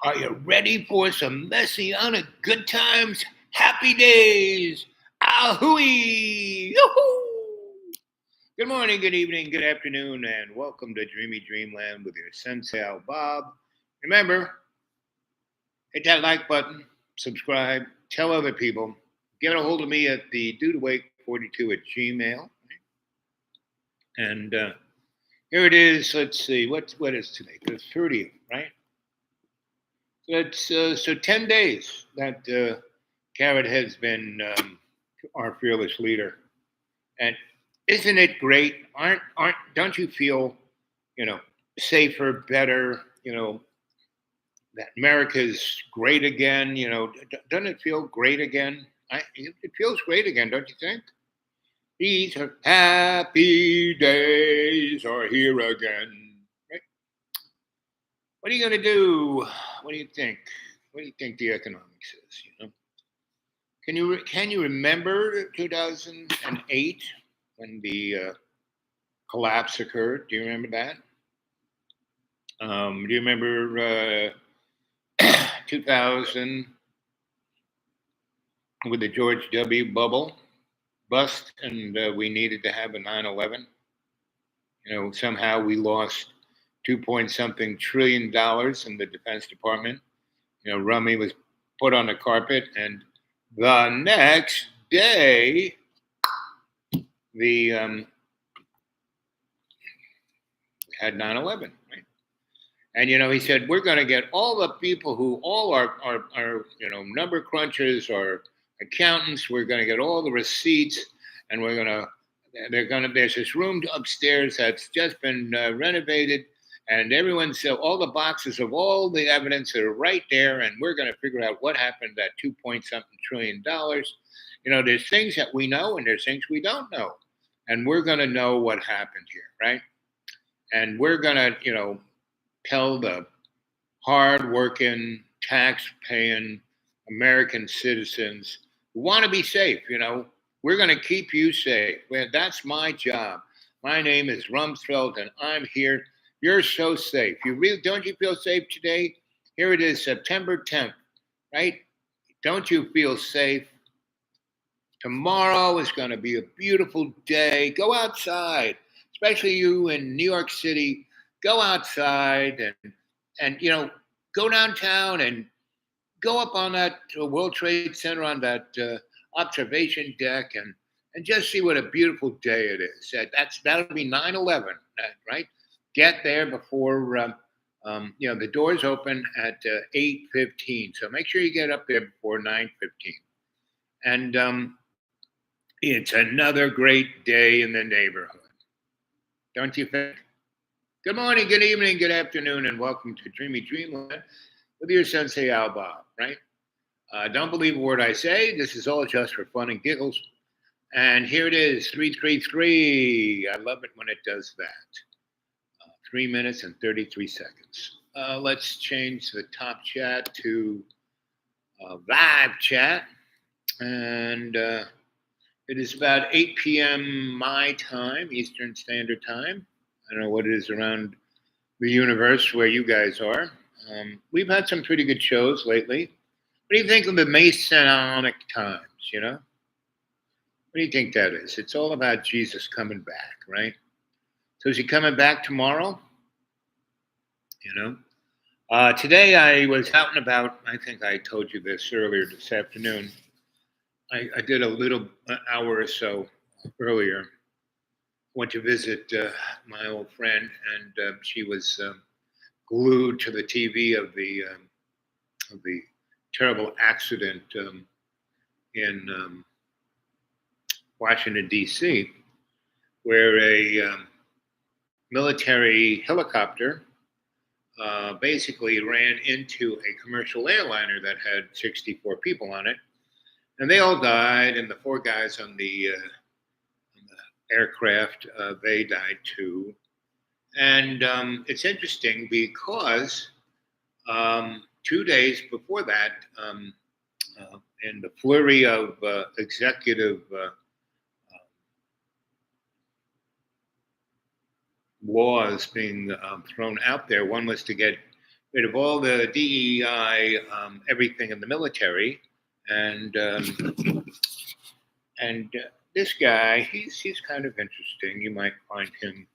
Are you ready for some Messianic good times? Happy days! Hooie! Yoo-hoo! Good morning, good evening, good afternoon, and welcome to Dreamy Dreamland with your Sensei Al Bob. Remember, hit that like button, subscribe, tell other people, get a hold of me at the dudeawake42 at Gmail. And here it is. Let's see, what is today? The 30th, right? So 10 days that Garrett has been our fearless leader, and isn't it great? Don't you feel, safer, better? That America's great again. Doesn't it feel great again? It feels great again, don't you think? These are happy days are here again. Right? What are you going to do? What do you think? What do you think the economics is? Can you remember 2008 when the collapse occurred? Do you remember that? Do you remember 2000 with the George W. bubble bust, and we needed to have a 9/11? Somehow we lost 2 point something trillion dollars in the Defense Department. Rummy was put on the carpet, and the next day, we had 9/11, right? And he said, we're going to get all the people who all are number crunchers or accountants. We're going to get all the receipts, and there's this room upstairs that's just been renovated, and all the boxes of all the evidence are right there, and we're going to figure out what happened to that 2 point something trillion dollars. There's things that we know, and there's things we don't know, and we're going to know what happened here, right? And we're going to, tell the hard-working, tax-paying American citizens who want to be safe. We're going to keep you safe. Well, that's my job. My name is Rumsfeld, and I'm here. You're so safe. Don't you feel safe today? Here it is, September 10th, right? Don't you feel safe? Tomorrow is going to be a beautiful day. Go outside, especially you in New York City. Go outside and go downtown and go up on that World Trade Center on that observation deck and just see what a beautiful day it is. That'll be 9/11, right? Get there before the doors open at 8:15. So make sure you get up there before 9:15. And it's another great day in the neighborhood, don't you think? Good morning, good evening, good afternoon, and welcome to Dreamy Dreamland with your Sensei Al Bob, right? Don't believe a word I say. This is all just for fun and giggles. And here it is, 333. I love it when it does that. 3 minutes and 33 seconds. Let's change the top chat to live chat. And it is about 8 p.m. my time, Eastern Standard Time. I don't know what it is around the universe where you guys are. We've had some pretty good shows lately. What do you think of the Messianic times, What do you think that is? It's all about Jesus coming back, right? So is he coming back tomorrow? Today I was out and about. I think I told you this earlier this afternoon. I did a little hour or so earlier. Went to visit my old friend, and she was glued to the TV of the terrible accident in Washington, D.C., where a military helicopter basically ran into a commercial airliner that had 64 people on it, and they all died, and the 4 guys on the aircraft, they died too. And it's interesting because 2 days before that, in the flurry of executive laws being thrown out there, one was to get rid of all the DEI, everything in the military, and this guy, he's kind of interesting. You might find him.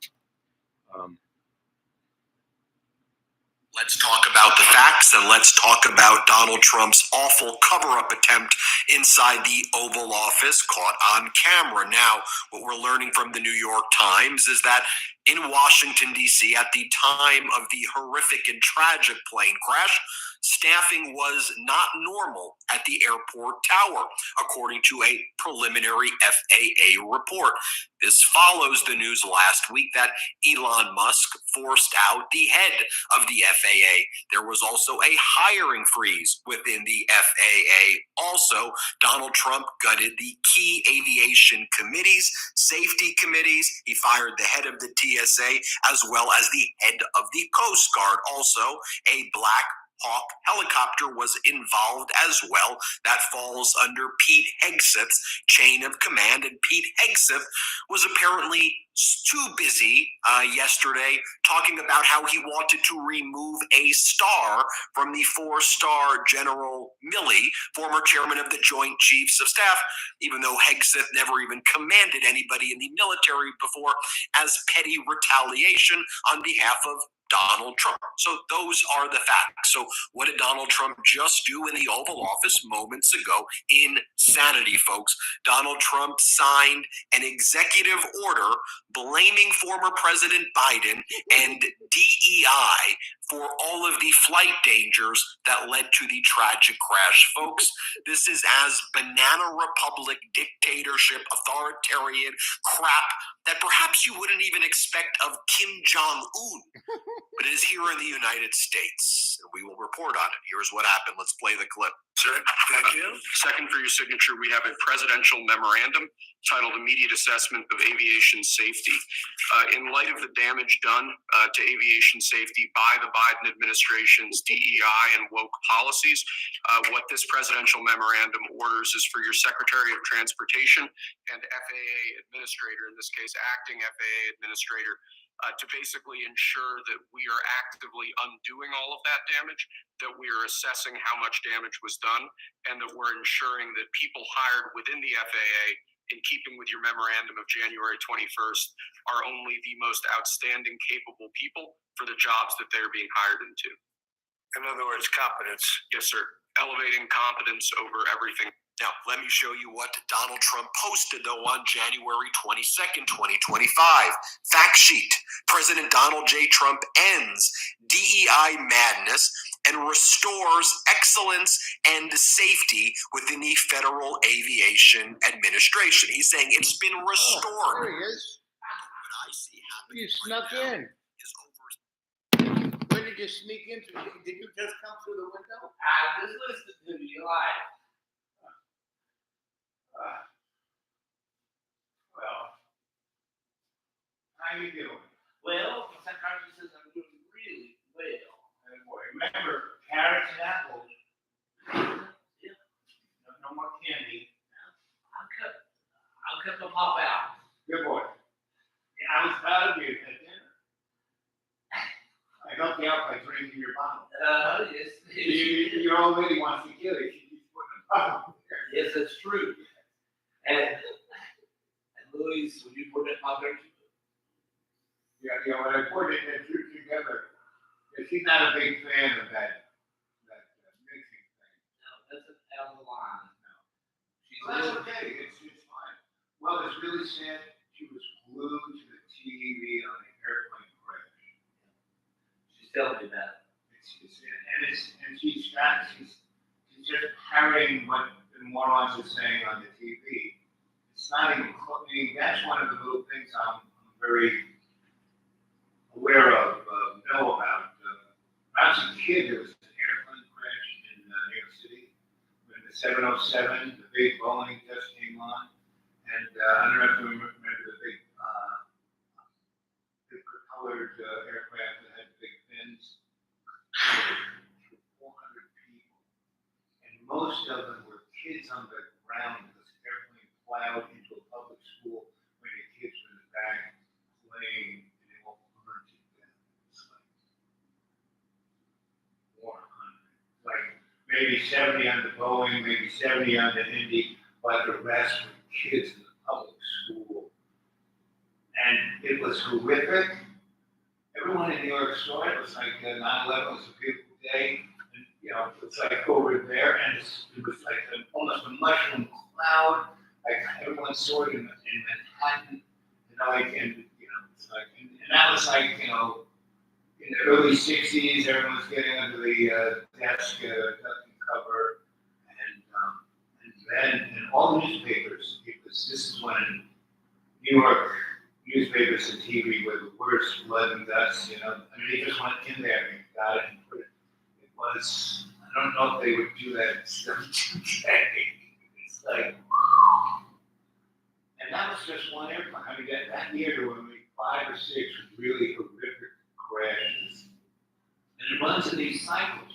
Let's talk about the facts, and let's talk about Donald Trump's awful cover-up attempt inside the Oval Office, caught on camera. Now, what we're learning from the New York Times is that in Washington, D.C., at the time of the horrific and tragic plane crash, staffing was not normal at the airport tower, according to a preliminary FAA report. This follows the news last week that Elon Musk forced out the head of the FAA. There was also a hiring freeze within the FAA. Also, Donald Trump gutted the key aviation committees, safety committees. He fired the head of the TSA as well as the head of the Coast Guard. Also, a Black Hawk helicopter was involved as well. That falls under Pete Hegseth's chain of command, and Pete Hegseth was apparently too busy yesterday talking about how he wanted to remove a star from the 4-star General Milley, former chairman of the Joint Chiefs of Staff, even though Hegseth never even commanded anybody in the military before, as petty retaliation on behalf of Donald Trump. So those are the facts. So what did Donald Trump just do in the Oval Office moments ago? Insanity, folks. Donald Trump signed an executive order blaming former President Biden and DEI for all of the flight dangers that led to the tragic crash. Folks, this is as banana republic, dictatorship, authoritarian crap that perhaps you wouldn't even expect of Kim Jong-un. But it is here in the United States. We will report on it. Here's what happened. Let's play the clip. Sir, thank you. Second for your signature, we have a presidential memorandum titled Immediate Assessment of Aviation Safety. In light of the damage done to aviation safety by the Biden administration's DEI and woke policies, what this presidential memorandum orders is for your Secretary of Transportation and FAA Administrator, in this case, acting FAA Administrator, to basically ensure that we are actively undoing all of that damage, that we are assessing how much damage was done, and that we're ensuring that people hired within the FAA, in keeping with your memorandum of January 21st, are only the most outstanding, capable people for the jobs that they're being hired into. In other words, competence. Yes, sir. Elevating competence over everything. Now, let me show you what Donald Trump posted, though, on January 22nd, 2025. Fact sheet. President Donald J. Trump ends DEI madness and restores excellence and safety within the Federal Aviation Administration. He's saying it's been restored. Oh, there he is. What I see happening You snuck right in. is over. When did you sneak into? Did you just come through the window? I just listened to you live. Well, how you doing? Well, the psychiatrist says I'm doing really well. And boy, remember, carrots and apples. Yeah, No more candy. I'll cut the pop out. Good boy. Yeah, I was proud of you at dinner. I helped you out by drinking your bottle. Yes. Your old lady wants to kill you. She keeps putting a bottle there. Yes, that's true. And Louise, would you put it on there? Yeah, when I poured it together, she's not a big fan of that mixing thing. No, that's out of the line. No. Well, that's okay. It's fine. Well, it's really sad. She was glued to the TV on the airplane crash. She's telling me that. She's just parroting what the morons are saying on the TV. It's not even. I mean, that's one of the little things I'm very aware of, know about. When I was a kid, there was an airplane crash in New York City when the 707, the big Boeing, just came on, and I don't know if you remember the big colored aircraft that had big fins. 400 people, and most of them were kids on the ground because the airplane plowed into a public school when the kids were in the back playing, and they all burned to death. maybe 70 on the Boeing, maybe 70 on the Indy, but the rest were kids in the public school. And it was horrific. Everyone in New York saw it. It was like 9/11 was a beautiful day. And, you know, it's like over there, and it was like almost a mushroom cloud. Like everyone saw it in Manhattan. You know, like, and, you know, it's like, and that was like, you know, in the early 60s, everyone was getting under the desk, ducking cover. And then in all the newspapers, this is when New York newspapers and TV were the worst, blood and guts, you know. I mean, they just went in there and got it and put it. It was, I don't know if they would do that stuff today. It's like, and that was just one airplane. I mean, that year there were maybe 5 or 6 really horrific crashes. And it runs in these cycles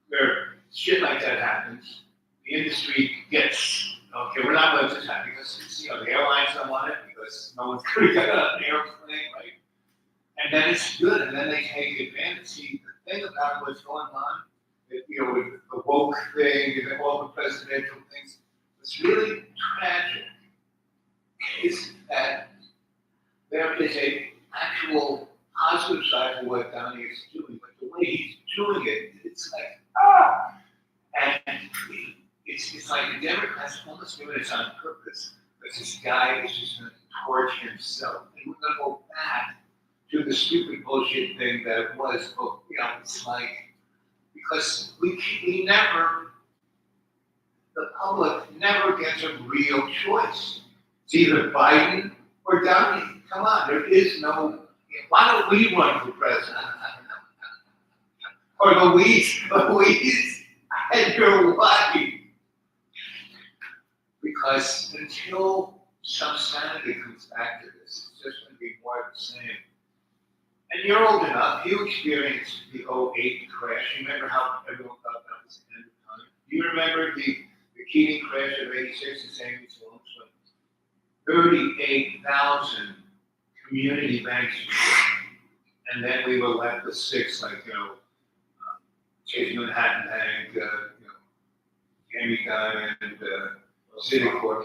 where shit like that happens. The industry gets, okay, we're not going to this happen because you know, the airlines don't want it because no one's going to get on an airplane, right? And then it's good, and then they take advantage. See, the thing about what's going on, you know, with the woke thing and all the presidential things, what's really tragic is that there is a actual positive side to what Donnie is doing, but the way he's doing it, it's like, and it's like the Democrats almost doing it on purpose, because this guy is just going to torch himself. And we're going to go back to the stupid bullshit thing that it was, you know, it's like, because we never, the public never gets a real choice. It's either Biden or Donnie. Come on, there is no, why don't we run for president? Or Louise, and your wife. Because until some sanity comes back to this, it's just going to be more of the same. And you're old enough, you experienced the '08 crash. You remember how everyone thought that was the end of time? Do you remember the Keating crash of '86 in St. Louis? 38,000 community banks. And then we were left with 6, like, you know, Chase Manhattan Bank, you know, Jamie Dimon, and Citicorp.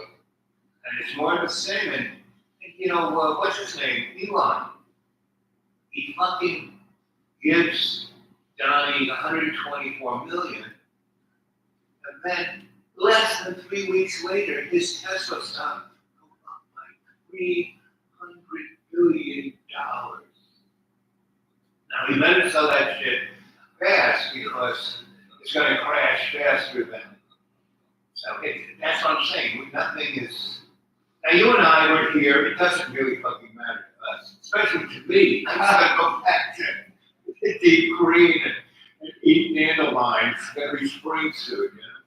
And it's more of the same. And you know, what's his name? Elon. He fucking gives Donnie $124 million. And then less than 3 weeks later, his Tesla stock goes up by $300 billion. Now, he better sell that shit fast because it's going to crash faster than. So that's what I'm saying. Nothing is. Now, you and I were here. It doesn't really fucking matter to us, especially to me. I gotta go back to deep green and eat dandelions every spring soon, you know.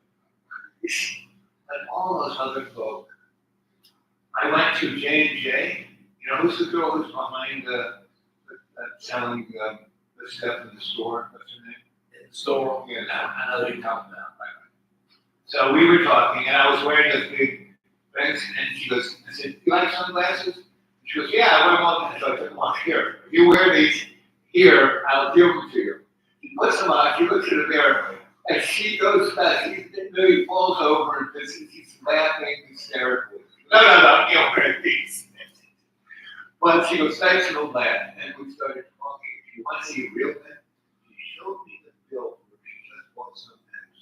And all those other folk. I went to J&J. You know, who's the girl who's behind selling the stuff in the store? What's her name? In the store? Yeah, I know what you're talking about. So we were talking, and I was wearing this big thing, and she goes, I said, you like sunglasses? She goes, yeah, I wear them all the time. So I took them off here. If you wear these here, I'll give them to you. She puts them on, she looks at the mirror, and she goes back, he falls over, and he's laughing hysterically. No, you don't wear these. But she goes, thanks for the laugh, and we started talking. If you want to see a real thing, she showed me the bill where she just bought some eggs.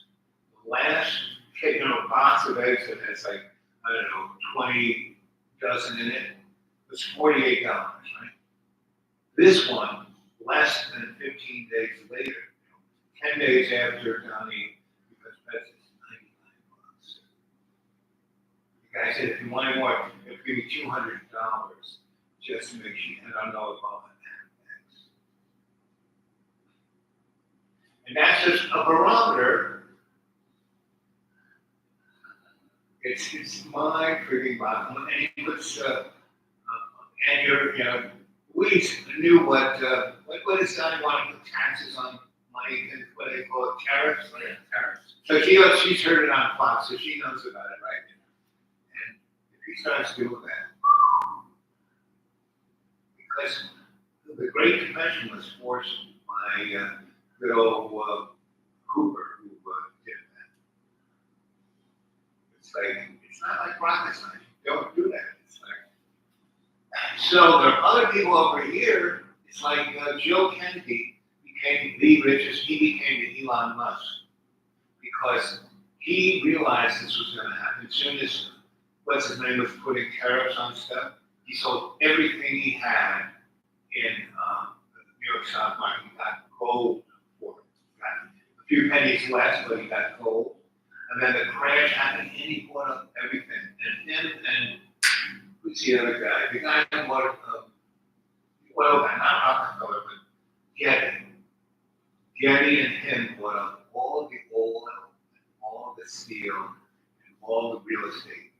The last, you know, box of eggs that has like, I don't know, 20 dozen in it was $48, right? This one, less than 15 days later, 10 days after Donnie, because that's $99. The guy said, if you want more, it'll give me $200 just to make sure, and I know about eggs. And that's just a barometer. It's my freaking bottom. And he puts, and you're, you know, we knew what is Donnie wanting to put taxes on money, and what they call it, tariffs? Yeah, tariffs. So she's heard it on Fox, so she knows about it, right? And if he starts doing that, because the Great Depression was forced by good old Hoover, who did that. like, it's not like rocket science. You don't do that. It's like, so there are other people over here. It's like Joe Kennedy became the richest. He became the Elon Musk because he realized this was going to happen. As soon as, what's his name, was putting tariffs on stuff, he sold everything he had in the New York stock market. He got gold for it. Got a few pennies less, but he got gold. And then the crash happened, and he bought up everything. And him and who's the other guy? The guy who bought oil guy, not Rockefeller, but Getty and him bought up all of the oil, and all of the steel, and all the real estate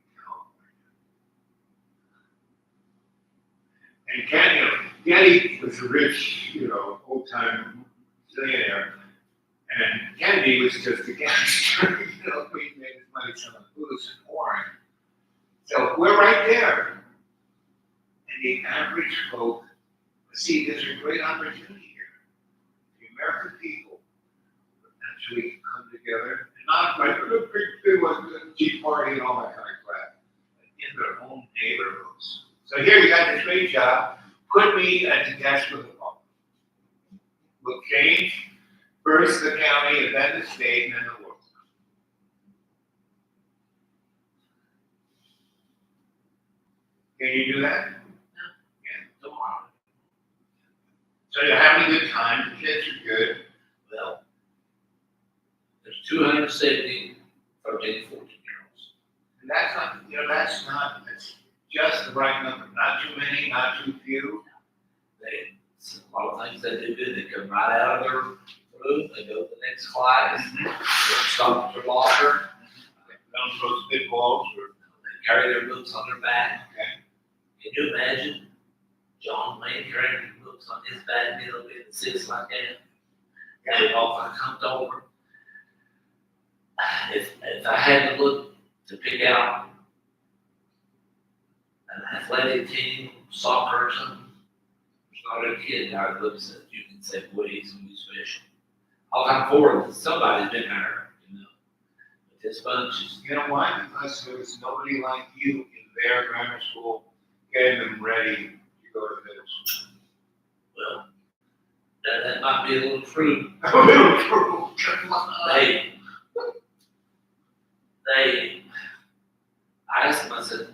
in California. And Getty was a rich, old-time billionaire, and Kennedy was just a gangster. He made his money selling booze and porn. So we're right there. And the average folk, see, there's a great opportunity here. The American people actually come together, and not like a big Tea Party and all that kind of crap, but in their own neighborhoods. So here you got this great job. Put me at the desk with the phone. We'll change first the county, and then the state, and then the world. Can you do that? Yeah, tomorrow. So you're having a good time. The kids are good. Well, there's 270, 13, 14-year-olds. And that's just the right number. Not too many, not too few. A lot of things they do good. They come right out of their room, they go to the next class, they stop at their locker, Don't throw spitballs or. they carry their books on their back. Okay. Can you imagine John Wayne carrying books on his back, being six like that? And off I come over. If I had to look to pick out an athletic team, soccer or something, there's not a kid out of looks that you can say, boy, he's gonna be special. I'll come forward that somebody's been there, But this bunch is, You know why? Because there was nobody like you in their grammar school getting them ready to go to middle school. well, that might be a little true. A little true. I asked them, I said,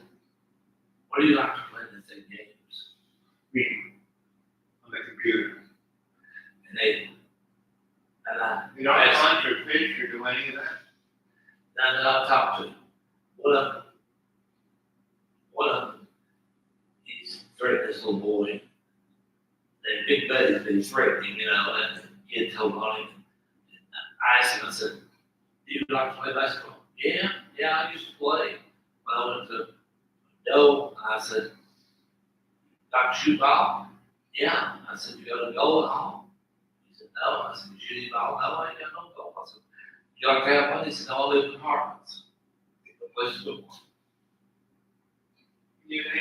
what do you like to play in the games? Me. On the computer. And I You don't asked hunt or fish or do any of that? Now that I've talked to him, one of them, he's threatening this little boy. They're big buddies, but he's threatening him, and the kid told on him. And I asked him, I said, do you like to play basketball? Yeah, I used to play. When I went to Doe, I said, like to shoot ball? Yeah. I said, you got a goal at home? He said, no. I said, you shoot any ball? No, I ain't got no goal. I said, you like to have money? He said, no, I live in apartments. No place to go.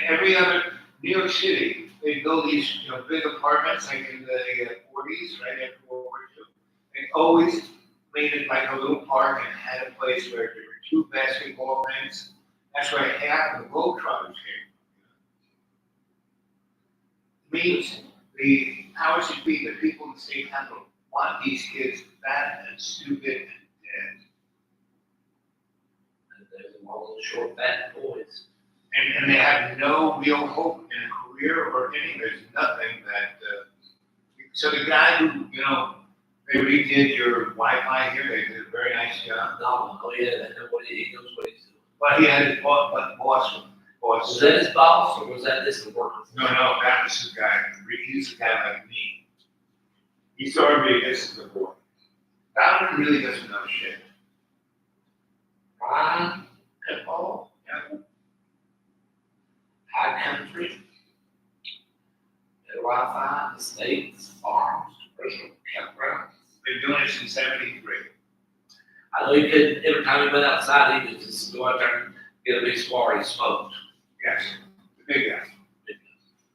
Every other, New York City, they build these big apartments like in the 40s, right after World War II. They always made it like a little park and had a place where there were 2 basketball rinks. That's where half of the Globetrotters came from. Means the powers that be, the people in the state capital, want these kids fat and stupid and dead. And there's all those short, fat boys. And they have no real hope in a career or anything. There's nothing that. So the guy who, they redid your Wi-Fi here, they did a very nice job. Oh yeah, he knows what he's doing. But he had his boss. Was that his boss, or was that this worker? No, that was the guy. He's a guy like me. He started me, this is the boy. That one really doesn't know shit. Ryan, Pitbull, Yeah. high country, the Wi-Fi, the states, farms, commercial campgrounds. Been doing it since '73. I know he couldn't, every time he went outside, he would just go out there and get a big square he smoked. Yes, the big guy. It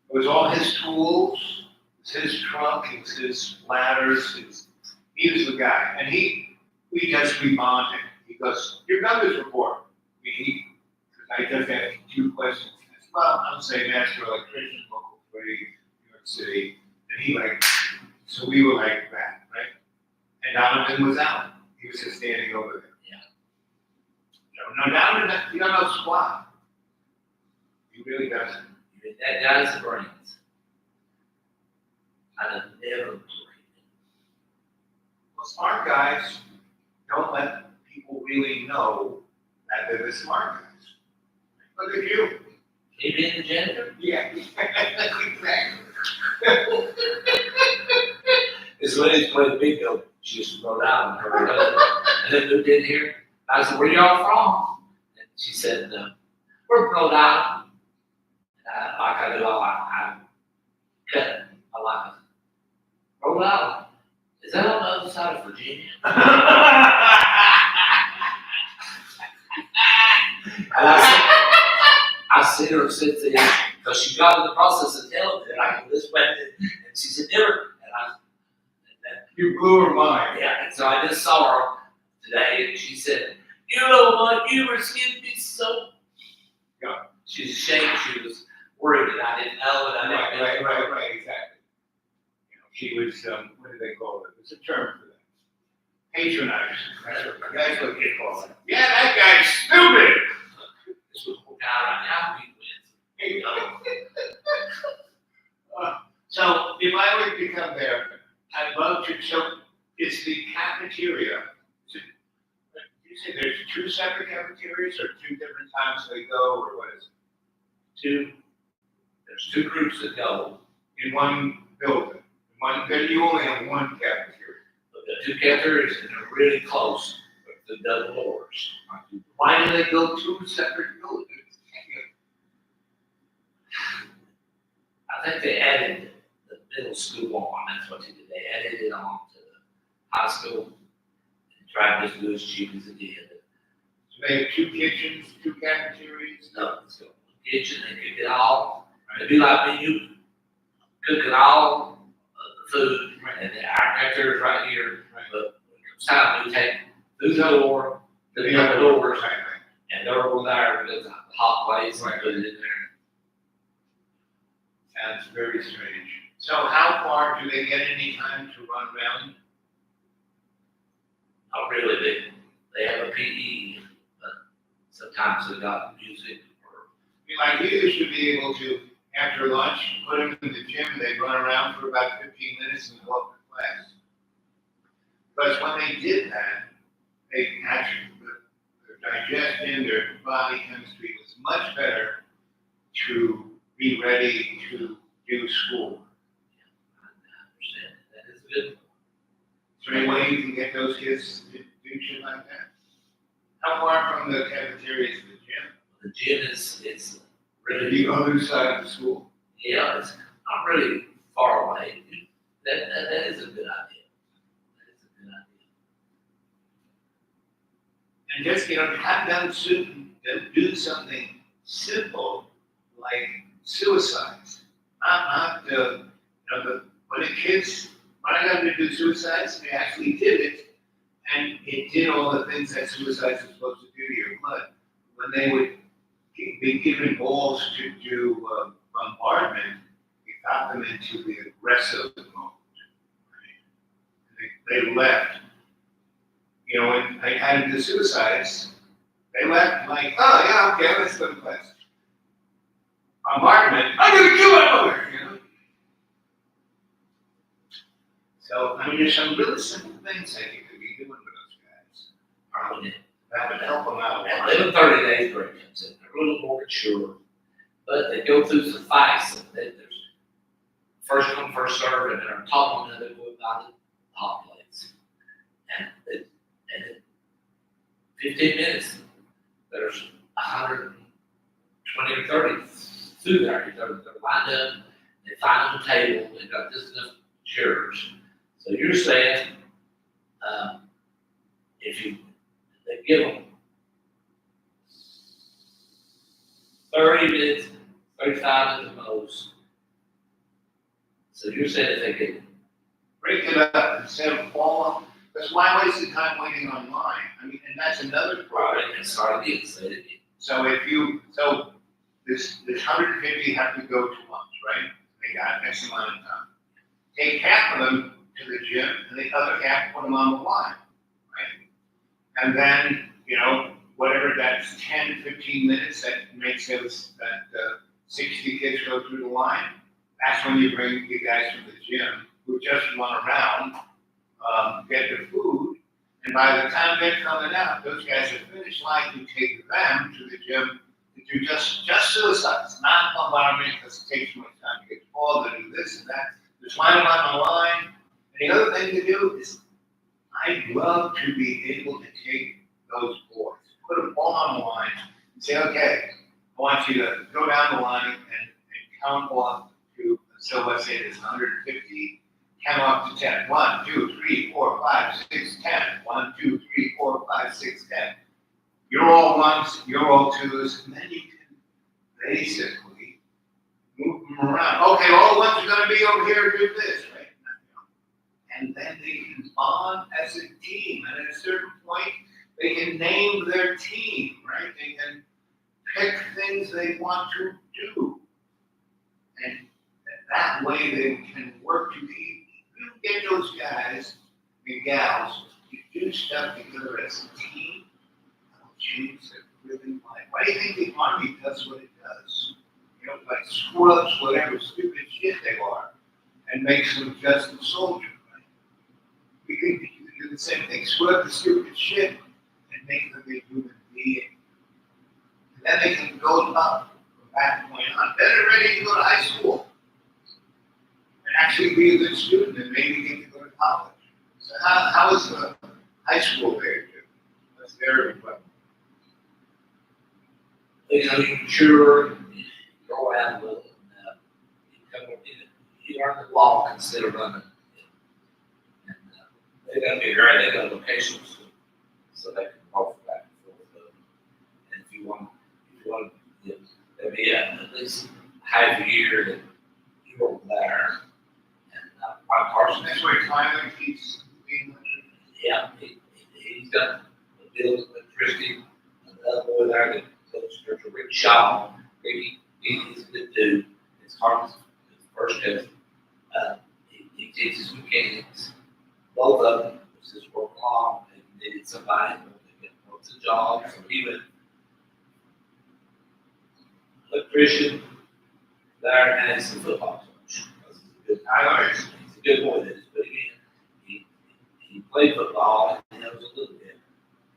was all his tools, it was his trunk, it was his ladders, he was the guy. And we just rebonded. He goes, your numbers report. I mean, I just asked 2 questions. Well, I'm saying master electrician, local 3, New York City, and he like, so we were like that, right? And Donovan was out. He was just standing over there. Yeah. No, Donovan, he don't know squat. He really doesn't. That guy's brains. I'd have never played. Well, smart guys don't let people really know that they're the smart guys. Look at you. He been the janitor? Yeah, exactly. This lady's played big though. She used to go down and her and then moved in here. I said, "Where y'all from?" And she said, "We're from Rhode Island." Like I do, I cut. I like it. Rhode Island. Is that on the other side of Virginia? And I seen her sit there because she got in the process of telling me that I go this way, and she said, "Never." You blew her mind. Yeah, and so I just saw her today, and she said, "You know what? You were skin me so." Yeah. She's ashamed. She was worried that I didn't know, and I didn't know. Right, exactly. You know, she was, what do they call it? There's a term for that. Patronizing. That's what they call it. Yeah, that guy's stupid. This was a guy right now. We went. So if I were to come there, I'd love to. So it's the cafeteria. You say there's 2 separate cafeterias, or 2 different times they go, or what is it? There's 2 groups that go. In one building. Then you only have 1 cafeteria. But the 2 cafeterias, and they're really close. The double doors. Why do they go 2 separate buildings? I think they added the middle school on. That's what they did. They added it on to the high school and tried to do as cheap as it did. So they have 2 kitchens, 2 cafeterias. No, it's got one kitchen. They cook it all. It'd be like when you cook it all the food, and the our cafeteria's right here. But when it comes time, we take through the door, the double doors, and they're over there. There's a hot place, and put it in there. Sounds very strange. So how far do they get any time to run around? Not really. They have a PE, but sometimes they got music. Like we used to be able to, after lunch, put them in the gym and they'd run around for about 15 minutes and go up to class. Because when they did that, they actually, their digestion, their body chemistry was much better to be ready to do school. I understand. That is good. Is there any way you can get those kids to do shit like that? How far from the cafeteria is the gym? The gym is really The other side of the school. Yeah, it's not really far away. That is a good idea. That is a good idea. And just, have them do something simple like suicides. When I got them to do suicides, they actually did it, and it did all the things that suicides are supposed to do to your blood. When they would be given balls to do bombardment, it got them into the aggressive mode. Right? They left. When I had them do suicides, they left like, oh yeah, okay, let's go to class. Bombardment, I'm gonna kill my mother, So, there's some really simple things that you could be doing with those guys. That would help them out. And living 30 days grade comes in. They're a little more mature, but they go through some fights. And there's first come, first serve, and they're top one, and they go about the hot plates. And in 15 minutes, there's 120 or 30 through there. They're lined up, they find them a table, they've got just enough chairs. So you're saying, they give them 30 minutes, 35 at the most. So you're saying if they could Break it up instead of falling. Because why waste the time waiting online? And that's another problem. and start again, say it again. So this 150 have to go to lunch, right? They got X amount of time. Take half of them to the gym, and the other half put them on the line, right? And then, whatever that's 10, 15 minutes that makes those, 60 kids go through the line, that's when you bring the guys from the gym who just run around, get their food, and by the time they're coming out, those guys have finished line, you take them to the gym to do just suicides, not bombardment, because it takes too much time to get the ball, to do this and that. Just line them on the line. And the other thing to do is, I'd love to be able to take those boys, put them all on the line, and say, okay, I want you to go down the line and count off to, so let's say there's 150, count off to 10. 1, 2, 3, 4, 5, 6, 10. 1, 2, 3, 4, 5, 6, 10. You're all ones, you're all twos, and then you can basically move them around. Okay, all the ones are going to be over here to do this, right? And then they can bond as a team. And at a certain point, they can name their team, right? They can pick things they want to do. And that way they can work together. You get those guys and gals to do stuff together as a team. That'll change their living life. Why do you think the Army does what it does? Like scrubs whatever stupid shit they are and makes them just a soldier. We can do the same thing, screw up the stupid shit and make them a human being. And then they can go up from that point on. Then they're ready to go to high school and actually be a good student and maybe get to go to college. So how is the high school there? That's their equipment. You mature, you go around a little, you learn the law instead of running. They're going to be very, they got a vocational school, so they can walk back and forth. And if you want, there'll be at least half a year that you're over there. And my Carson, That's where Tyler keeps being. yeah, he's got a bill with Christy, another boy there that goes to Rick Shaw. He's a good dude. It's Carl's first cousin. He teaches mechanics. Both of them just work along and needed somebody to get lots of jobs. So he went electrician there and he's a football coach. He's a good boy that is putting in. He played football and he knows a little bit.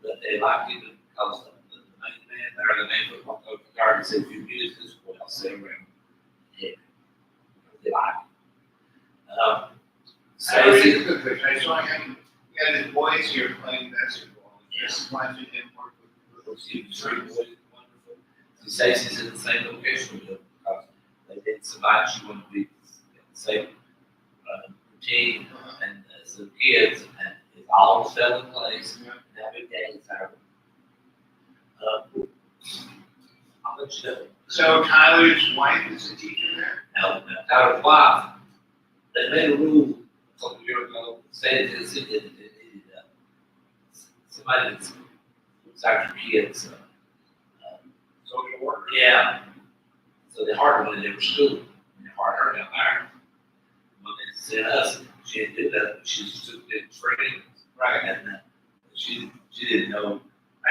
But they liked him because the main man there, the main football coach, guard said, if you use this boy, I'll sit around. Yeah. They like him. He's a good coach. I saw him. He had his boys here playing basketball. Just watching him work with those teams. Wonderful. He says he's in the same location with them because they did survive. She wanted to be in the same routine and as the kids, and it all fell in place. And every day is our. I'll let you know. So Tyler's wife is a teacher there? Now, Tyler's wife, they made a rule a couple of years ago, saying that they needed somebody that's after kids. Social worker? Yeah. So they hired her when they were school. They hired her down there. When they sent us, she didn't do that. She just took the training. Right. And she didn't know.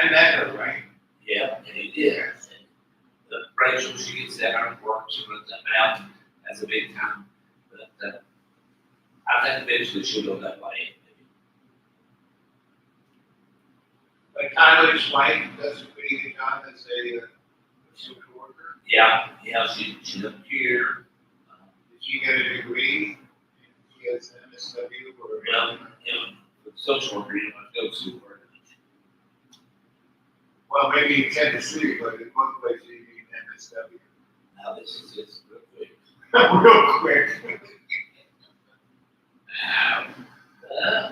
I met her, right? Yeah, and he did. And Rachel, she gets down and works, she runs that out as a big time. But I think eventually she'll go that way. But Tyler's wife does a pretty good job as a social worker. Yeah, she doesn't care. Did she get a degree? She has an MSW or? Well, with social worker, you must go to work. Well, maybe in Tennessee, but in one place you need MSW. Now this is just real quick. Real quick.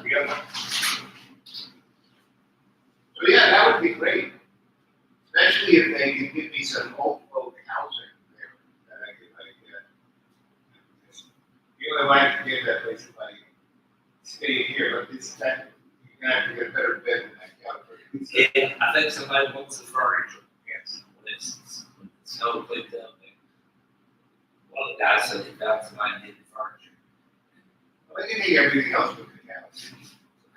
Yep. So yeah, that would be great. Especially if they could give me some old folk housing there that I could you know, like to give that place if I stay here, but it's that you're gonna have to get a better bed than that couch. Yeah, I think somebody wants the furniture. Yes. so cleaned up. One of the guys said he found somebody in the furniture. Well, you need everything else with the couch.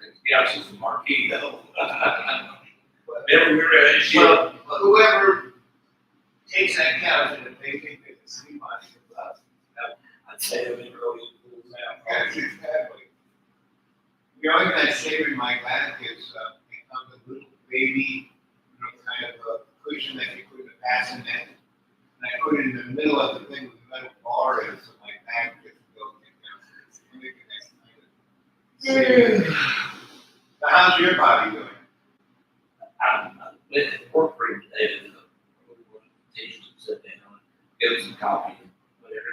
The couch is a marquee though. Never heard of shit. Well, whoever takes that couch and if they think they can sleep on it, I'd say I'm in early pools now. that's exactly. The only thing that's saving my back is it comes a little baby, kind of a cushion that you put in the bassinet. And I put it in the middle of the thing with the metal bar in, so my back gets built in. So how's your body doing? I'm with the corporate today, the teachers sit down, give them some coffee, whatever.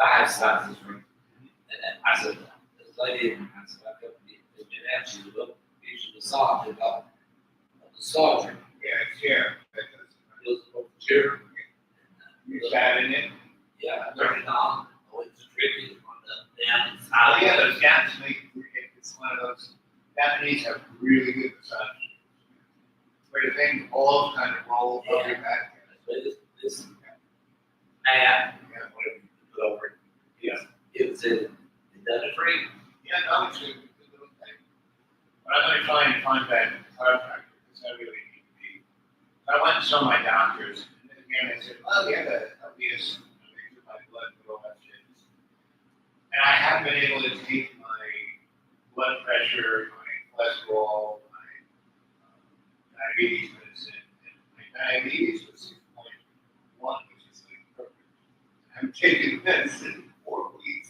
I have sizes for them. And I said, this lady, I said, I've got been asking you to look, usually massage about the surgery. Yeah, chair. Feels the chair. You sat in it? Yeah, I turned it on. Oh, it's tricky on the down Oh, side. yeah, those Japs make, it's one of those, Japanese have really good massage. Where the thing all kind of rolls up your back. This mat, whatever you put over it. Yeah. It was it does it for you? Yeah, no, it's a good little thing. But I'm gonna try and find that chiropractor, because I really need to be. I went and saw my doctors, and then again, they said, oh, yeah, the obvious, they took my blood and all that shit. And I haven't been able to take my blood pressure, my cholesterol, my diabetes medicine, and my diabetes was 6.1, which is like perfect. I'm taking medicine 4 weeks,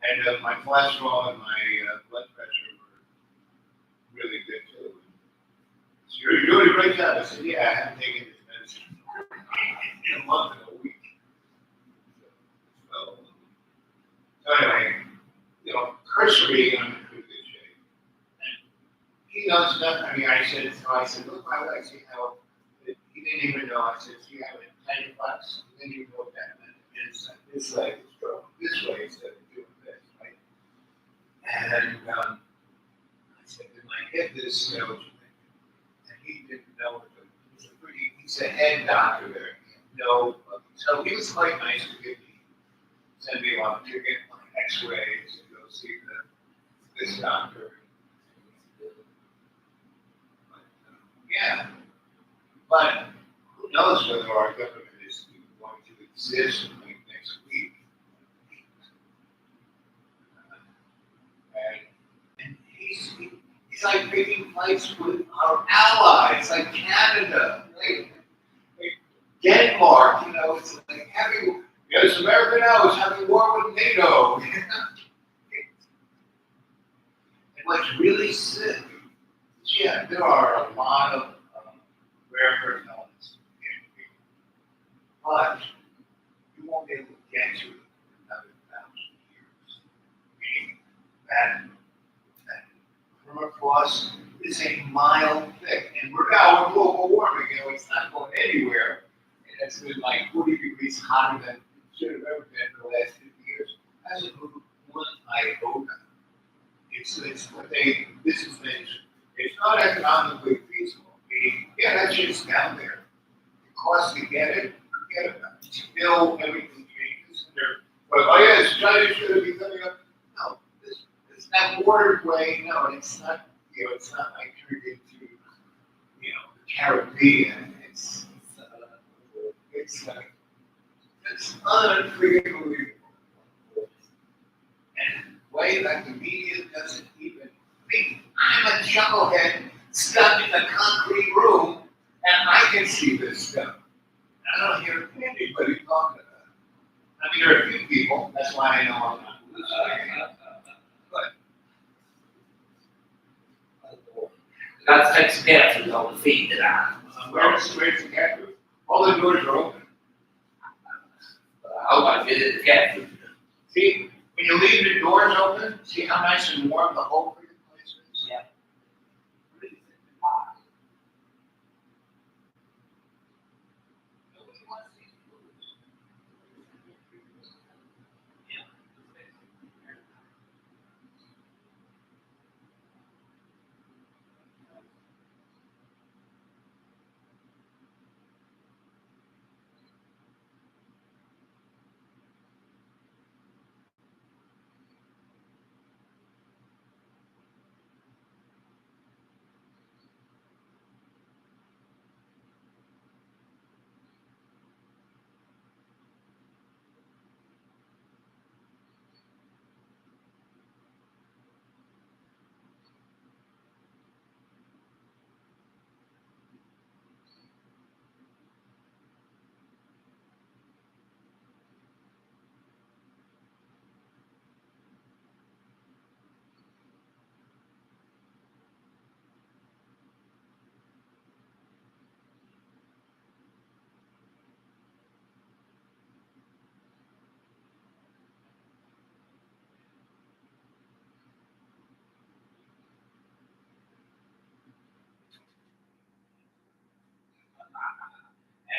and my cholesterol and my blood pressure were really good too. So you're doing a great job. I said, yeah, I haven't taken this medicine in a month and a week. So anyway, cursory, I'm in pretty good shape. And he knows nothing. I mean, I said, look my legs. See how he didn't even know. I said, see how it tiny bucks. He didn't even know what that meant. And this leg is growing this way instead of doing this, right? And I said, in my hip, this, and he didn't know. He's a head doctor there. No, so he was quite nice to give me, send me along to get my X-rays and go see this doctor. Yeah, but who knows whether our government is going to exist like next week? And he's like making fights with our allies, like Canada, like Denmark. It's like having. Yes, America now is having war with NATO. And what's really sick is, yeah, there are a lot of rare earth elements in people, but you won't be able to get to it in another 1,000 years. Meaning that permafrost is a mile thick, and we're now in global warming. It's not going anywhere, and it's been like 40 degrees hotter than should have ever been for the last 50 years. Hasn't moved one iota. It's what this is things. It's not economically feasible. Meaning, yeah, that shit's down there. The cost to get it, forget about it. Still, everything changes. But oh yeah, China should be coming up. No, it's that waterway. No, it's not. It's not like turned into, the Caribbean. It's unbelievable. And the way that the media doesn't even think. I'm a chucklehead stuck in a concrete room, and I can see this stuff. I don't hear anybody talking about it. I mean, there are a few people. That's why I know I'm not listening. But Got to take some cat food on the feet that where's the cat food? All the doors are open. I hope I get it the cat food. See, when you leave the doors open, see how nice and warm the whole freaking place is? Yeah. Really thick and hot. Nobody wants these foods. Yeah.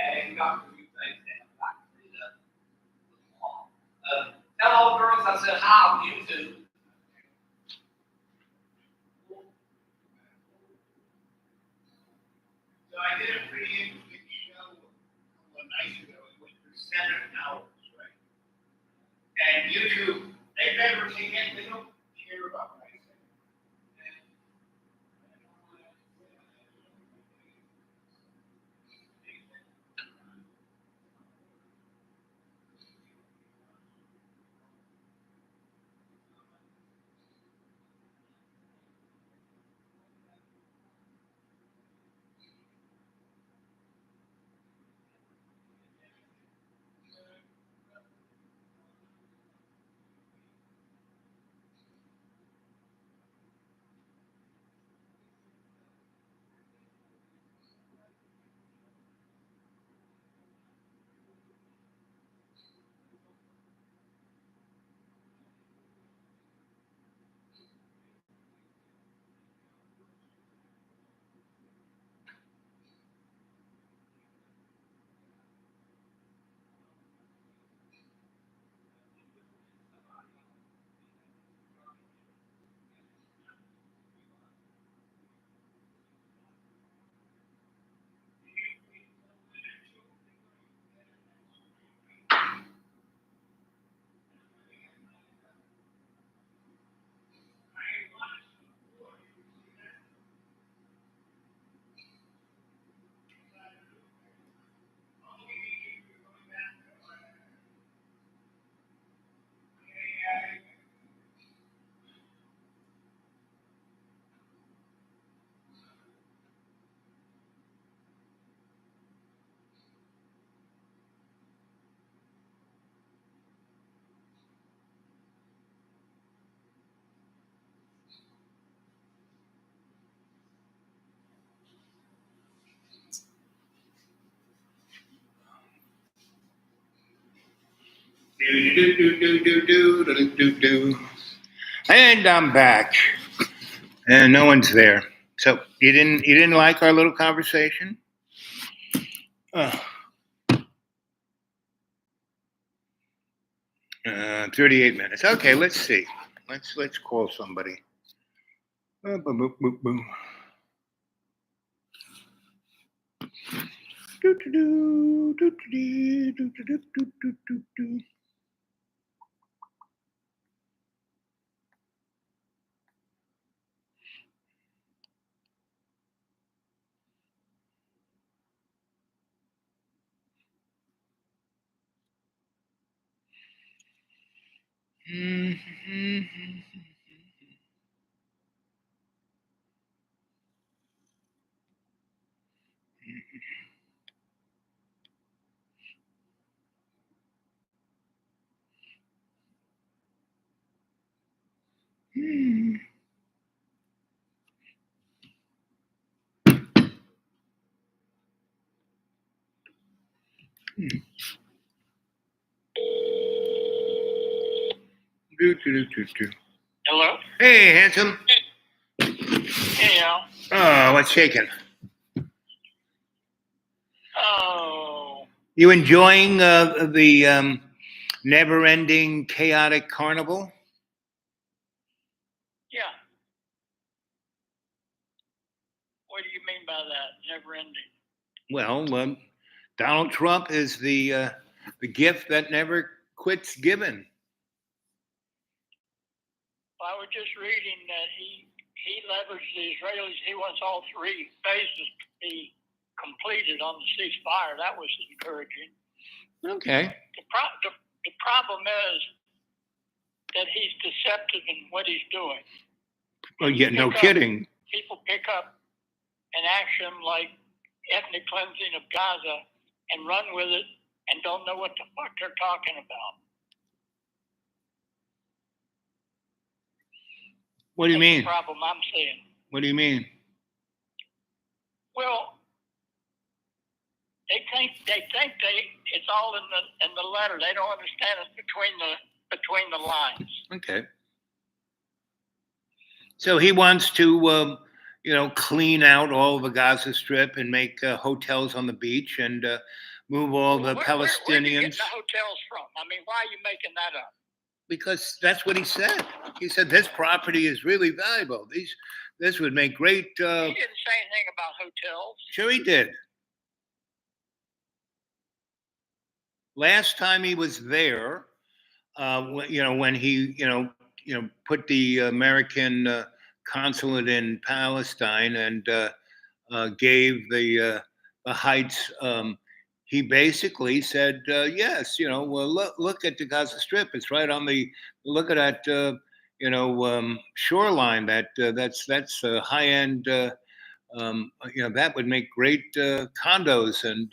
Yeah, you got a few things down. I can see that. Tell all the girls I said hi on YouTube. So I did a pretty interesting show a couple of nights ago. It went for 7 hours, right? And YouTube, they never take it. They don't care about what I say. And I'm back, and no one's there. So you didn't like our little conversation? 38 minutes. Okay, let's see. Let's call somebody. Boom, boom, boom, boom, boom. Do-do-do, do-do-do, do-do-do, do-do-do. Do-do-do-do-do. Hello? Hey, handsome. Hey, Al. Oh, what's shaking? Oh, You enjoying the never-ending chaotic carnival? yeah. What do you mean by that? Never ending. Well, Donald Trump is the gift that never quits giving. I was just reading that he leveraged the Israelis. He wants all 3 phases to be completed on the ceasefire. That was encouraging. Okay. The problem is that he's deceptive in what he's doing. Well, yeah, no kidding. People pick up an action like ethnic cleansing of Gaza and run with it and don't know what the fuck they're talking about. What do you mean? That's the problem I'm seeing. What do you mean? Well, they think it's all in the letter. They don't understand it between the lines. Okay. So he wants to, clean out all of the Gaza Strip and make hotels on the beach and move all the Where'd you get Palestinians. the hotels from? I mean, why are you making that up? Because that's what he said. He said this property is really valuable. This would make great. He didn't say anything about hotels. Sure, he did. Last time he was there, when he, put the American consulate in Palestine and gave the Heights. He basically said, yes, well, look at the Gaza Strip. It's right on look at that, shoreline. That's a high end. That would make great condos and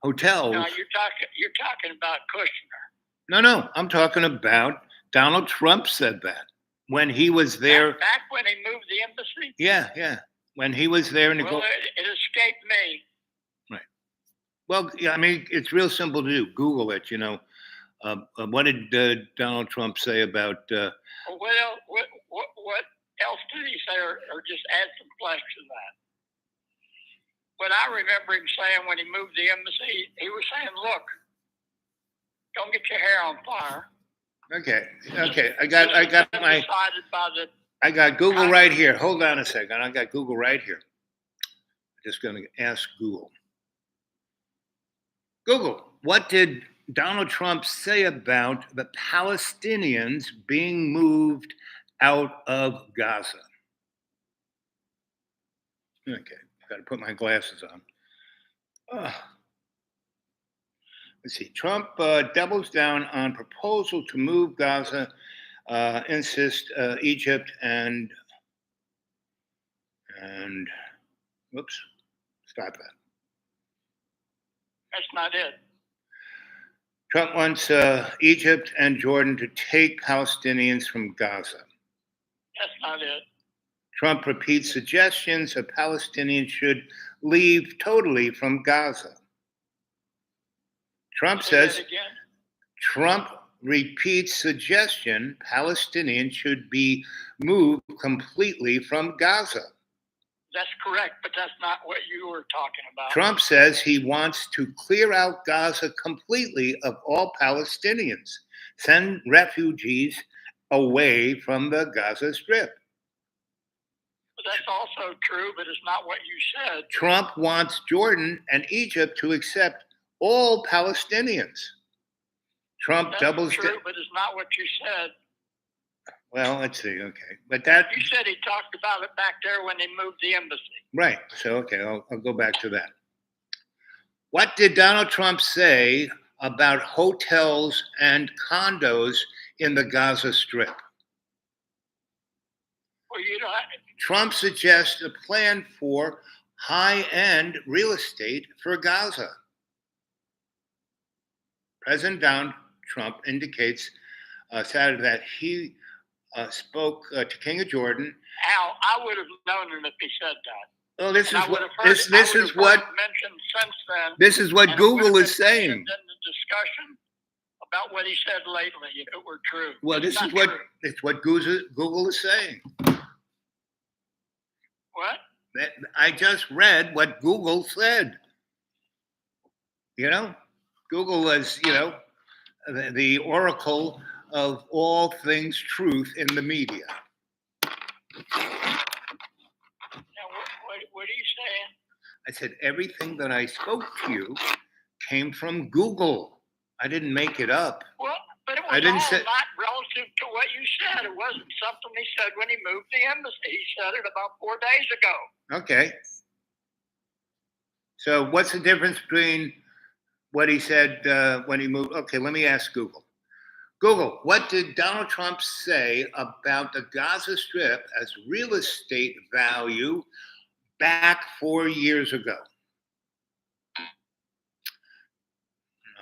hotels. No, you're talking about Kushner. No, I'm talking about Donald Trump said that when he was there. Back when he moved the embassy. Yeah. When he was there, Well, it escaped me. Right. Well, yeah, I mean, it's real simple to do. Google it. What did Donald Trump say about? What else did he say, or just add some flesh to that? What I remember him saying when he moved the embassy, he was saying, "Look, don't get your hair on fire." Okay. I got Google right here. Hold on a second. I got Google right here. I'm just going to ask Google. Google, what did Donald Trump say about the Palestinians being moved out of Gaza? Okay, got to put my glasses on. Let's see. Trump doubles down on proposal to move Gaza, insist Egypt and whoops, stop that. That's not it. Trump wants Egypt and Jordan to take Palestinians from Gaza. That's not it. Trump repeats suggestions that Palestinians should leave totally from Gaza. Trump says, Trump repeats suggestion Palestinians should be moved completely from Gaza. That's correct, but that's not what you were talking about. Trump says he wants to clear out Gaza completely of all Palestinians, send refugees away from the Gaza Strip. But that's also true, but it's not what you said. Trump wants Jordan and Egypt to accept all Palestinians. Trump doubles down. But it's not what you said. Well, let's see. Okay, but you said he talked about it back there when they moved the embassy. Right. So okay, I'll go back to that. What did Donald Trump say about hotels and condos in the Gaza Strip? Well, Trump suggests a plan for high-end real estate for Gaza. President Donald Trump indicates Saturday that he spoke to King of Jordan. Al, I would have known him if he said that. Oh, this is what mentioned since then. This is what Google is saying. In the discussion about what he said lately, if it were true. Well, it's what Google is saying. What? I just read what Google said. Google is, the oracle of all things truth in the media. Now, what are you saying? I said everything that I spoke to you came from Google. I didn't make it up. Well, but it was not relative to what you said. It wasn't something he said when he moved the embassy. He said it about 4 days ago. Okay. So what's the difference between what he said when he moved? Okay, let me ask Google. Google, what did Donald Trump say about the Gaza Strip as real estate value back 4 years ago?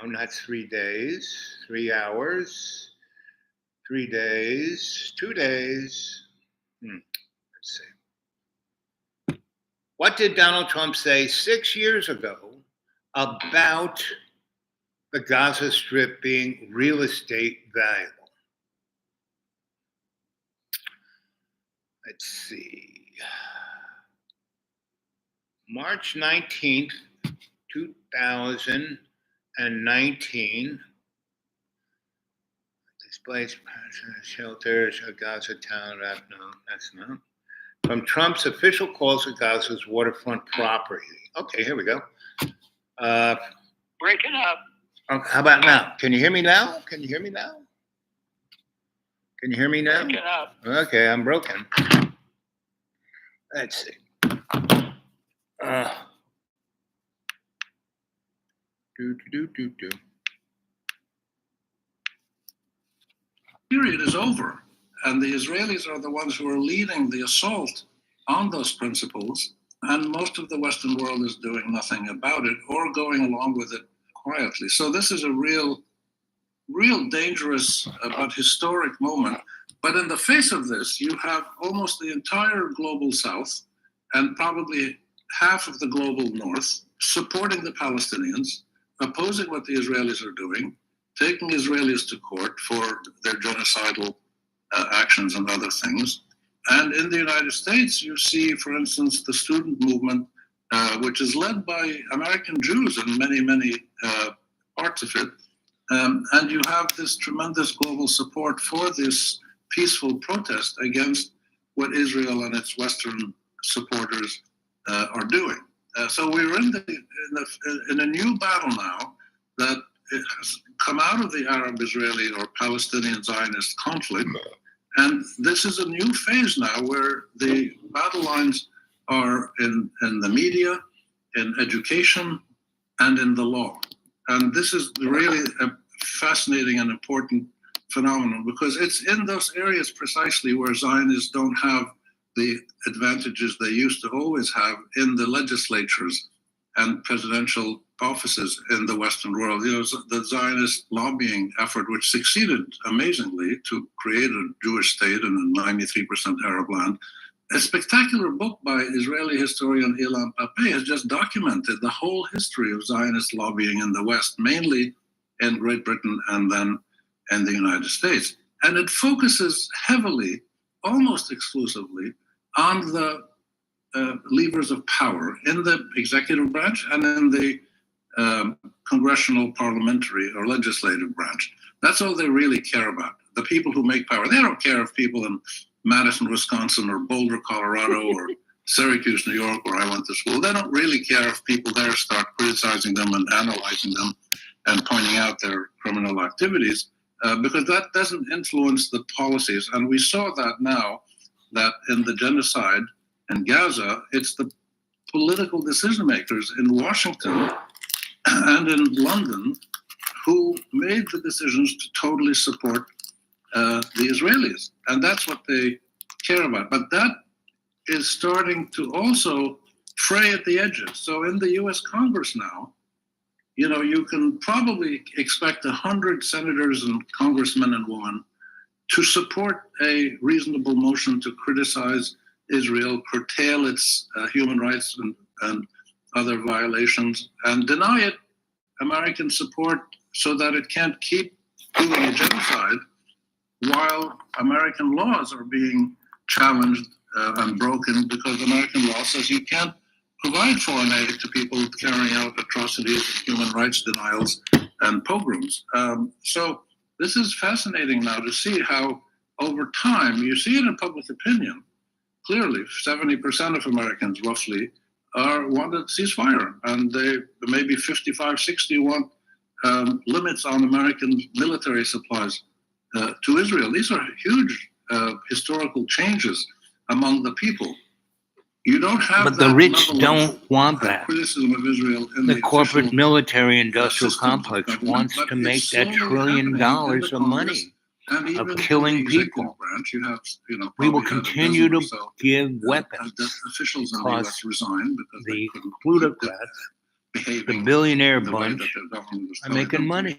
No, not 3 days, 3 hours, 3 days, 2 days. Let's see. What did Donald Trump say 6 years ago about the Gaza Strip being real estate valuable? Let's see. March 19th, 1,019 displaced shelters, a Gaza town. No, that's not. From Trump's official calls to Gaza's waterfront property. Okay, here we go. Breaking up. Okay, how about now? Can you hear me now? Can you hear me now? Can you hear me now? Breaking up. Okay, I'm broken. Let's see. Period is over, and the Israelis are the ones who are leading the assault on those principles, and most of the Western world is doing nothing about it or going along with it quietly. So this is a real dangerous but historic moment. But in the face of this, you have almost the entire global South and probably half of the global North supporting the Palestinians, opposing what the Israelis are doing, taking Israelis to court for their genocidal actions and other things. And in the United States, you see, for instance, the student movement, which is led by American Jews in many, many parts of it. And you have this tremendous global support for this peaceful protest against what Israel and its Western supporters are doing. So we're in a new battle now that it has come out of the Arab-Israeli or Palestinian-Zionist conflict. And this is a new phase now where the battle lines are in the media, in education, and in the law. And this is really a fascinating and important phenomenon because it's in those areas precisely where Zionists don't have the advantages they used to always have in the legislatures and presidential offices in the Western world. You know, the Zionist lobbying effort, which succeeded amazingly to create a Jewish state in a 93% Arab land. A spectacular book by Israeli historian Ilan Pape has just documented the whole history of Zionist lobbying in the West, mainly in Great Britain and then in the United States. And it focuses heavily, almost exclusively, on the levers of power in the executive branch and in the congressional, parliamentary, or legislative branch. That's all they really care about. The people who make power. They don't care if people in Madison, Wisconsin, or Boulder, Colorado, or Syracuse, New York, where I went to school. They don't really care if people there start criticizing them and analyzing them and pointing out their criminal activities, because that doesn't influence the policies. And we saw that now, that in the genocide in Gaza, it's the political decision makers in Washington and in London who made the decisions to totally support the Israelis. And that's what they care about. But that is starting to also fray at the edges. So in the US Congress now, you know, you can probably expect 100 senators and congressmen and women to support a reasonable motion to criticize Israel, curtail its human rights and other violations, and deny it American support so that it can't keep doing a genocide while American laws are being challenged and broken, because American law says you can't provide foreign aid to people carrying out atrocities, human rights denials, and pogroms. So this is fascinating now to see how, over time, you see it in public opinion. Clearly, 70% of Americans, roughly, want a ceasefire, and they maybe 55, 60 want limits on American military supplies to Israel. These are huge historical changes among the people. You don't have but the rich don't want that. Criticism of Israel in the corporate official, military industrial complex wants to make that $1 trillion of money of killing people. Branch, you have, we will continue to give weapons officials in because the US resign because the plutocrats, the billionaire bunch, are making money.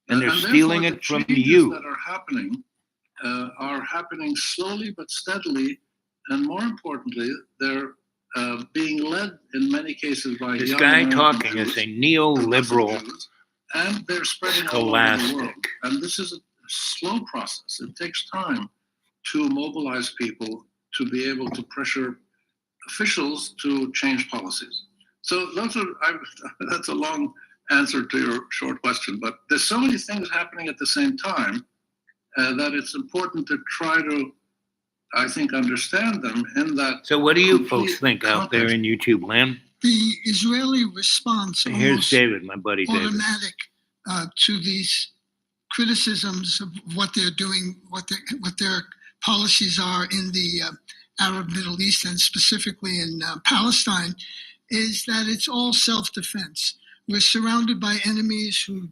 And they're stealing it from you. That are happening slowly but steadily. And more importantly, they're being led in many cases by this young guy American talking Jews, is a neoliberal and they're spreading all over the world. And this is a slow process. It takes time to mobilize people to be able to pressure officials to change policies. So that's a long answer to your short question, but there's so many things happening at the same time that it's important to try to, I think, understand them in that. So what do you complete folks think out there in YouTube land? The Israeli response Here's almost David, my buddy David. automatic to these criticisms of what they're doing, what their policies are in the Arab Middle East and specifically in Palestine, is that it's all self-defense. We're surrounded by enemies who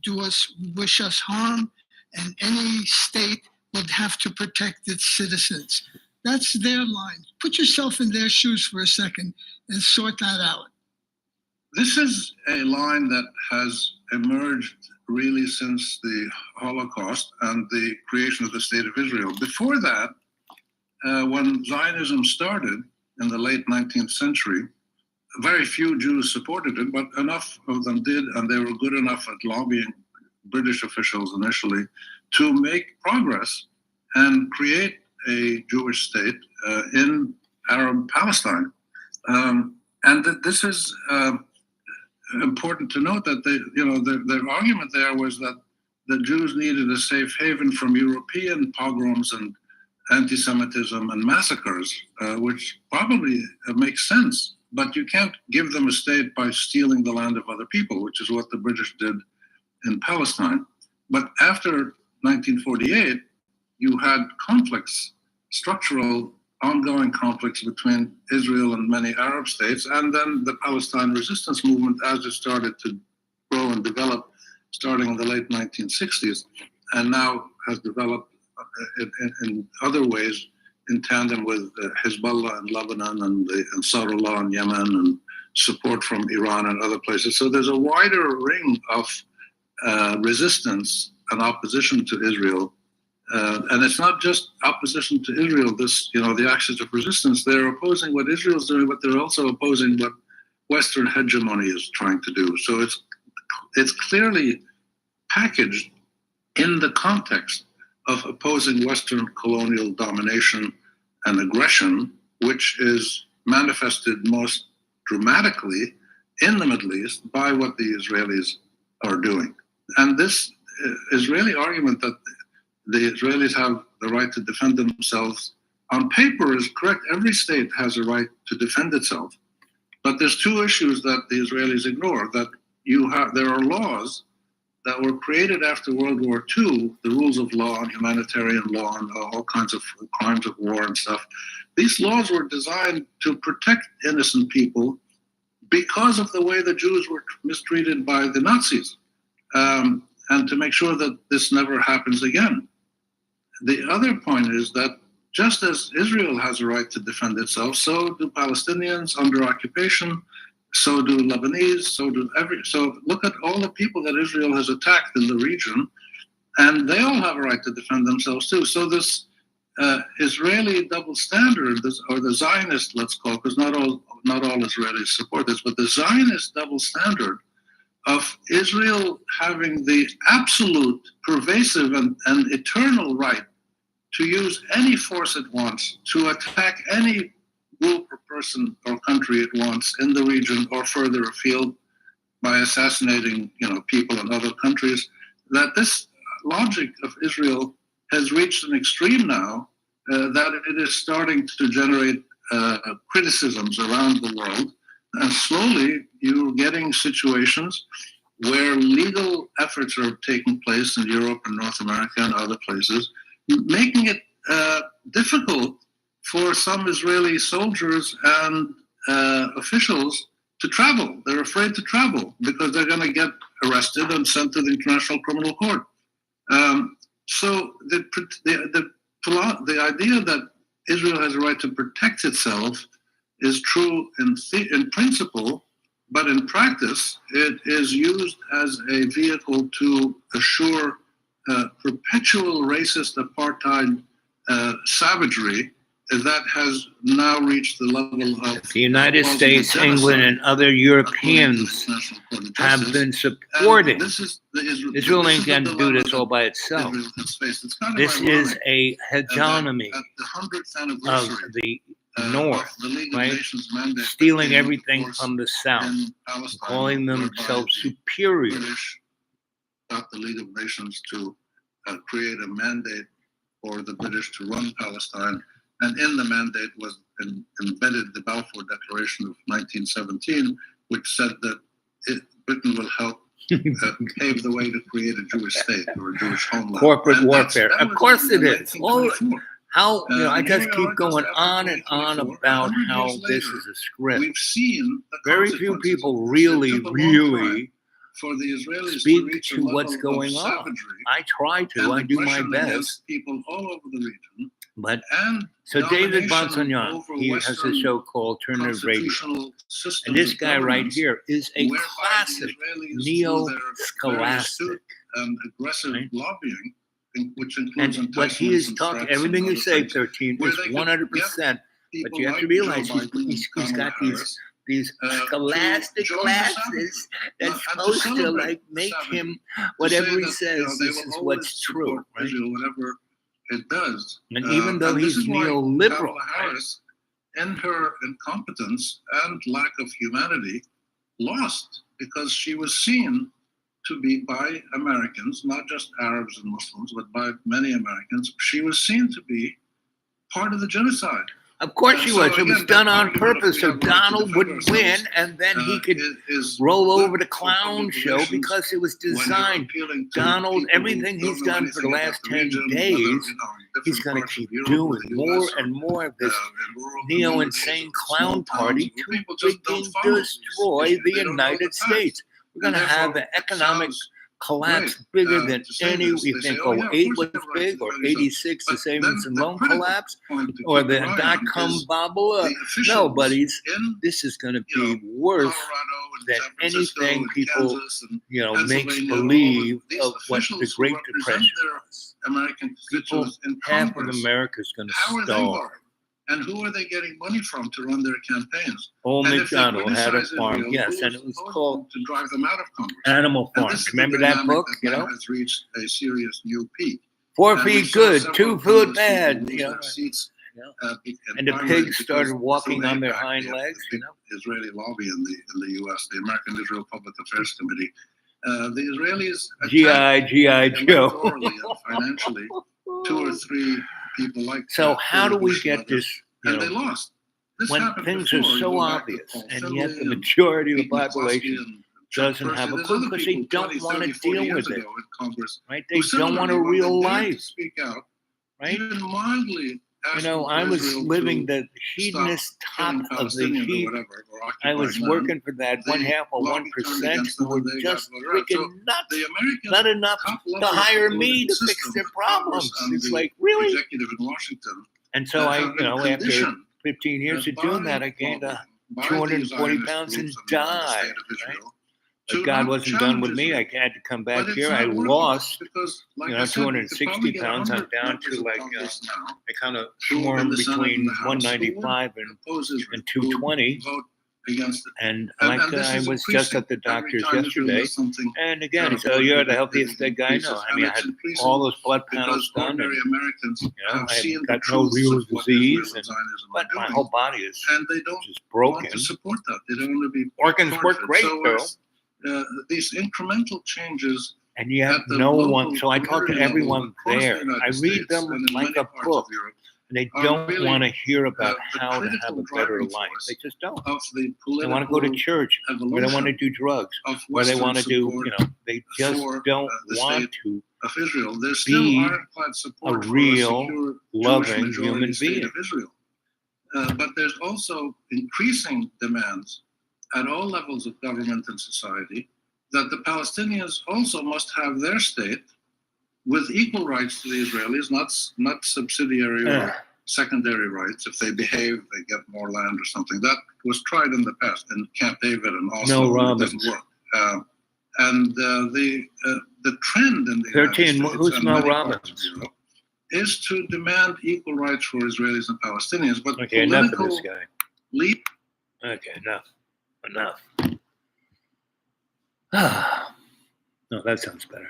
wish us harm, and any state would have to protect its citizens. That's their line. Put yourself in their shoes for a second and sort that out. This is a line that has emerged really since the Holocaust and the creation of the State of Israel. Before that, when Zionism started in the late 19th century, very few Jews supported it, but enough of them did, and they were good enough at lobbying British officials initially to make progress and create a Jewish state in Arab Palestine. This is important to note that their argument there was that the Jews needed a safe haven from European pogroms and anti-Semitism and massacres, which probably makes sense. But you can't give them a state by stealing the land of other people, which is what the British did in Palestine. But after 1948, you had conflicts, structural, ongoing conflicts between Israel and many Arab states, and then the Palestine resistance movement as it started to grow and develop, starting in the late 1960s, and now has developed in other ways in tandem with Hezbollah in Lebanon and Ansarullah in Yemen and support from Iran and other places. So there's a wider ring of resistance and opposition to Israel. And it's not just opposition to Israel, the axis of resistance. They're opposing what Israel's doing, but they're also opposing what Western hegemony is trying to do. So it's clearly packaged in the context of opposing Western colonial domination and aggression, which is manifested most dramatically in the Middle East by what the Israelis are doing. And this Israeli argument that the Israelis have the right to defend themselves on paper is correct. Every state has a right to defend itself. But there's two issues that the Israelis ignore, that there are laws that were created after World War II, the rules of law and humanitarian law and all kinds of crimes of war and stuff. These laws were designed to protect innocent people because of the way the Jews were mistreated by the Nazis, and to make sure that this never happens again. The other point is that just as Israel has a right to defend itself, so do Palestinians under occupation, so do Lebanese, so look at all the people that Israel has attacked in the region, and they all have a right to defend themselves too. So this Israeli double standard, or the Zionist, let's call it, because not all Israelis support this, but the Zionist double standard of Israel having the absolute, pervasive, and eternal right to use any force it wants to attack any group or person or country it wants in the region or further afield by assassinating, people in other countries, that this logic of Israel has reached an extreme now that it is starting to generate criticisms around the world. And slowly you're getting situations where legal efforts are taking place in Europe and North America and other places, making it difficult for some Israeli soldiers and officials to travel. They're afraid to travel because they're going to get arrested and sent to the International Criminal Court. So the idea that Israel has a right to protect itself is true in principle, but in practice, it is used as a vehicle to assure perpetual racist apartheid savagery that has now reached the level of the United States, England, and other Europeans have been supporting. Israel ain't going to do this all by itself. This is a hegemony of the North, the League of right? Nations mandate that stealing came into everything force from the South, in Palestine, calling whereby themselves the superior. British got the League of Nations to create a mandate for the British to run Palestine, and in the mandate was embedded the Balfour Declaration of 1917, which said that Britain will help pave the way to create a Jewish state or a Jewish homeland. Corporate And warfare. that Of was course in it is. Well, 1924. how, I And just here we keep are, going just after on and on 2024, about 100 how years this later, is a script. We've seen the Very few consequences people of this. It really, took a long time really for the Israelis speak to reach a to what's level going of on. savagery I try to. and I do my aggression best. against people all over the region. But And so David domination Bonsignon, over he has a Western show called Alternative Radio. constitutional systems And this of guy right governance, here is a whereby the classic Israelis, through their neo-scholastic. very astute and aggressive Right? lobbying, which And includes what he is enticements and talking, threats everything and you other say, things, 13, where is they could 100%. But people you have like to realize Joe he's Biden and got Kamala these to scholastic join the glasses that's and to supposed to celebrate like make savagery, him to whatever say he that, says. they This will is always what's true, support right? Israel, whatever it does. And even though and this he's is why neoliberal, Kamala right? Harris, in her incompetence and lack of humanity, lost because she was seen to be by Americans, not just Arabs and Muslims, but by many Americans, she was seen to be part of the genocide. Of course she So was. It was again, done that on argument of purpose we so have a right to Donald defend would ourselves, win, and then he could is roll good over the for clown public show relations because it was when you're designed. appealing to Donald, people who everything he's don't know done for the anything about last the 10 region, whether, days, in he's different going to parts of keep Europe doing or the more US and more of this in rural neo-insane communities, clown small party towns, to where people just don't freaking follow destroy these the issues. They don't know the United facts. States. We're going to And have therefore, an it economic sounds collapse great, bigger than to say any. this. We They say, think, oh, yeah, of 08 course was you have a right big, to or defend yourself. 86, the But savings then and the loan critical collapse, point to or keep the your eye on dot-com is bubble. the officials No, buddies, in, this is going to you know, be worse Colorado and than San Francisco anything and people, Kansas and makes Pennsylvania, all believe these of what the officials who Great represent Depression their was. American People, constituents in half of Congress, America is going to how are they starve. voting? And who are they getting money from to run their campaigns? Old And if they McDonald had a criticize farm, Israel, yes, who and is it was supposed called to drive them out of Congress? Animal And Farm. this is the Remember that dynamic book? that now has reached a serious new peak. 4 And we feet saw good, several 2 of foot those people bad. lose their seats, in And the primary pigs started because walking through on their AIPAC, hind the legs. big Israeli lobby in the U.S., the American Israel Public Affairs Committee. The Israelis attacked G.I. Joe. electorally and financially 2 or 3 people like So how do we Bush get and others, this? and they lost. This When happened things before. are You so go back to obvious, Paul and Finley yet the and majority of the Pete McCloskey population and Chuck doesn't have Percy. a There's clue other because they people don't 20, want 30, to 40 deal years with it, ago in Congress right? They who don't want a similarly, real when they dared to life, speak out, right? even mildly I was living the hedonist top of the heap. I was working for that one half of 1% who were just freaking nuts. Not enough to hire me to fix their problems. It's like, really? Executive in Washington. And so after 15 years of doing that, I gained 240 pounds and died. Right? But God wasn't done with me. I had to come back here. I lost, 260 pounds. I'm down to I kind of swarm between 195 and 220. And I was just at the doctor's yesterday. And again, he said, "Oh, you're the healthiest dead guy I know." I mean, I had all those blood panels done, and I've got no real disease, but my whole body is just broken. To support that, they don't want to be organs work great, though. These incremental changes, and yet no one. So I talk to everyone there. I read them like a book. And they don't want to hear about how to have a better life. They just don't. They want to go to church, or they want to do drugs, or they want to do, they just don't want to be a real, loving human being. But there's also increasing demands at all levels of government and society that the Palestinians also must have their state with equal rights to the Israelis, not subsidiary or secondary rights. If they behave, they get more land or something. That was tried in the past in Camp David and Oslo. No, it doesn't work. The trend in the 13. United States Who's and Mel many Robbins? parts of Europe is to demand equal rights for Israelis and Palestinians. But Okay, enough of political this guy. leap. Okay, enough. No, that sounds better.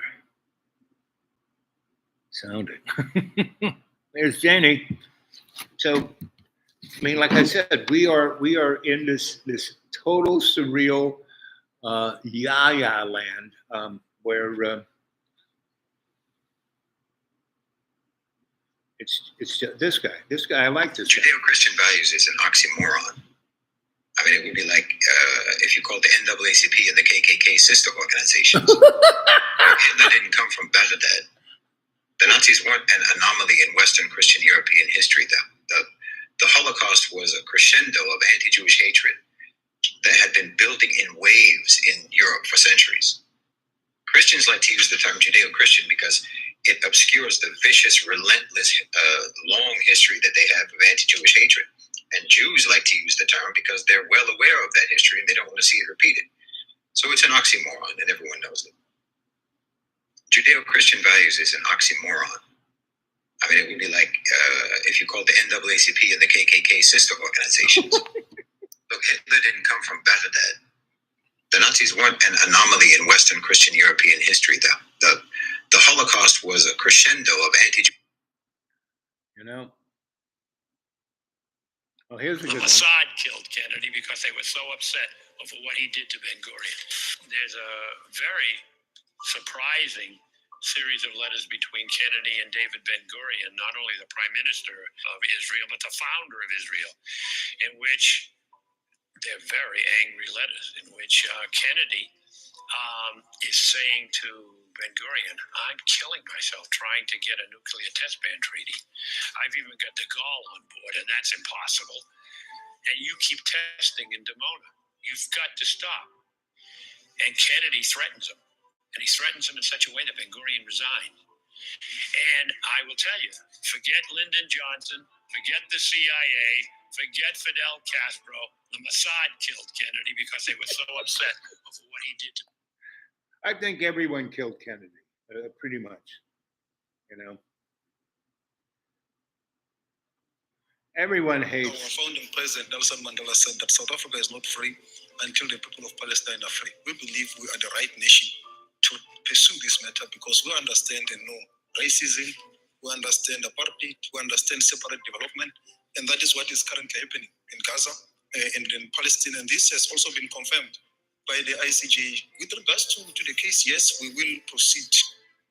Sounded. There's Janie. So I mean, like I said, we are in this total surreal yaya land where it's just, this guy I like this guy. Judeo-Christian values is an oxymoron. I mean, it would be like if you called the NAACP and the KKK sister organizations. Hitler didn't come from Baghdad. The Nazis weren't an anomaly in Western Christian European history. The Holocaust was a crescendo of anti-Jewish hatred that had been building in waves in Europe for centuries. Christians like to use the term Judeo-Christian because it obscures the vicious, relentless, long history that they have of anti-Jewish hatred. And Jews like to use the term because they're well aware of that history and they don't want to see it repeated. So it's an oxymoron, and everyone knows it. Judeo-Christian values is an oxymoron. I mean, it would be like if you called the NAACP and the KKK sister organizations. Look, Hitler didn't come from Baghdad. The Nazis weren't an anomaly in Western Christian European history. The Holocaust was a crescendo of anti-Jewish. You know. Well, here's a good one. Mossad killed Kennedy because they were so upset over what he did to Ben Gurion. There's a very surprising series of letters between Kennedy and David Ben Gurion, not only the Prime Minister of Israel, but the founder of Israel, in which they're very angry letters, in which Kennedy is saying to Ben Gurion, I'm killing myself trying to get a nuclear test ban treaty. I've even got de Gaulle on board, and that's impossible. And you keep testing in Dimona. You've got to stop. And Kennedy threatens him. And he threatens him in such a way that Ben Gurion resigned. And I will tell you, forget Lyndon Johnson, forget the CIA, forget Fidel Castro. The Mossad killed Kennedy because they were so upset over what he did to. I think everyone killed Kennedy, pretty much. You know, everyone hates. Our founding president Nelson Mandela said that South Africa is not free until the people of Palestine are free. We believe we are the right nation to pursue this matter because we understand and know racism, we understand apartheid, we understand separate development, and that is what is currently happening in Gaza and in Palestine. And this has also been confirmed by the ICJ. With regards to the case, yes, we will proceed.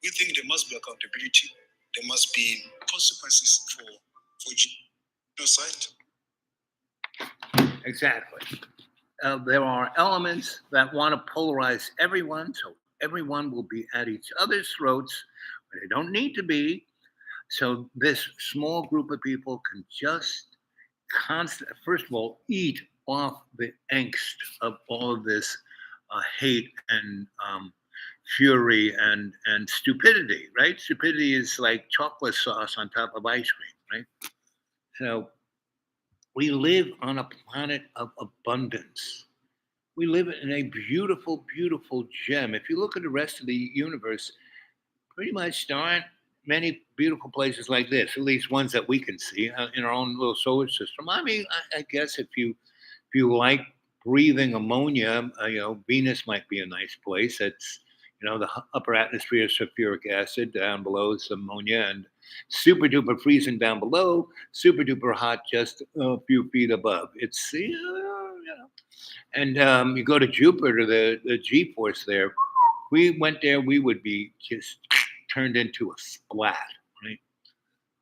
We think there must be accountability. There must be consequences for genocide. Exactly. There are elements that want to polarize everyone, so everyone will be at each other's throats, but they don't need to be. So this small group of people can just first of all, eat off the angst of all of this hate and fury and stupidity, right? Stupidity is like chocolate sauce on top of ice cream, right? So we live on a planet of abundance. We live in a beautiful, beautiful gem. If you look at the rest of the universe, pretty much there aren't many beautiful places like this, at least ones that we can see in our own little solar system. I mean, I guess if you like breathing ammonia, Venus might be a nice place. It's, the upper atmosphere is sulfuric acid, down below is ammonia, and super duper freezing down below, super duper hot just a few feet above. It's, and you go to Jupiter, the G-force there, we went there, we would be just turned into a splat, right?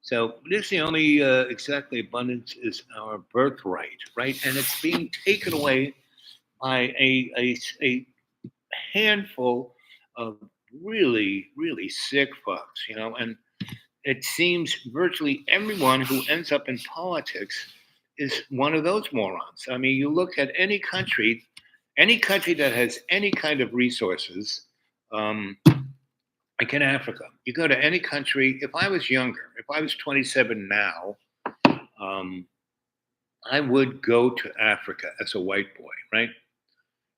So this is the only exactly abundance is our birthright, right? And it's being taken away by a handful of really, really sick fucks, and it seems virtually everyone who ends up in politics is one of those morons. I mean, you look at any country that has any kind of resources, like in Africa, you go to any country. If I was younger, if I was 27 now, I would go to Africa as a white boy, right?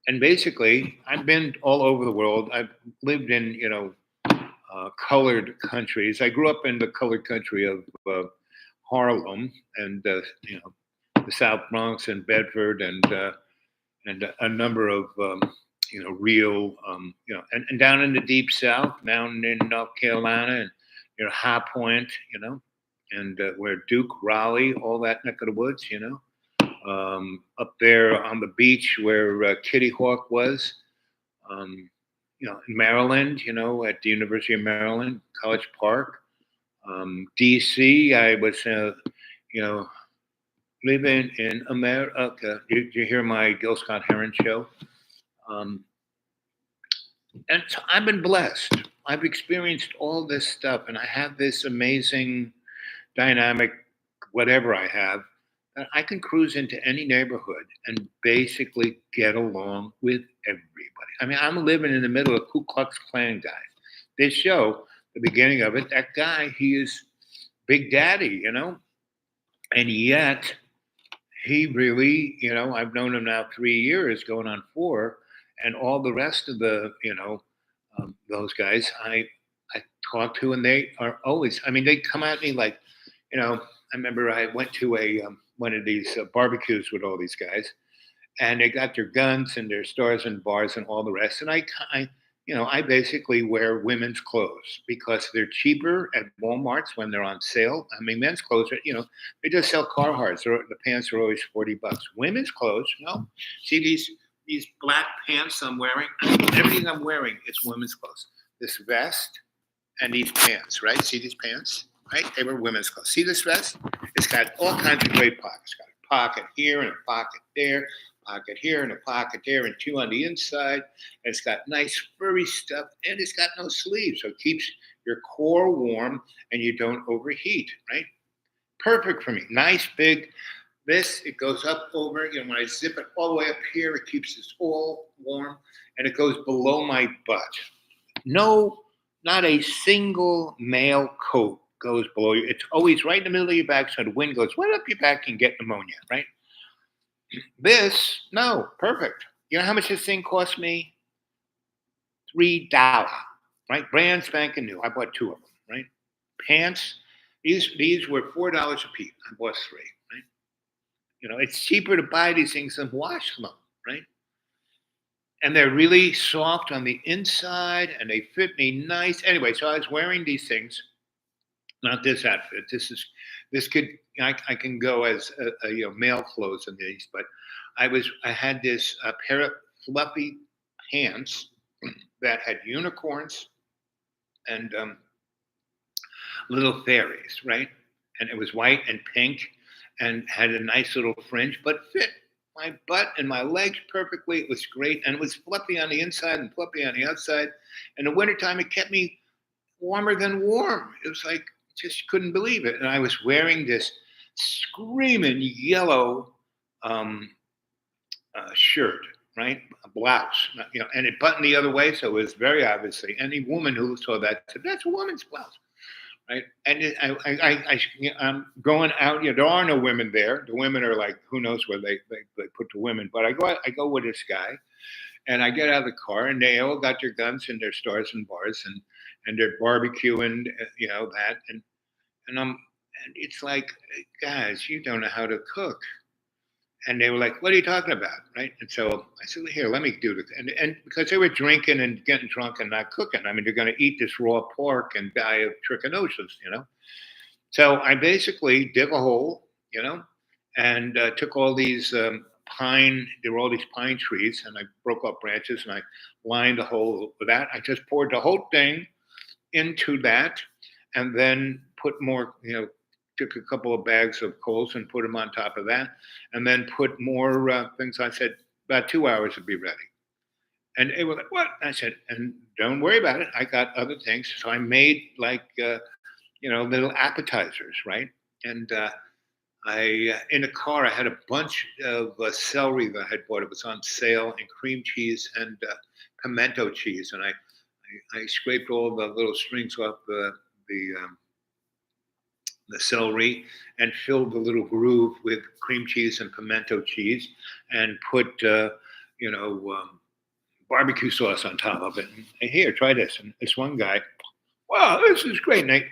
And basically, I've been all over the world. I've lived in, colored countries. I grew up in the colored country of Harlem and, the South Bronx and Bedford and a number of, real, and down in the deep South, down in North Carolina and, High Point, and where Duke, Raleigh, all that neck of the woods, up there on the beach where Kitty Hawk was, um, in Maryland, at the University of Maryland, College Park, D.C. I was, living in America. Did you hear my Gil Scott Heron show? And so I've been blessed. I've experienced all this stuff, and I have this amazing dynamic, whatever I have, that I can cruise into any neighborhood and basically get along with everybody. I mean, I'm living in the middle of Ku Klux Klan guys. This show, the beginning of it, that guy, he is Big Daddy, and yet he really, I've known him now 3 years, going on 4, and all the rest of the, those guys I talk to, and they are always, I mean, they come at me like, I remember I went to a one of these barbecues with all these guys, and they got their guns and their stores and bars and all the rest, and I basically wear women's clothes because they're cheaper at Walmart's when they're on sale. I mean, men's clothes are, they just sell Carhartts. The pants are always $40. Women's clothes, no. See these black pants I'm wearing? Everything I'm wearing is women's clothes. This vest and these pants, right? See these pants, right? They were women's clothes. See this vest? It's got all kinds of great pockets. It's got a pocket here and a pocket there. Pocket here and a pocket there, and 2 on the inside. And it's got nice furry stuff, and it's got no sleeves, so it keeps your core warm and you don't overheat, right? Perfect for me. Nice big. This, it goes up over, when I zip it all the way up here, it keeps this all warm, and it goes below my butt. No, not a single male coat goes below you. It's always right in the middle of your back, so the wind goes right up your back and get pneumonia, right? This, no, perfect. You know how much this thing cost me? $3, right? Brand spanking new. I bought 2 of them, right? Pants, these were $4 a piece. I bought 3, right? It's cheaper to buy these things than wash them, right? And they're really soft on the inside, and they fit me nice. Anyway, so I was wearing these things. Not this outfit. I can go as male clothes in these, but I had this pair of fluffy pants that had unicorns and little fairies, right? And it was white and pink and had a nice little fringe, but fit my butt and my legs perfectly. It was great, and it was fluffy on the inside and fluffy on the outside. In the wintertime, it kept me warmer than warm. It was like, just couldn't believe it. And I was wearing this screaming yellow shirt, right? A blouse, and it buttoned the other way, so it was very obviously. Any woman who saw that said, "That's a woman's blouse," right? And I'm going out. There are no women there. The women are like, who knows where they put the women. But I go with this guy, and I get out of the car, and they all got their guns and their stars and bars, and they're barbecuing, that, and it's like, guys, you don't know how to cook. And they were like, what are you talking about, right? And so I said, here, let me do this. And because they were drinking and getting drunk and not cooking, I mean, they're going to eat this raw pork and die of trichinosis, So I basically dug a hole, and took all these there were all these pine trees, and I broke off branches and I lined the hole with that. I just poured the whole thing into that, and then put more, took a couple of bags of coals and put them on top of that, and then put more things. I said, about 2 hours would be ready. And they were like, what? I said, and don't worry about it. I got other things. So I made little appetizers, right? And in the car, I had a bunch of celery that I had bought. It was on sale, and cream cheese and pimento cheese. And I scraped all the little strings off the celery and filled the little groove with cream cheese and pimento cheese, and put barbecue sauce on top of it. And here, try this. And this one guy, wow, this is great. And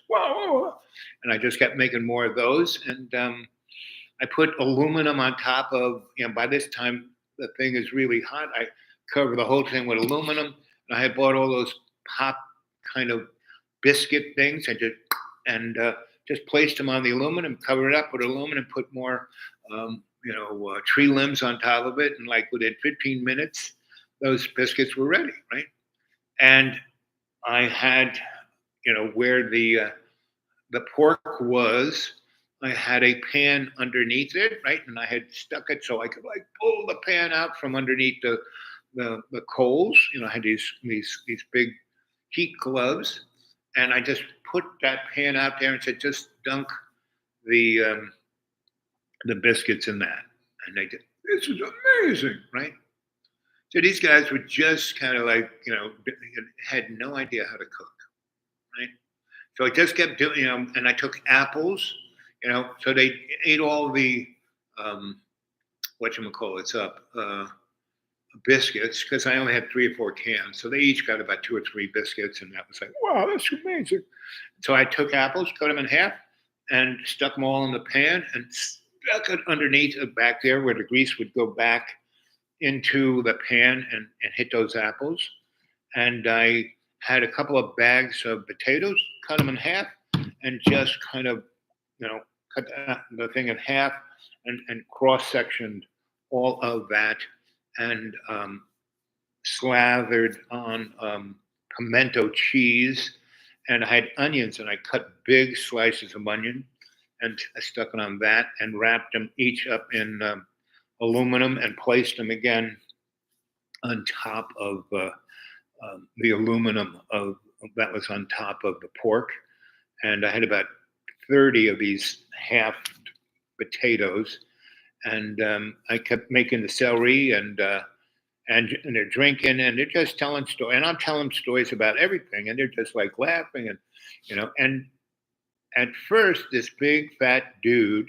wow. And I just kept making more of those. And I put aluminum on top of, by this time, the thing is really hot. I covered the whole thing with aluminum. And I had bought all those pop kind of biscuit things and just placed them on the aluminum, covered it up with aluminum, put more, tree limbs on top of it, and like within 15 minutes, those biscuits were ready, right? And I had, where the pork was, I had a pan underneath it, right? And I had stuck it so I could like pull the pan out from underneath the coals. I had these big heat gloves, and I just put that pan out there and said, just dunk the biscuits in that. And they did. This is amazing, right? So these guys were just kind of like, had no idea how to cook, right? So I just kept doing, and I took apples, so they ate all the, whatchamacallits up, biscuits, because I only had 3 or 4 cans. So they each got about 2 or 3 biscuits, and that was like, wow, that's amazing. So I took apples, cut them in half, and stuck them all in the pan and stuck it underneath it back there where the grease would go back into the pan and hit those apples. And I had a couple of bags of potatoes, cut them in half, and just kind of, cut the thing in half and cross-sectioned all of that and slathered on pimento cheese. And I had onions, and I cut big slices of onion and I stuck it on that and wrapped them each up in aluminum and placed them again on top of the aluminum that was on top of the pork. And I had about 30 of these half potatoes, and I kept making the celery and they're drinking and they're just telling stories, and I'm telling stories about everything, and they're just like laughing and and at first this big fat dude,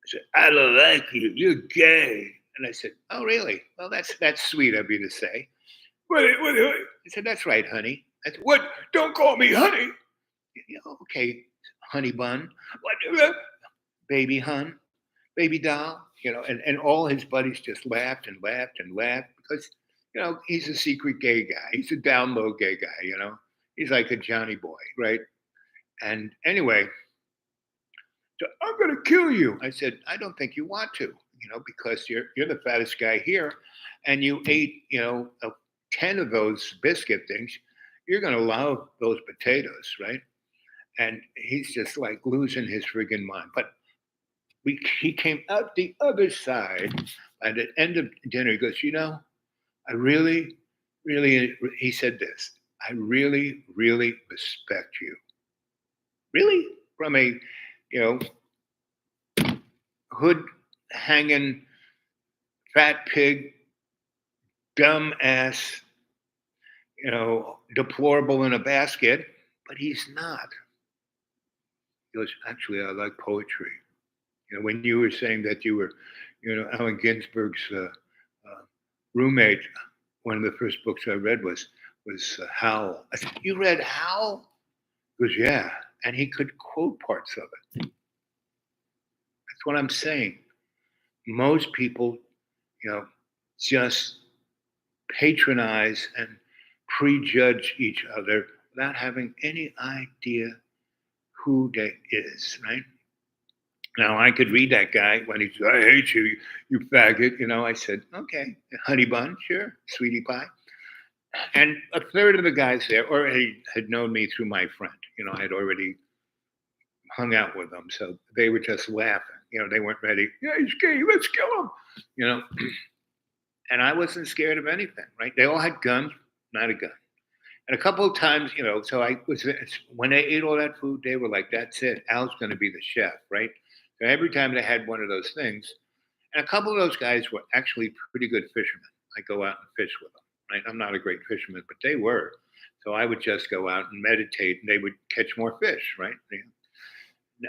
said, "I don't like you. You're gay." And I said, "Oh, really? Well, that's sweet of you to say." What? I said, "That's right, honey." I said, "What? Don't call me honey." Okay, honey bun. What? Baby hun, baby doll. And all his buddies just laughed and laughed and laughed because, he's a secret gay guy. He's a down low gay guy. He's like a Johnny boy, right? And anyway, so, "I'm going to kill you." I said, "I don't think you want to, because you're the fattest guy here, and you ate, 10 of those biscuit things. You're going to love those potatoes, right?" And he's just like losing his friggin' mind. But he came out the other side at the end of dinner. He goes, "I really, really," he said this, "I really, really respect you." Really? From a, hood hanging fat pig, dumb ass, deplorable in a basket, but he's not. He goes, "Actually, I like poetry." When you were saying that you were, Allen Ginsberg's roommate, one of the first books I read was Howl. I said, "You read Howl?" He goes, "Yeah," and he could quote parts of it. That's what I'm saying. Most people, just patronize and prejudge each other without having any idea who they is, right? Now I could read that guy when he said, "I hate you, you faggot." I said, "Okay, honey bun, sure, sweetie pie." And a third of the guys there already had known me through my friend. I had already hung out with them, so they were just laughing. They weren't ready. "Yeah, he's gay. Let's kill him." And I wasn't scared of anything. Right? They all had guns, not a gun. And a couple of times, so I was when they ate all that food, they were like, "That's it. Al's going to be the chef." Right? So every time they had one of those things, and a couple of those guys were actually pretty good fishermen. I go out and fish with them. Right? I'm not a great fisherman, but they were. So I would just go out and meditate, and they would catch more fish. Right?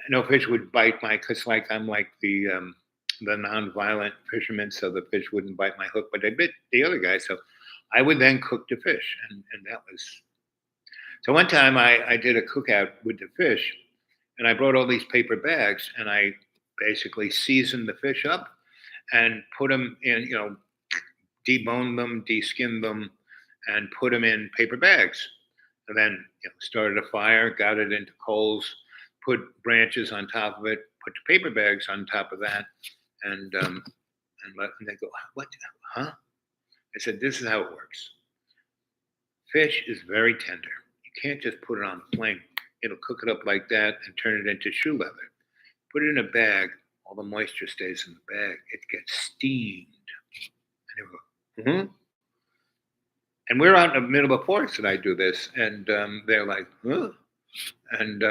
No fish would bite because I'm like the non-violent fisherman, so the fish wouldn't bite my hook, but they bit the other guy. So I would then cook the fish, and that was. So one time I did a cookout with the fish, and I brought all these paper bags, and I basically seasoned the fish up and put them in, deboned them, deskinned them, and put them in paper bags. And then started a fire, got it into coals, put branches on top of it, put the paper bags on top of that, and they go, what? Huh? I said, this is how it works. Fish is very tender. You can't just put it on the flame. It'll cook it up like that and turn it into shoe leather. Put it in a bag, all the moisture stays in the bag. It gets steamed. And they go, And we're out in the middle of a forest and I do this. And they're like, huh? And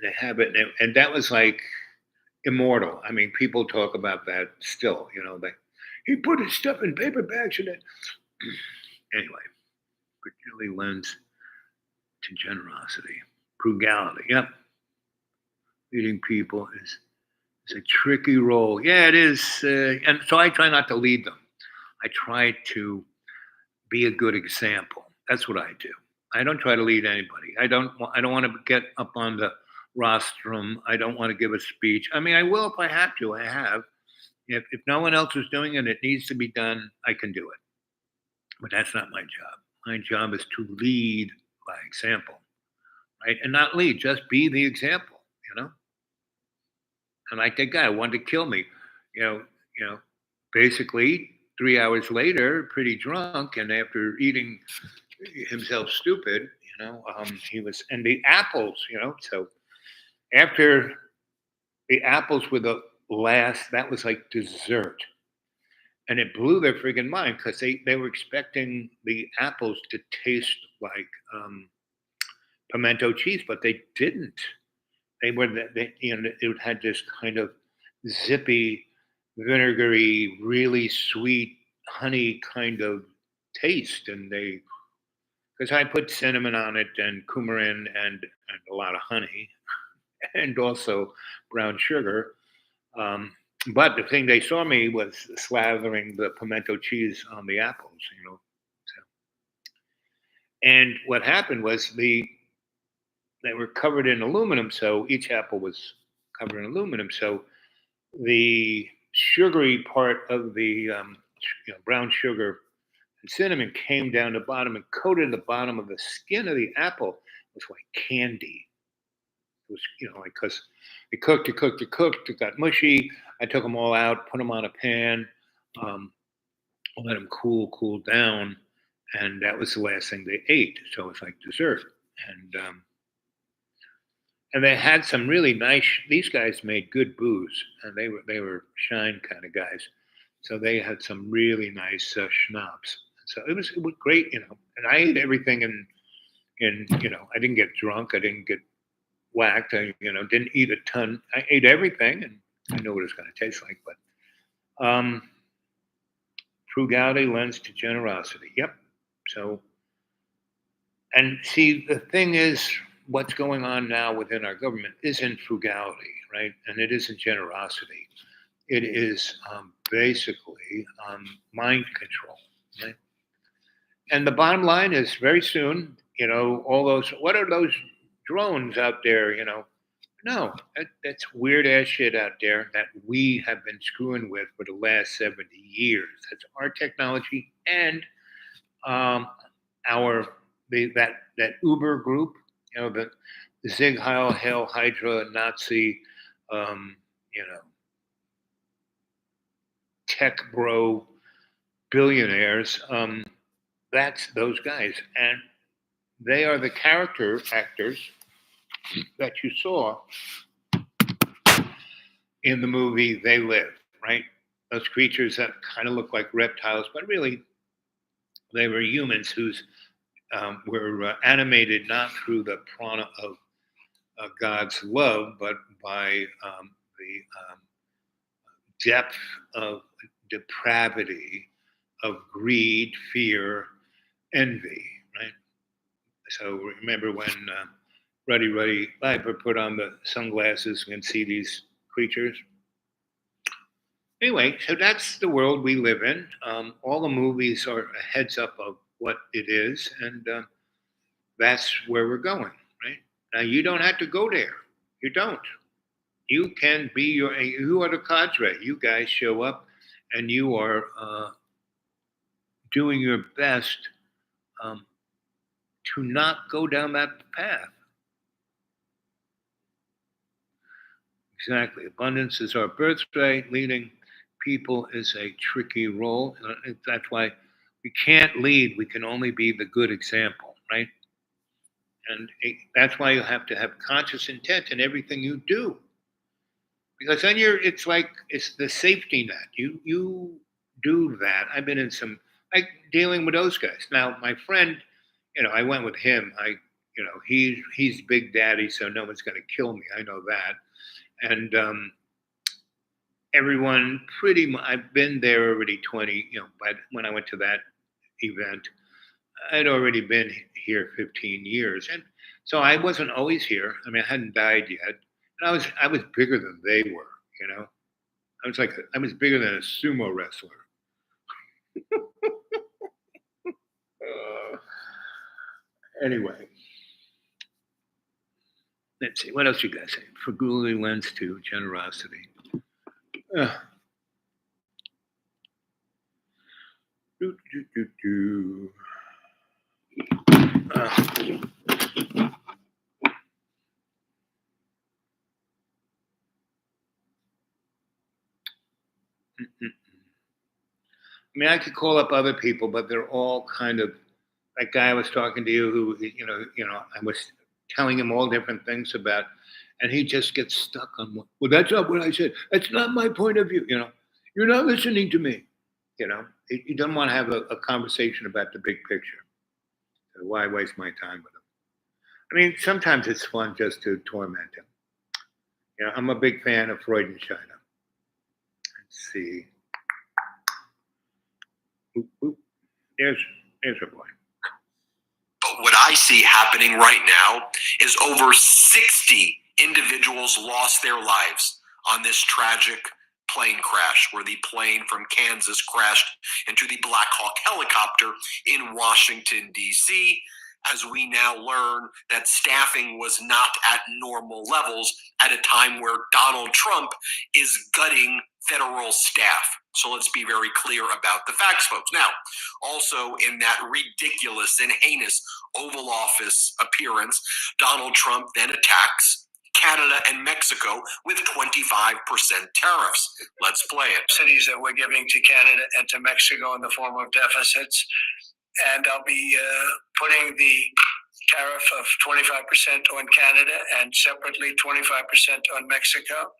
they have it. And that was like immortal. I mean, people talk about that still, he put his stuff in paper bags and it. Anyway, particularly lends to generosity, frugality. Yep. Leading people is a tricky role. Yeah, it is. And so I try not to lead them. I try to be a good example. That's what I do. I don't try to lead anybody. I don't want to get up on the rostrum. I don't want to give a speech. I mean, I will if I have to. I have. If no one else is doing it, it needs to be done, I can do it. But that's not my job. My job is to lead by example, right? And not lead, just be the example, And like that guy wanted to kill me, basically 3 hours later, pretty drunk, and after eating himself stupid, he was, and the apples, so after the apples were the last, that was like dessert. And it blew their friggin' mind because they were expecting the apples to taste like pimento cheese, but they didn't. It had this kind of zippy, vinegary, really sweet honey kind of taste. And because I put cinnamon on it and coumarin and a lot of honey and also brown sugar. But the thing they saw me was slathering the pimento cheese on the apples, So. And what happened was they were covered in aluminum, so each apple was covered in aluminum. So the sugary part of the brown sugar and cinnamon came down the bottom and coated the bottom of the skin of the apple. It was like candy. It was, because it cooked, it got mushy. I took them all out, put them on a pan, let them cool down, and that was the last thing they ate. So it's like dessert, and they had some really nice. These guys made good booze, and they were shine kind of guys, so they had some really nice schnapps. So it was great, And I ate everything, and I didn't get drunk, I didn't get whacked. I didn't eat a ton. I ate everything, and I know what it's going to taste like. But frugality lends to generosity. Yep. So, and see, the thing is, what's going on now within our government isn't frugality, right? And it isn't generosity. It is basically mind control, right? And the bottom line is, very soon, all those. What are those drones out there? No, that's weird ass shit out there that we have been screwing with for the last 70 years. That's our technology and that Uber group, the Zig Heil Hail Hydra Nazi, tech bro billionaires. That's those guys, and they are the character actors that you saw in the movie They Live, right? Those creatures that kind of look like reptiles, but really they were humans whose were animated not through the prana of God's love, but by the depth of depravity, of greed, fear, envy, right? So remember when Ruddy Piper put on the sunglasses and see these creatures? Anyway, so that's the world we live in. All the movies are a heads up of what it is, and that's where we're going, right? Now, you don't have to go there. You don't. You can be you are the cadre. You guys show up, and you are doing your best to not go down that path. Exactly. Abundance is our birthright. Leading people is a tricky role. That's why we can't lead. We can only be the good example, right? And that's why you have to have conscious intent in everything you do. Because then it's like it's the safety net. You do that. I've been in some like dealing with those guys. Now, my friend, I went with him. He's Big Daddy, so no one's going to kill me. I know that. And everyone pretty much, I've been there already 20, but when I went to that event, I'd already been here 15 years. And so I wasn't always here. I mean, I hadn't died yet. And I was bigger than they were. I was bigger than a sumo wrestler. Anyway, let's see. What else you guys say? Frugally lends to generosity. Do, do, do, do. I mean, I could call up other people, but they're all kind of that guy I was talking to you, who I was telling him all different things about, and he just gets stuck on what. Well, that's not what I said. That's not my point of view. You're not listening to me. He doesn't want to have a conversation about the big picture. So why waste my time with him? I mean, sometimes it's fun just to torment him. I'm a big fan of Freudenstein. Let's see. Oop, oop. There's a boy. But what I see happening right now is over 60 individuals lost their lives on this tragic plane crash, where the plane from Kansas crashed into the Black Hawk helicopter in Washington, D.C., as we now learn that staffing was not at normal levels at a time where Donald Trump is gutting federal staff. So let's be very clear about the facts, folks. Now, also in that ridiculous and heinous Oval Office appearance, Donald Trump then attacks Canada and Mexico with 25% tariffs. Let's play it. Cities that we're giving to Canada and to Mexico in the form of deficits. And I'll be putting the tariff of 25% on Canada and separately 25% on Mexico.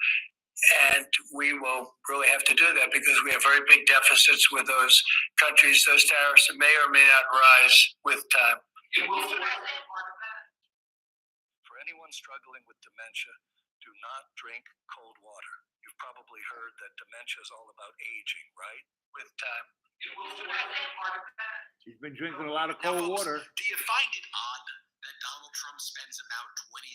And we will really have to do that because we have very big deficits with those countries. Those tariffs may or may not rise with time. For anyone struggling with dementia, do not drink cold water. You've probably heard that dementia is all about aging, right? With time. She's been drinking a lot of cold water. Do you find it odd that Donald Trump spends about 23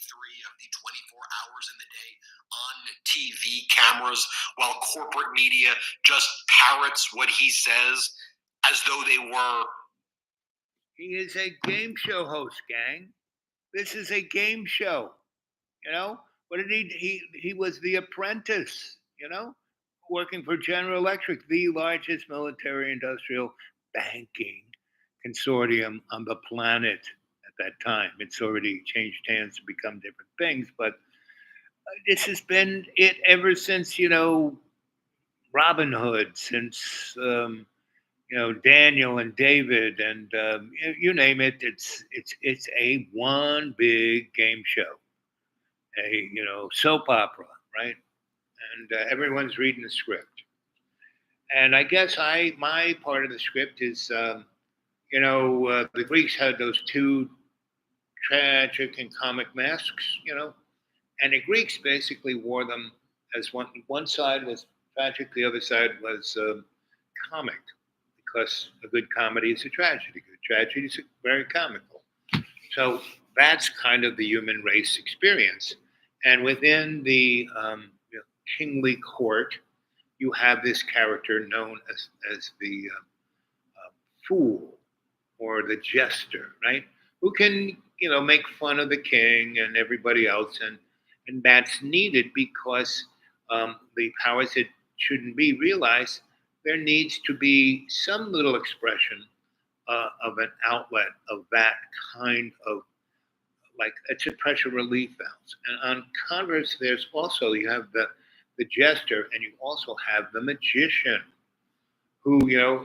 of the 24 hours in the day on TV cameras while corporate media just parrots what he says as though they were? He is a game show host, gang. This is a game show. What did he was The Apprentice, working for General Electric, the largest military industrial banking consortium on the planet at that time. It's already changed hands to become different things, but this has been it ever since, Robin Hood, since, Daniel and David and you name it. It's a one big game show, a soap opera, right? And everyone's reading the script. And I guess my part of the script is, the Greeks had those two tragic and comic masks, and the Greeks basically wore them as one side was tragic, the other side was comic, because a good comedy is a tragedy. A good tragedy is very comical. So that's kind of the human race experience. And within the kingly court, you have this character known as the fool or the jester, right? Who can make fun of the king and everybody else, and that's needed because the powers that shouldn't be realized. There needs to be some little expression of an outlet of that kind of like it's a pressure relief valves. And on Congress, there's also you have the jester, and you also have the magician, who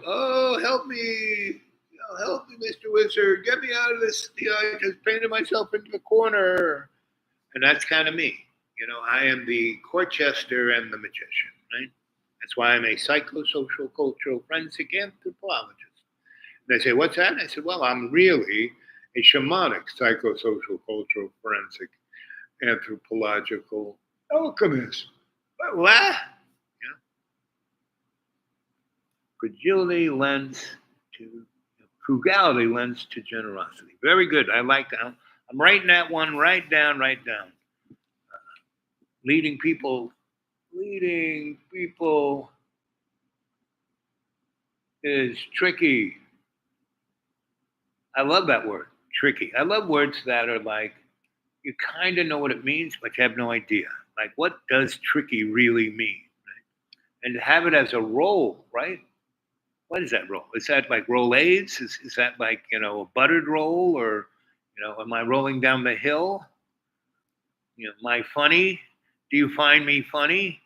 oh help me, help me, Mr. Wizard, get me out of this. I just painted myself into the corner, and that's kind of me. I am the court jester and the magician, right? That's why I'm a psychosocial cultural forensic anthropologist. And they say, what's that? And I said, well, I'm really a shamanic psychosocial cultural forensic anthropological alchemist. What? Fragility lends to frugality lends to generosity. Very good. I like that. I'm writing that one right down. Leading people is tricky. I love that word, tricky. I love words that are like, you kind of know what it means, but you have no idea. Like, what does tricky really mean? Right? And to have it as a role, right? What is that roll? Is that like rollades? Is that like, a buttered roll, or, am I rolling down the hill? Am I funny? Do you find me funny?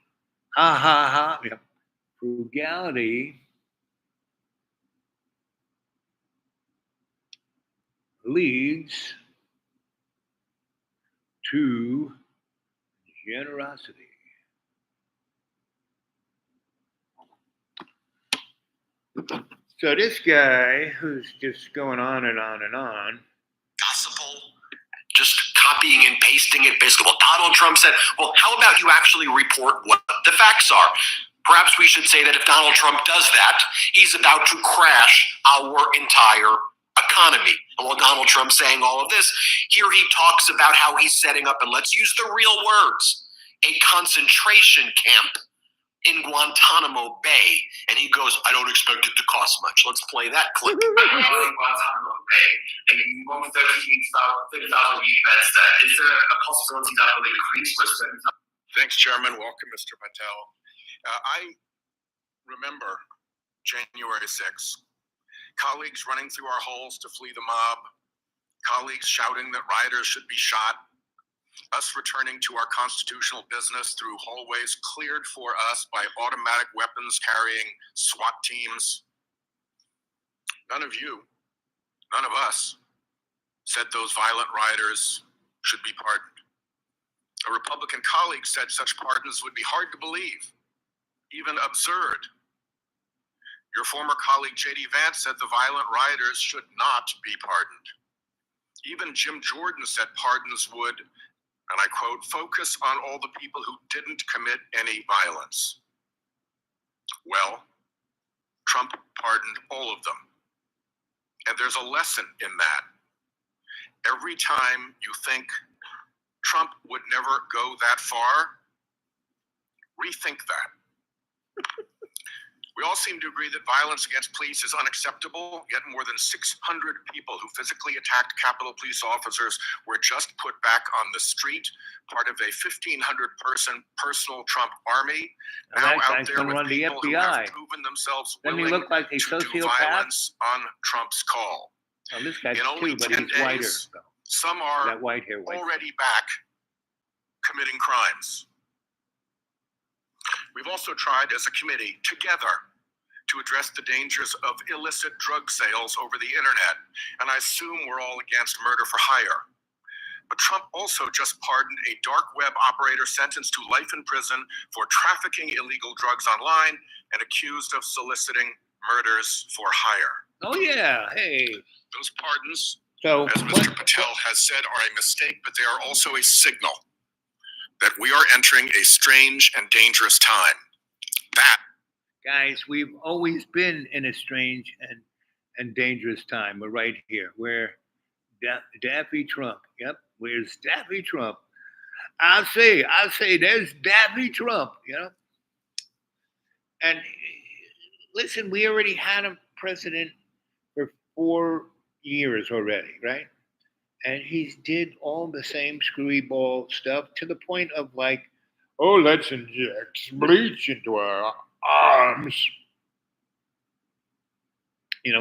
Ha ha ha. Yeah. Frugality leads to generosity. So this guy who's just going on and on and on. Gospel, just copying and pasting it. Basically, well, Donald Trump said, well, how about you actually report what the facts are? Perhaps we should say that if Donald Trump does that, he's about to crash our entire economy. And while Donald Trump's saying all of this, here he talks about how he's setting up, and let's use the real words, a concentration camp in Guantanamo Bay. And he goes, I don't expect it to cost much. Let's play that clip. Guantanamo Bay. And you want 30,000 beds there. Is there a possibility that will increase? Thanks, Chairman. Welcome, Mr. Patel. I remember January 6th. Colleagues running through our halls to flee the mob. Colleagues shouting that rioters should be shot. Us returning to our constitutional business through hallways cleared for us by automatic weapons carrying SWAT teams. None of you, none of us, said those violent rioters should be pardoned. A Republican colleague said such pardons would be hard to believe, even absurd. Your former colleague J.D. Vance said the violent rioters should not be pardoned. Even Jim Jordan said pardons would, and I quote, focus on all the people who didn't commit any violence. Well, Trump pardoned all of them. And there's a lesson in that. Every time you think Trump would never go that far, rethink that. We all seem to agree that violence against police is unacceptable, yet more than 600 people who physically attacked Capitol Police officers were just put back on the street, part of a 1,500-person personal Trump army, now out there with people who have proven themselves willing to do violence on Trump's call. Oh, this guy's in only 10 days, some are already back committing crimes. We've also tried as a committee together to address the dangers of illicit drug sales over the internet. And I assume we're all against murder for hire. But Trump also just pardoned a dark web operator sentenced to life in prison for trafficking illegal drugs online and accused of soliciting murders for hire. Oh, yeah. Hey. Those pardons, as Mr. Patel has said, are a mistake, but they are also a signal that we are entering a strange and dangerous time. Guys, we've always been in a strange and dangerous time. We're right here. We're Daffy Trump. Yep, where's Daffy Trump? I'll say, there's Daffy Trump, And listen, we already had a president for 4 years already, right? And he did all the same screwball stuff to the point of like, oh, let's inject bleach into our arms.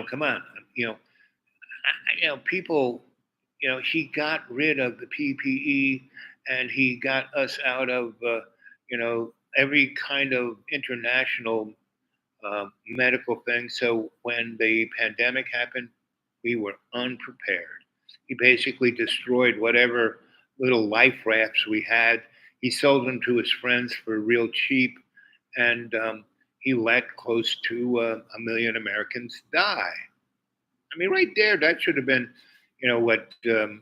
Come on. People, he got rid of the PPE and he got us out of, every kind of international medical thing. So when the pandemic happened, we were unprepared. He basically destroyed whatever little life rafts we had. He sold them to his friends for real cheap, and he let close to 1 million Americans die. I mean, right there, that should have been, what the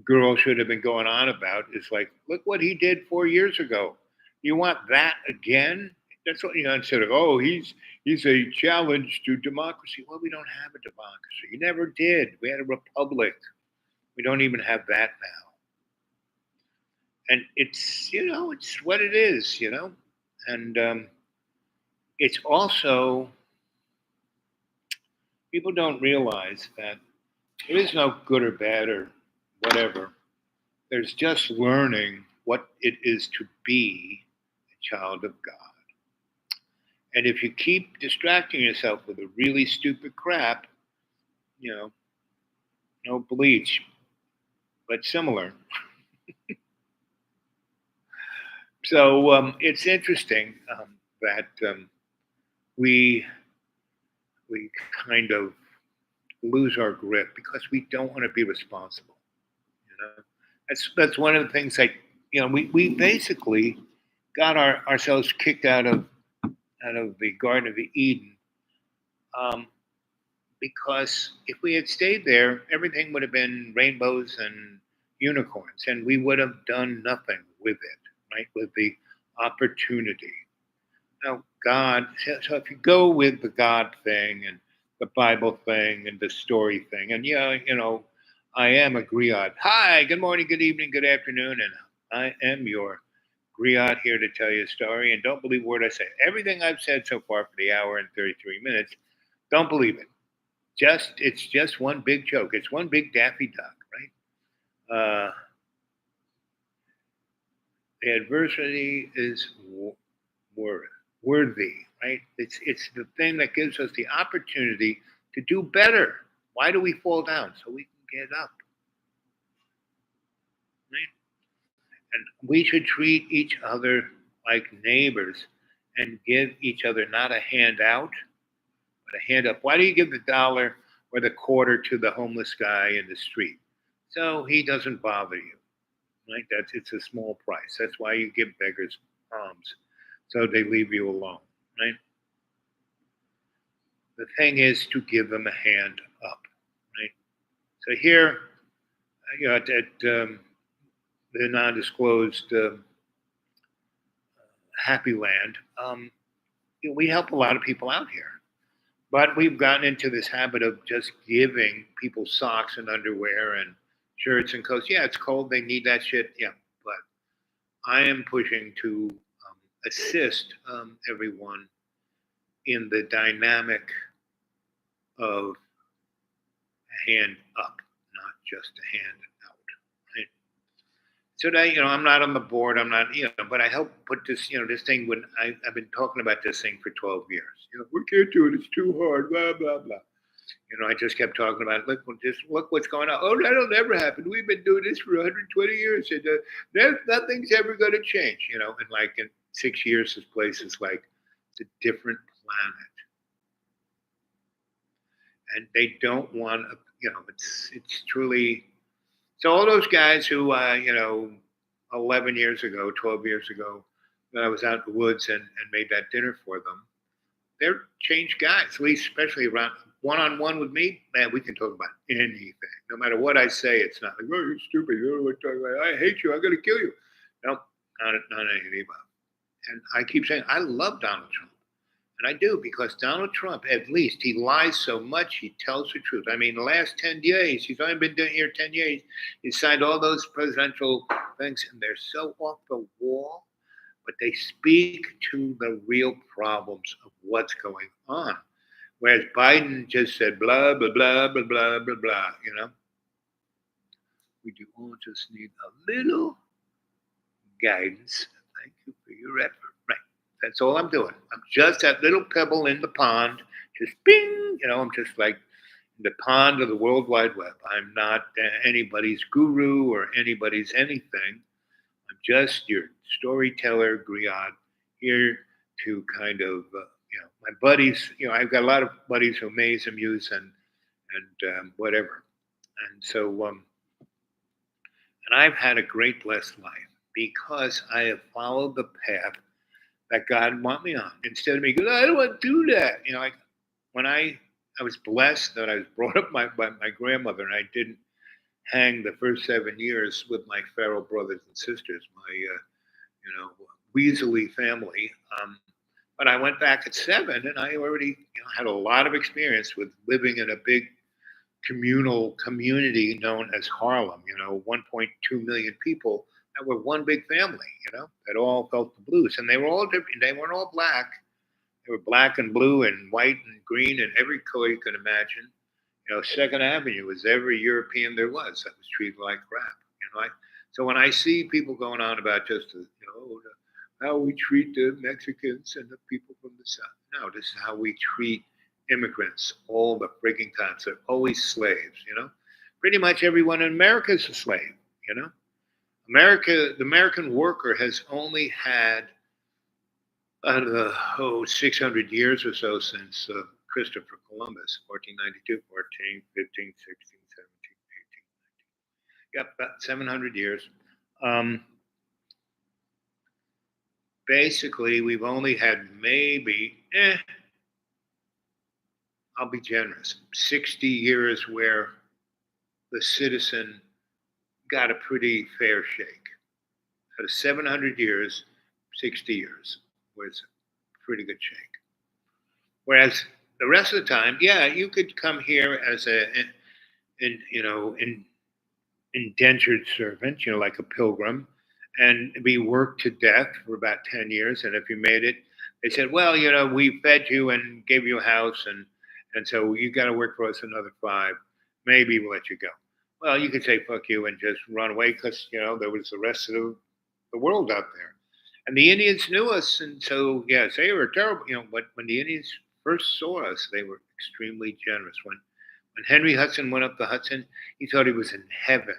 girl should have been going on about. Is like, look what he did 4 years ago. You want that again? That's what instead of he's a challenge to democracy. Well, we don't have a democracy. You never did. We had a republic. We don't even have that now. And it's what it is, and it's also people don't realize that there is no good or bad or whatever. There's just learning what it is to be a child of God. And if you keep distracting yourself with a really stupid crap, no bleach, but similar. So it's interesting that we kind of lose our grip because we don't want to be responsible. That's one of the things. Like we basically got ourselves kicked out of the Garden of Eden because if we had stayed there, everything would have been rainbows and unicorns, and we would have done nothing with it, right? With the opportunity. Now, God. So if you go with the God thing and the Bible thing and the story thing, and I am a griot. Hi, good morning, good evening, good afternoon, and I am your griot here to tell you a story. And don't believe a word I say. Everything I've said so far for the hour and 33 minutes, don't believe it. It's just one big joke. It's one big Daffy Duck, right? The adversity is worthy, right? It's the thing that gives us the opportunity to do better. Why do we fall down? So we can get up, right? And we should treat each other like neighbors and give each other not a hand out, but a hand up. Why do you give the dollar or the quarter to the homeless guy in the street? So he doesn't bother you, right? It's a small price. That's why you give beggars alms, so they leave you alone, right? The thing is to give them a hand up, right? So here, at the non-disclosed Happy Land, we help a lot of people out here. But we've gotten into this habit of just giving people socks and underwear and shirts and coats. Yeah, it's cold. They need that shit. Yeah. But I am pushing to assist everyone in the dynamic of a hand up, not just a hand out. Right? So that, I'm not on the board. I'm not, but I help put this, this thing when I've been talking about this thing for 12 years. We can't do it. It's too hard. Blah, blah, blah. I just kept talking about it. Look what's going on. Oh, that'll never happen. We've been doing this for 120 years. And nothing's ever going to change, And like in 6 years, this place is like, it's a different planet. And they don't want to, it's truly. So all those guys who, 11 years ago, 12 years ago, when I was out in the woods and made that dinner for them, they're changed guys, at least especially around one-on-one with me. Man, we can talk about anything. No matter what I say, it's not like, oh, you're stupid. You don't know what you're talking about. I hate you. I'm going to kill you. No, not anything about it. And I keep saying, I love Donald Trump. And I do, because Donald Trump, at least, he lies so much, he tells the truth. I mean, the last 10 days, he's only been doing here 10 years. He signed all those presidential things, and they're so off the wall, but they speak to the real problems of what's going on. Whereas Biden just said blah, blah, blah, blah, blah, blah, blah, We do all just need a little guidance. Thank you for your effort. Right. That's all I'm doing. I'm just that little pebble in the pond, just bing, I'm just like, the pond of the World Wide Web. I'm not anybody's guru or anybody's anything. I'm just your storyteller, Griot, here to kind of, my buddies. I've got a lot of buddies who amaze, amuse, and whatever. And so, and I've had a great blessed life because I have followed the path that God want me on. Instead of me going, I don't want to do that. Like when I was blessed that I was brought up by my grandmother, and I didn't hang the first 7 years with my feral brothers and sisters, my weaselly family. But I went back at 7, and I already had a lot of experience with living in a big communal community known as Harlem. 1.2 million people that were one big family. That all felt the blues, and they were all different. They weren't all black. They were black and blue and white and green and every color you could imagine. Second Avenue was every European there was that was treated like crap. So when I see people going on about just how we treat the Mexicans and the people from the South, no, this is how we treat immigrants all the frigging times. They're always slaves. Pretty much everyone in America is a slave. The American worker has only had 600 years or so since Christopher Columbus, 1492, 14, 15, 16, 17, 18, 19. Yep, about 700 years. Basically, we've only had maybe, I'll be generous, 60 years where the citizen got a pretty fair shake. Out of 700 years, 60 years was a pretty good shake. Whereas the rest of the time, you could come here as an indentured servant, like a pilgrim, and be worked to death for about 10 years. And if you made it, they said, well, we fed you and gave you a house, and so you got to work for us another 5. Maybe we'll let you go. Well, you could say fuck you and just run away because, there was the rest of the world out there. And the Indians knew us, and so, yes, they were terrible. But when the Indians first saw us, they were extremely generous. When Henry Hudson went up the Hudson, he thought he was in heaven.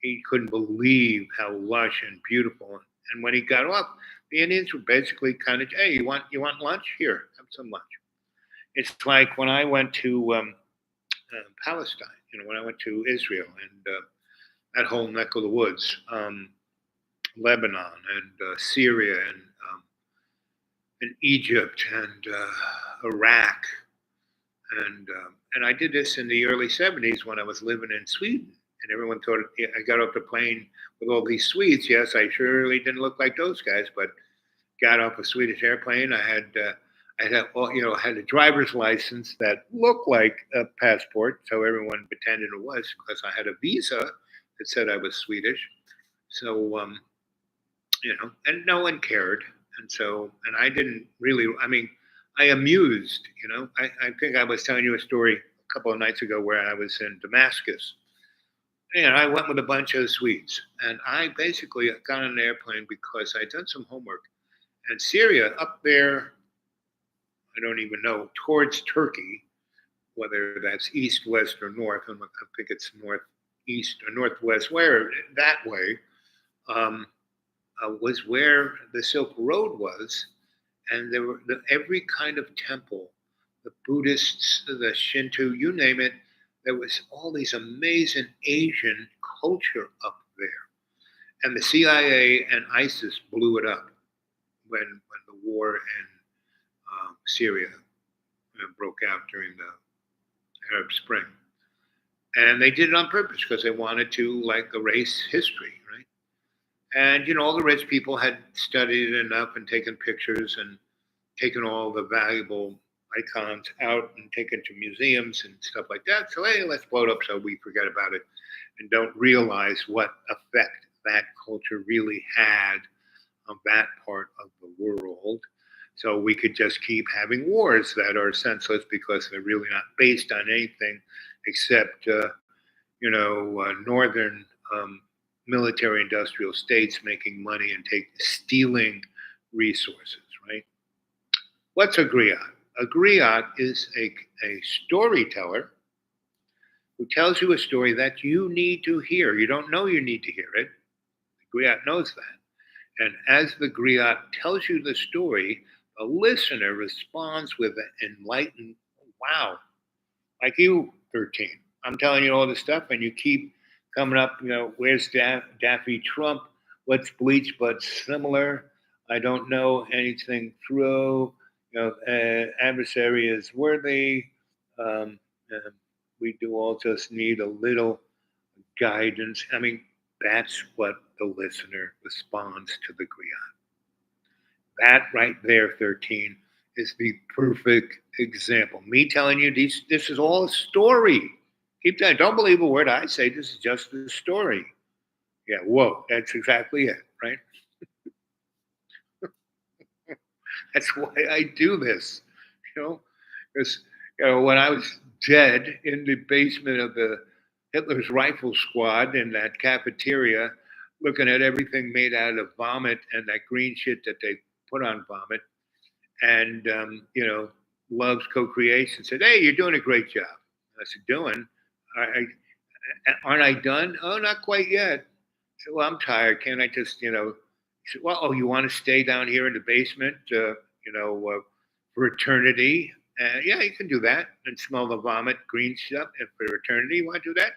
He couldn't believe how lush and beautiful. And when he got off, the Indians were basically kind of, hey, you want lunch? Here, have some lunch. It's like when I went to Palestine, when I went to Israel and that whole neck of the woods, Lebanon and Syria and Egypt and Iraq, and I did this in the early 70s when I was living in Sweden, and everyone thought I got off the plane with all these Swedes. Yes, I surely didn't look like those guys, but got off a Swedish airplane. I had a driver's license that looked like a passport, so everyone pretended it was because I had a visa that said I was Swedish. So, and no one cared. And I didn't really, I amused, I think I was telling you a story a couple of nights ago where I was in Damascus. And I went with a bunch of Swedes. And I basically got on an airplane because I'd done some homework. And Syria, up there, I don't even know, towards Turkey, whether that's east, west, or north. I think it's northeast or northwest, where that way, was where the Silk Road was. And there were every kind of temple, the Buddhists, the Shinto, you name it. There was all these amazing Asian culture up there. And the CIA and ISIS blew it up when the war in Syria broke out during the Arab Spring. And they did it on purpose because they wanted to erase history, right? And, all the rich people had studied it enough and taken pictures and taken all the valuable icons out and taken to museums and stuff like that. So, hey, let's blow it up so we forget about it and don't realize what effect that culture really had on that part of the world. So we could just keep having wars that are senseless because they're really not based on anything except, northern military-industrial states making money and stealing resources, right? What's a griot? A griot is a storyteller who tells you a story that you need to hear. You don't know you need to hear it. The griot knows that. And as the griot tells you the story, the listener responds with an enlightened, wow, like you, 13. I'm telling you all this stuff, and you keep coming up, where's Daffy Trump? What's bleach but similar? I don't know anything through. Adversary is worthy. Um, we do all just need a little guidance. I mean, that's what the listener responds to the griot. That right there, 13, is the perfect example. Me telling you this is all a story. Keep telling, don't believe a word I say. This is just a story. Yeah, whoa, that's exactly it, right? That's why I do this, because when I was dead in the basement of the Hitler's rifle squad in that cafeteria, looking at everything made out of vomit and that green shit that they put on vomit, and loves co-creation, said, "Hey, you're doing a great job." I said, "Doing? Aren't I done?" "Oh, not quite yet." I said, "Well, I'm tired. Can't I just, He said, "Well, oh, you want to stay down here in the basement, for eternity?" Yeah, you can do that and smell the vomit, green stuff, and for eternity, you want to do that?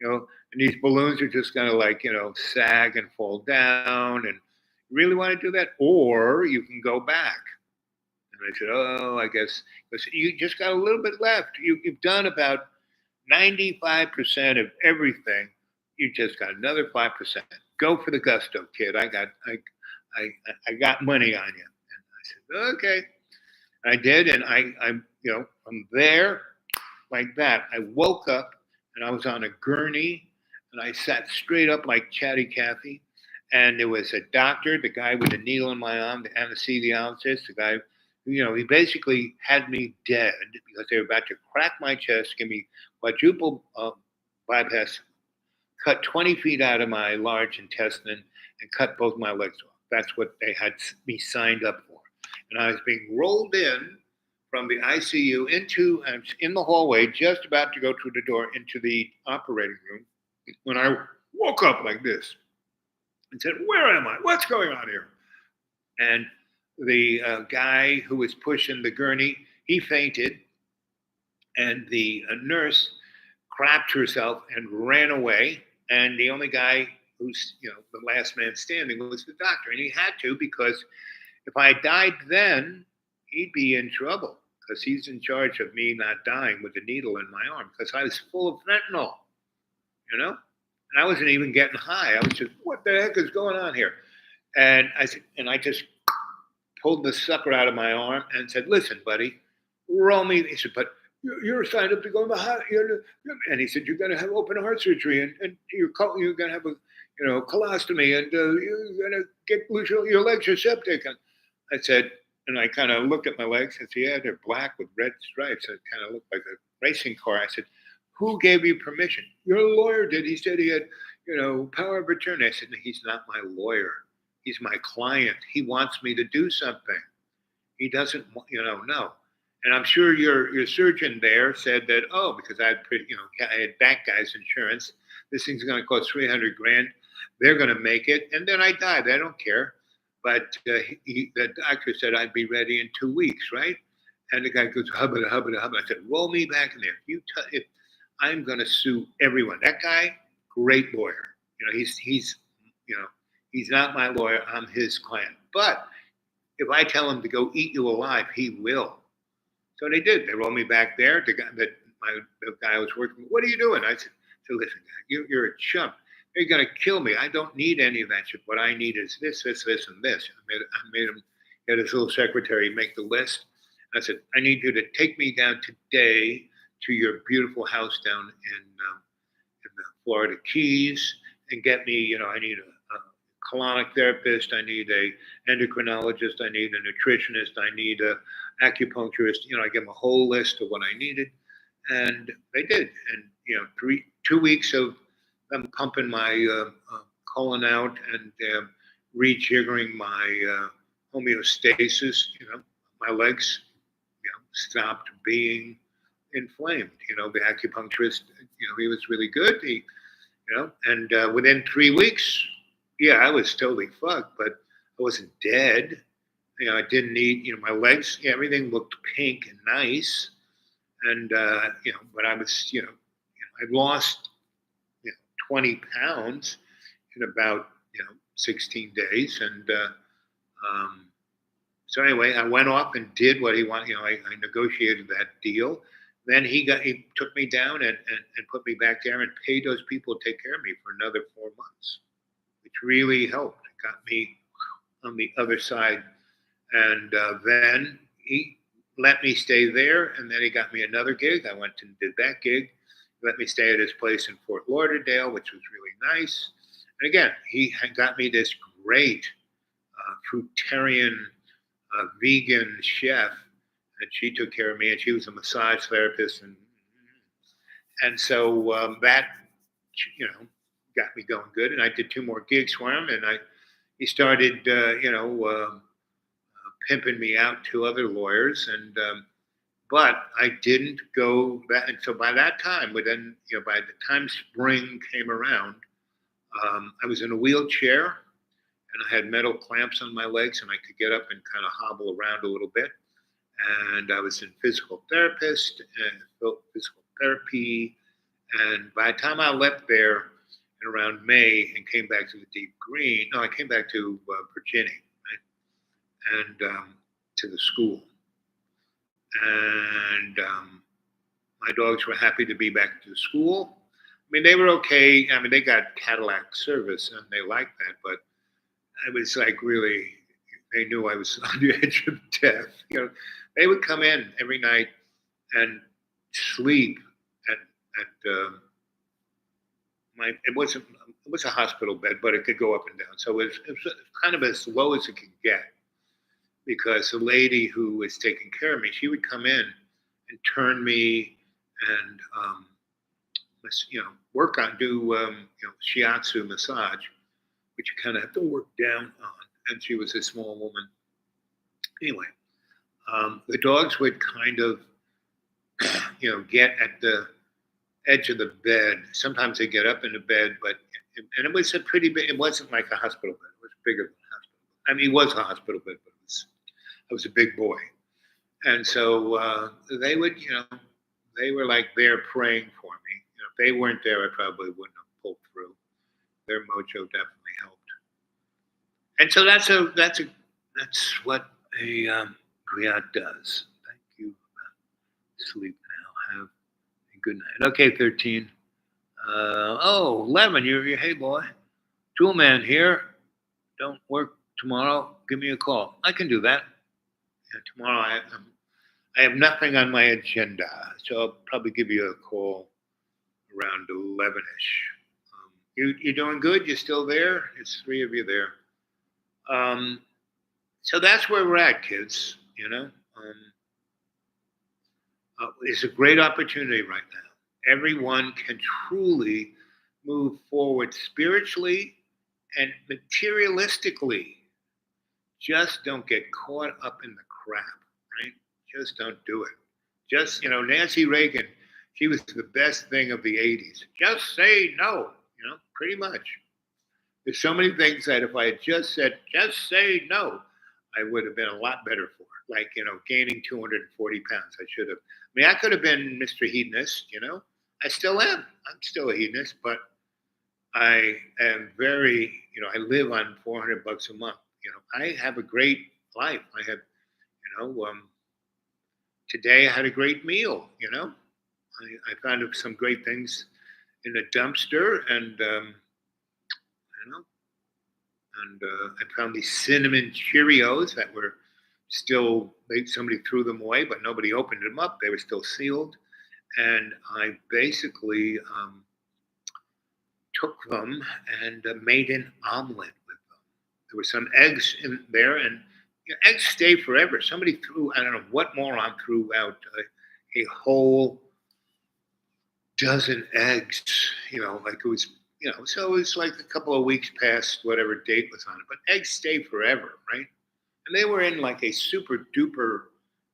And these balloons are just going to sag and fall down, and you really want to do that? Or you can go back. And I said, "Oh, I guess you just got a little bit left. You've done about 95% of everything. You just got another 5%. Go for the gusto, kid. I got money on you." And I said, "Okay." I did, and I'm there like that. I woke up and I was on a gurney, and I sat straight up like Chatty Cathy. And there was a doctor, the guy with the needle in my arm, the anesthesiologist, the guy, he basically had me dead because they were about to crack my chest, give me quadruple bypass, cut 20 feet out of my large intestine, and cut both my legs off. That's what they had me signed up for. And I was being rolled in from the ICU I'm in the hallway, just about to go through the door into the operating room, when I woke up like this and said, "Where am I? What's going on here?" And the guy who was pushing the gurney, he fainted, and the nurse crapped herself and ran away. And the only guy who's, the last man standing was the doctor. And he had to, because if I died then, he'd be in trouble, because he's in charge of me not dying with the needle in my arm, because I was full of fentanyl, And I wasn't even getting high. I was just, what the heck is going on here? And I just pulled the sucker out of my arm and said, "Listen, buddy, roll me." He said, "But you're signed up to go in the heart." And he said, "You're going to have open heart surgery, and you're going to have a colostomy, and you're going to lose your legs are septic." And I said, and I kind of looked at my legs and said, "Yeah, they're black with red stripes. It kind of looked like a racing car." I said, "Who gave you permission?" "Your lawyer did. He said he had, power of attorney." I said, "No, he's not my lawyer. He's my client. He wants me to do something. He doesn't, no." And I'm sure your surgeon there said that, "Oh, because I had that guy's insurance. This thing's going to cost $300,000. They're going to make it, and then I died. I don't care." But the doctor said I'd be ready in 2 weeks, right? And the guy goes, "Hubba, hubba, hubba." I said, "Roll me back in there. If I'm going to sue everyone." That guy, great lawyer. He's not my lawyer. I'm his client. But if I tell him to go eat you alive, he will. So they did. They rolled me back there. The guy I was working with, "What are you doing?" I said, "Listen, guy, you're a chump. You're going to kill me. I don't need any of that shit. What I need is this, this, this, and this." I made him get his little secretary make the list. And I said, "I need you to take me down today to your beautiful house down in the Florida Keys and get me, I need a colonic therapist, I need a endocrinologist, I need a nutritionist, I need a acupuncturist." I gave them a whole list of what I needed, and they did. And 2 weeks of them pumping my colon out and rejiggering my homeostasis. My legs, stopped being inflamed. The acupuncturist, he was really good. And within 3 weeks, yeah, I was totally fucked, but I wasn't dead. I didn't need, my legs, everything looked pink and nice. And, but I was, I lost, 20 pounds in about, 16 days. And so anyway, I went off and did what he wanted. I negotiated that deal. Then he took me down and put me back there and paid those people to take care of me for another 4 months, which really helped. It got me on the other side. And then he let me stay there. And then he got me another gig. I went and did that gig. He let me stay at his place in Fort Lauderdale, which was really nice. And again, he had got me this great fruitarian vegan chef, and she took care of me, and she was a massage therapist, and so that got me going good. And I did 2 more gigs for him, and he started pimping me out to other lawyers, and but I didn't go that. And so by that time, by the time spring came around, I was in a wheelchair, and I had metal clamps on my legs, and I could get up and kind of hobble around a little bit. And I was in physical therapy. And by the time I left there in around May and came back to the Deep Green, no, I came back to Virginia, right? And to the school. And my dogs were happy to be back to school. I mean, they were okay. I mean, they got Cadillac service, and they liked that. But I was like really, they knew I was on the edge of death. They would come in every night and sleep at it was a hospital bed, but it could go up and down. So it was kind of as low as it could get, because the lady who was taking care of me, she would come in and turn me and work on, do shiatsu massage, which you kind of have to work down on. And she was a small woman. Anyway, the dogs would kind of, get at the edge of the bed. Sometimes they get up in the bed, and it was a pretty big. It wasn't like a hospital bed. It was bigger than a hospital bed. I mean, it was a hospital bed, but I was a big boy, and so they would, they were like there praying for me. If they weren't there, I probably wouldn't have pulled through. Their mojo definitely helped. And so that's what a griot does. Thank you. Sleep now. Have a good night. Okay, 13. 11. You're hey boy. Tool man here. Don't work tomorrow. Give me a call. I can do that. Yeah, tomorrow I have nothing on my agenda, so I'll probably give you a call around 11ish. You doing good? You still there? It's 3 of you there. So that's where we're at, kids. It's a great opportunity right now. Everyone can truly move forward spiritually and materialistically. Just don't get caught up in the crap, right? Just don't do it. Just, Nancy Reagan, she was the best thing of the 80s. Just say no, pretty much. There's so many things that if I had just said, just say no, I would have been a lot better for. Like, gaining 240 pounds. I should have. I mean, I could have been Mr. Hedonist, I still am. I'm still a hedonist, but I am very, I live on $400 a month. I have a great life. I have, today I had a great meal, I found some great things in a dumpster, and I found these cinnamon Cheerios that were still, somebody threw them away, but nobody opened them up. They were still sealed. And I basically took them and made an omelet with them. There were some eggs in there, and eggs stay forever. Somebody threw, I don't know what moron threw out a whole dozen eggs, like it was, so it was like a couple of weeks past whatever date was on it. But eggs stay forever, right? And they were in like a super duper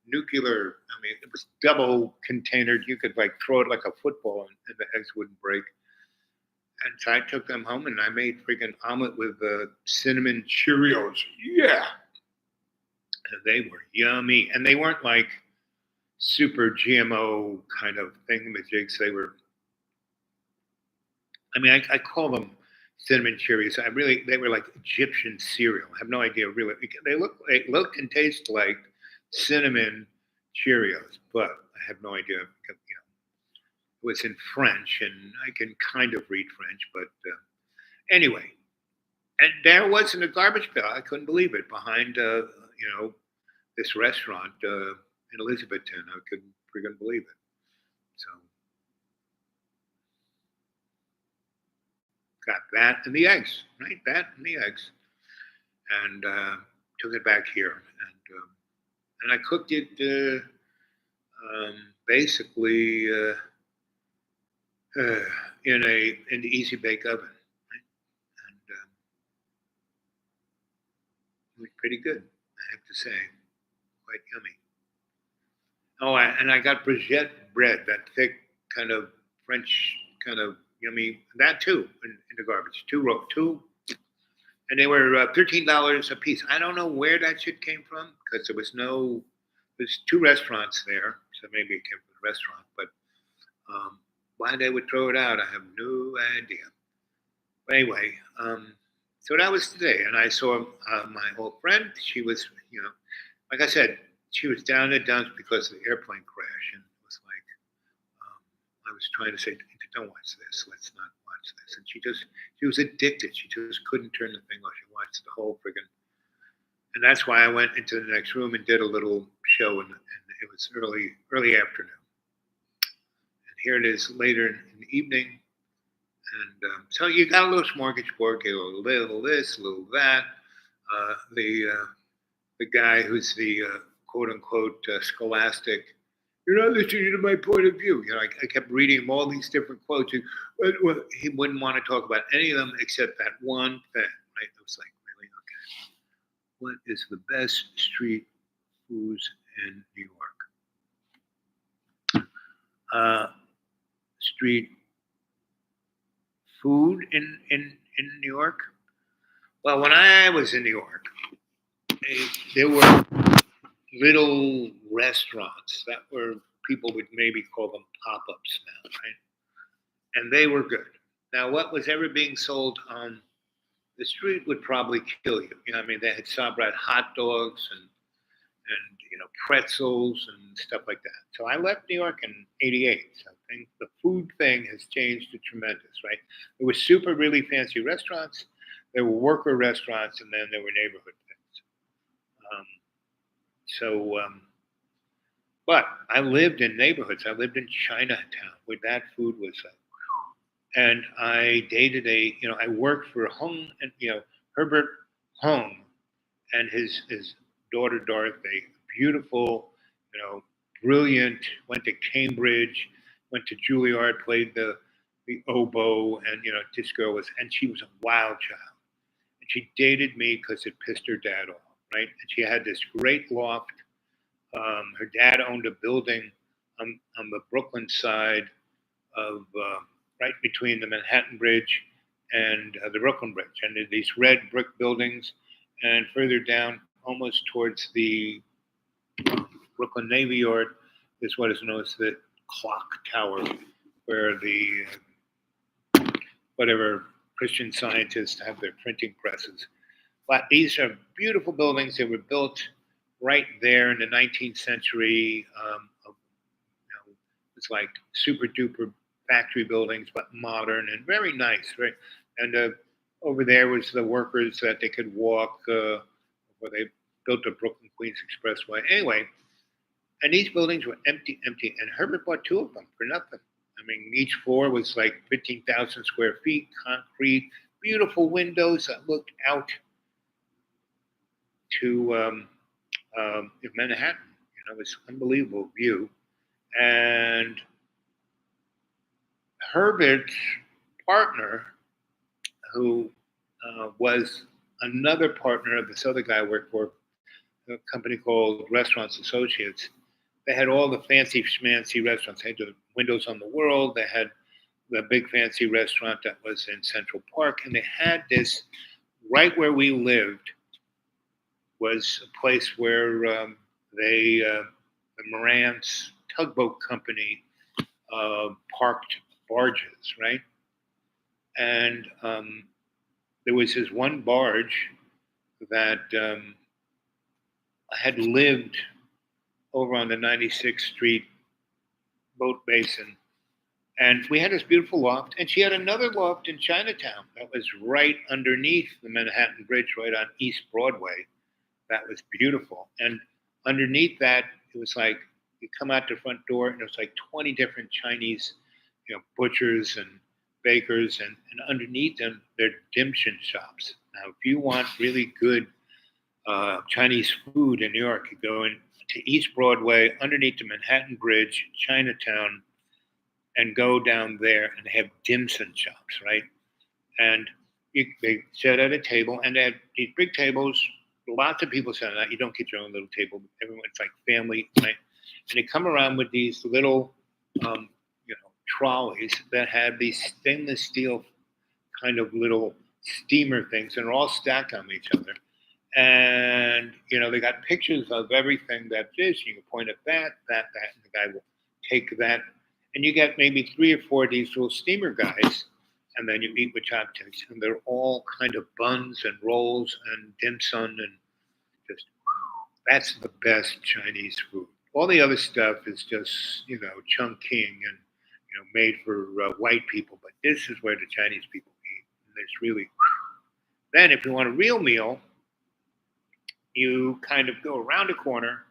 nuclear. I mean, it was double containered. You could like throw it like a football, and the eggs wouldn't break. And so I took them home, and I made freaking omelet with cinnamon Cheerios. Yeah, and they were yummy, and they weren't like super GMO kind of thingamajigs. They were. I mean, I call them cinnamon Cheerios. They were like Egyptian cereal. I have no idea really. They look and taste like cinnamon Cheerios, but I have no idea. It was in French, and I can kind of read French, but anyway. And there was in a garbage pail. I couldn't believe it behind, this restaurant in Elizabethton. I couldn't freaking believe it. So got that and the eggs, right? That and the eggs, and took it back here, and I cooked it basically in the easy bake oven, right? And it was pretty good, I have to say, quite yummy. Oh, and I got Brigitte bread, that thick kind of French kind of yummy, that too in the garbage. Two, and they were $13 a piece. I don't know where that shit came from because there's two restaurants there, so maybe it came from the restaurant. But why they would throw it out, I have no idea. But anyway, so that was today, and I saw my old friend. She was, like I said, she was down in the dumps because of the airplane crash, and it was like I was trying to say, "Don't watch this. Let's not watch this." And she was addicted. She just couldn't turn the thing off. She watched the whole friggin', and that's why I went into the next room and did a little show, and it was early afternoon. And here it is later in the evening, and so you got a little smorgasbord, get a little this, a little that. The guy who's the quote unquote scholastic, "You're not listening to my point of view." I kept reading him all these different quotes. Well, he wouldn't want to talk about any of them except that one thing. Right? It was like, really, okay. What is the best street foods in New York? Street food in New York? Well, when I was in New York, there were little restaurants that were, people would maybe call them pop-ups now, right? And they were good. Now, what was ever being sold on the street would probably kill you. They had Sabrat hot dogs and pretzels and stuff like that. So I left New York in '88. So I think the food thing has changed to tremendous, right? There were super really fancy restaurants, there were worker restaurants, and then there were neighborhood things. But I lived in neighborhoods. I lived in Chinatown, where that food was like, and I dated I worked for Herbert Hung and his daughter Dorothy, beautiful, brilliant, went to Cambridge, went to Juilliard, played the oboe, and this girl was, and she was a wild child. And she dated me because it pissed her dad off, right? And she had this great loft. Her dad owned a building on the Brooklyn side of right between the Manhattan Bridge and the Brooklyn Bridge, and these red brick buildings, and further down, almost towards the Brooklyn Navy Yard, is what is known as the Clock Tower, where the whatever Christian Scientists have their printing presses. But these are beautiful buildings. They were built right there in the 19th century. It's like super duper factory buildings, but modern and very nice, right? And over there was the workers that they could walk, where they built the Brooklyn Queens Expressway. Anyway, and these buildings were empty. And Herbert bought two of them for nothing. Each floor was like 15,000 square feet, concrete, beautiful windows that looked out to Manhattan. It was an unbelievable view. And Herbert's partner, who was another partner of this other guy I worked for, a company called Restaurants Associates. They had all the fancy schmancy restaurants. They had the Windows on the World. They had the big fancy restaurant that was in Central Park, and they had this right where we lived was a place where the Morant's tugboat company parked barges, right? And there was this one barge that had lived over on the 96th Street boat basin. And we had this beautiful loft, and she had another loft in Chinatown that was right underneath the Manhattan Bridge, right on East Broadway. That was beautiful. And underneath that, it was like you come out the front door, and it was like 20 different Chinese, butchers and bakers, and underneath them, they're dim sum shops. Now, if you want really good Chinese food in New York, you go in to East Broadway, underneath the Manhattan Bridge, Chinatown, and go down there, and they have dim sum shops, right? And they sit at a table, and they have these big tables. Lots of people sit on that. You don't get your own little table. Everyone's like family, right? And they come around with these little, trolleys that have these stainless steel kind of little steamer things, and they're all stacked on each other. And they got pictures of everything that is. You can point at that, and the guy will take that. And you get maybe 3 or 4 of these little steamer guys, and then you eat with chopsticks. And they're all kind of buns and rolls and dim sum, and just that's the best Chinese food. All the other stuff is just, chungking and, made for white people. But this is where the Chinese people eat. And it's really. Then, if you want a real meal, you kind of go around a corner,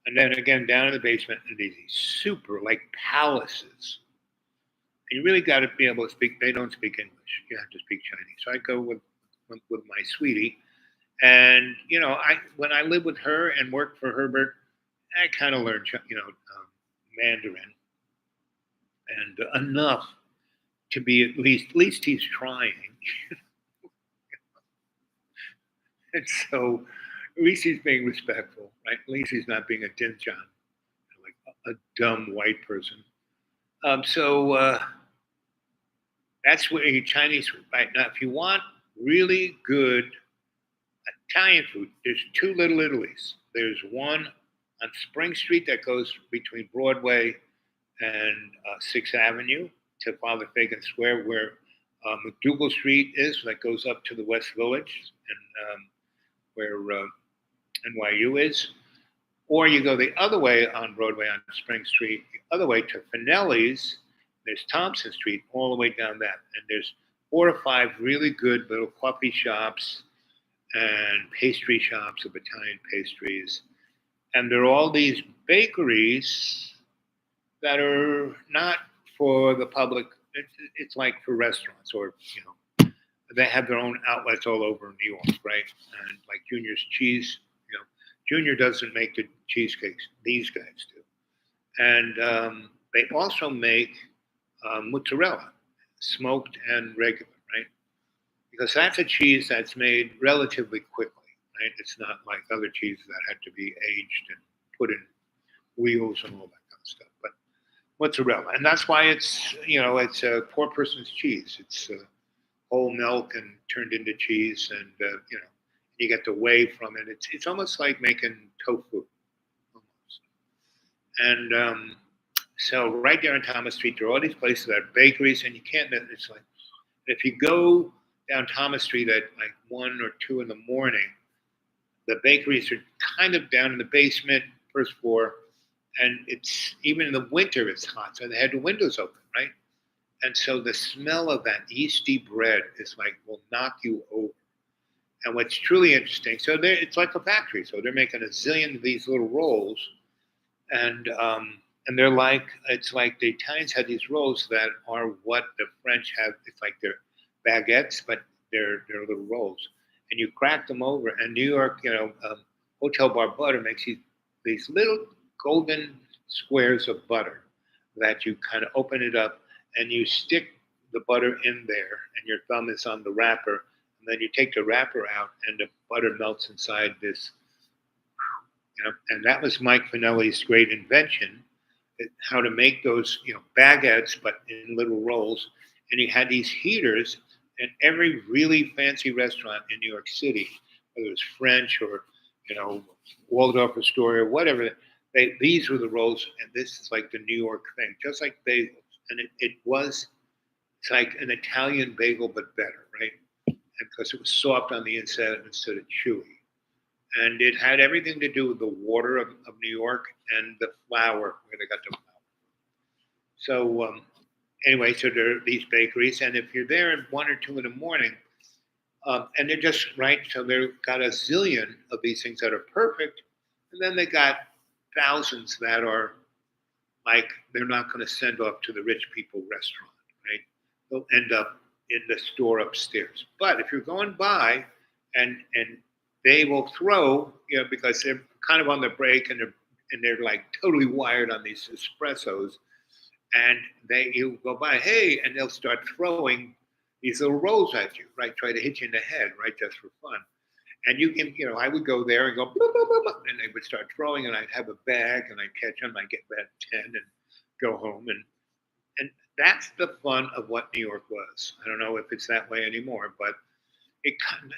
and then again down in the basement, and these super like palaces. And you really got to be able to speak. They don't speak English. You have to speak Chinese. So I go with my sweetie, and when I lived with her and worked for Herbert, I kind of learned Mandarin, and enough to be at least he's trying. And so at least he's being respectful, right? At least he's not being a dinjan, like a dumb white person. So that's where you Chinese food, right? Now, if you want really good Italian food, there's 2 Little Italies. There's one on Spring Street that goes between Broadway and 6th Avenue to Father Fagan Square, where McDougal Street is, that goes up to the West Village, and where NYU is. Or you go the other way on Broadway on Spring Street, the other way to Finelli's. There's Thompson Street all the way down that. And there's 4 or 5 really good little coffee shops and pastry shops of Italian pastries. And there are all these bakeries that are not for the public. It's like for restaurants, or, they have their own outlets all over New York, right? And like Junior's Cheese, Junior doesn't make the cheesecakes. These guys do. And they also make mozzarella, smoked and regular, right? Because that's a cheese that's made relatively quickly, right? It's not like other cheeses that have to be aged and put in wheels and all that kind of stuff. But mozzarella, and that's why it's a poor person's cheese. It's whole milk and turned into cheese, and you get the whey from it. It's almost like making tofu, almost. And so right there on Thomas Street, there are all these places that are bakeries, and you can't. It's like if you go down Thomas Street at like 1 or 2 in the morning, the bakeries are kind of down in the basement, first floor, and it's even in the winter it's hot, so they had the windows open, right? And so the smell of that yeasty bread is like will knock you over. And what's truly interesting, so it's like a factory. So they're making a zillion of these little rolls, and they're like, it's like the Italians had these rolls that are what the French have. It's like they're baguettes, but they're little rolls, and you crack them over. And New York, Hotel Bar Butter makes these little golden squares of butter that you kind of open it up, and you stick the butter in there, and your thumb is on the wrapper, and then you take the wrapper out, and the butter melts inside this And that was Mike Finelli's great invention, how to make those, baguettes, but in little rolls. And he had these heaters in every really fancy restaurant in New York City, whether it was French or, Waldorf Astoria, whatever. These were the rolls, and this is like the New York thing, just like bagels. And it's like an Italian bagel, but better, right? And because it was soft on the inside instead of chewy. And it had everything to do with the water of New York and the flour, where they got the flour. So anyway, so there are these bakeries, and if you're there at 1 or 2 in the morning, and they're just right, so they've got a zillion of these things that are perfect, and then they got thousands that are like they're not going to send off to the rich people restaurant, right? They'll end up in the store upstairs. But if you're going by, and they will throw, because they're kind of on the break, and they're like totally wired on these espressos, and you go by, hey, and they'll start throwing these little rolls at you, right? Try to hit you in the head, right? Just for fun. And you can, I would go there and go, blah, blah, blah, blah, and they would start throwing, and I'd have a bag, and I'd catch them, I'd get about 10 and go home. And that's the fun of what New York was. I don't know if it's that way anymore, but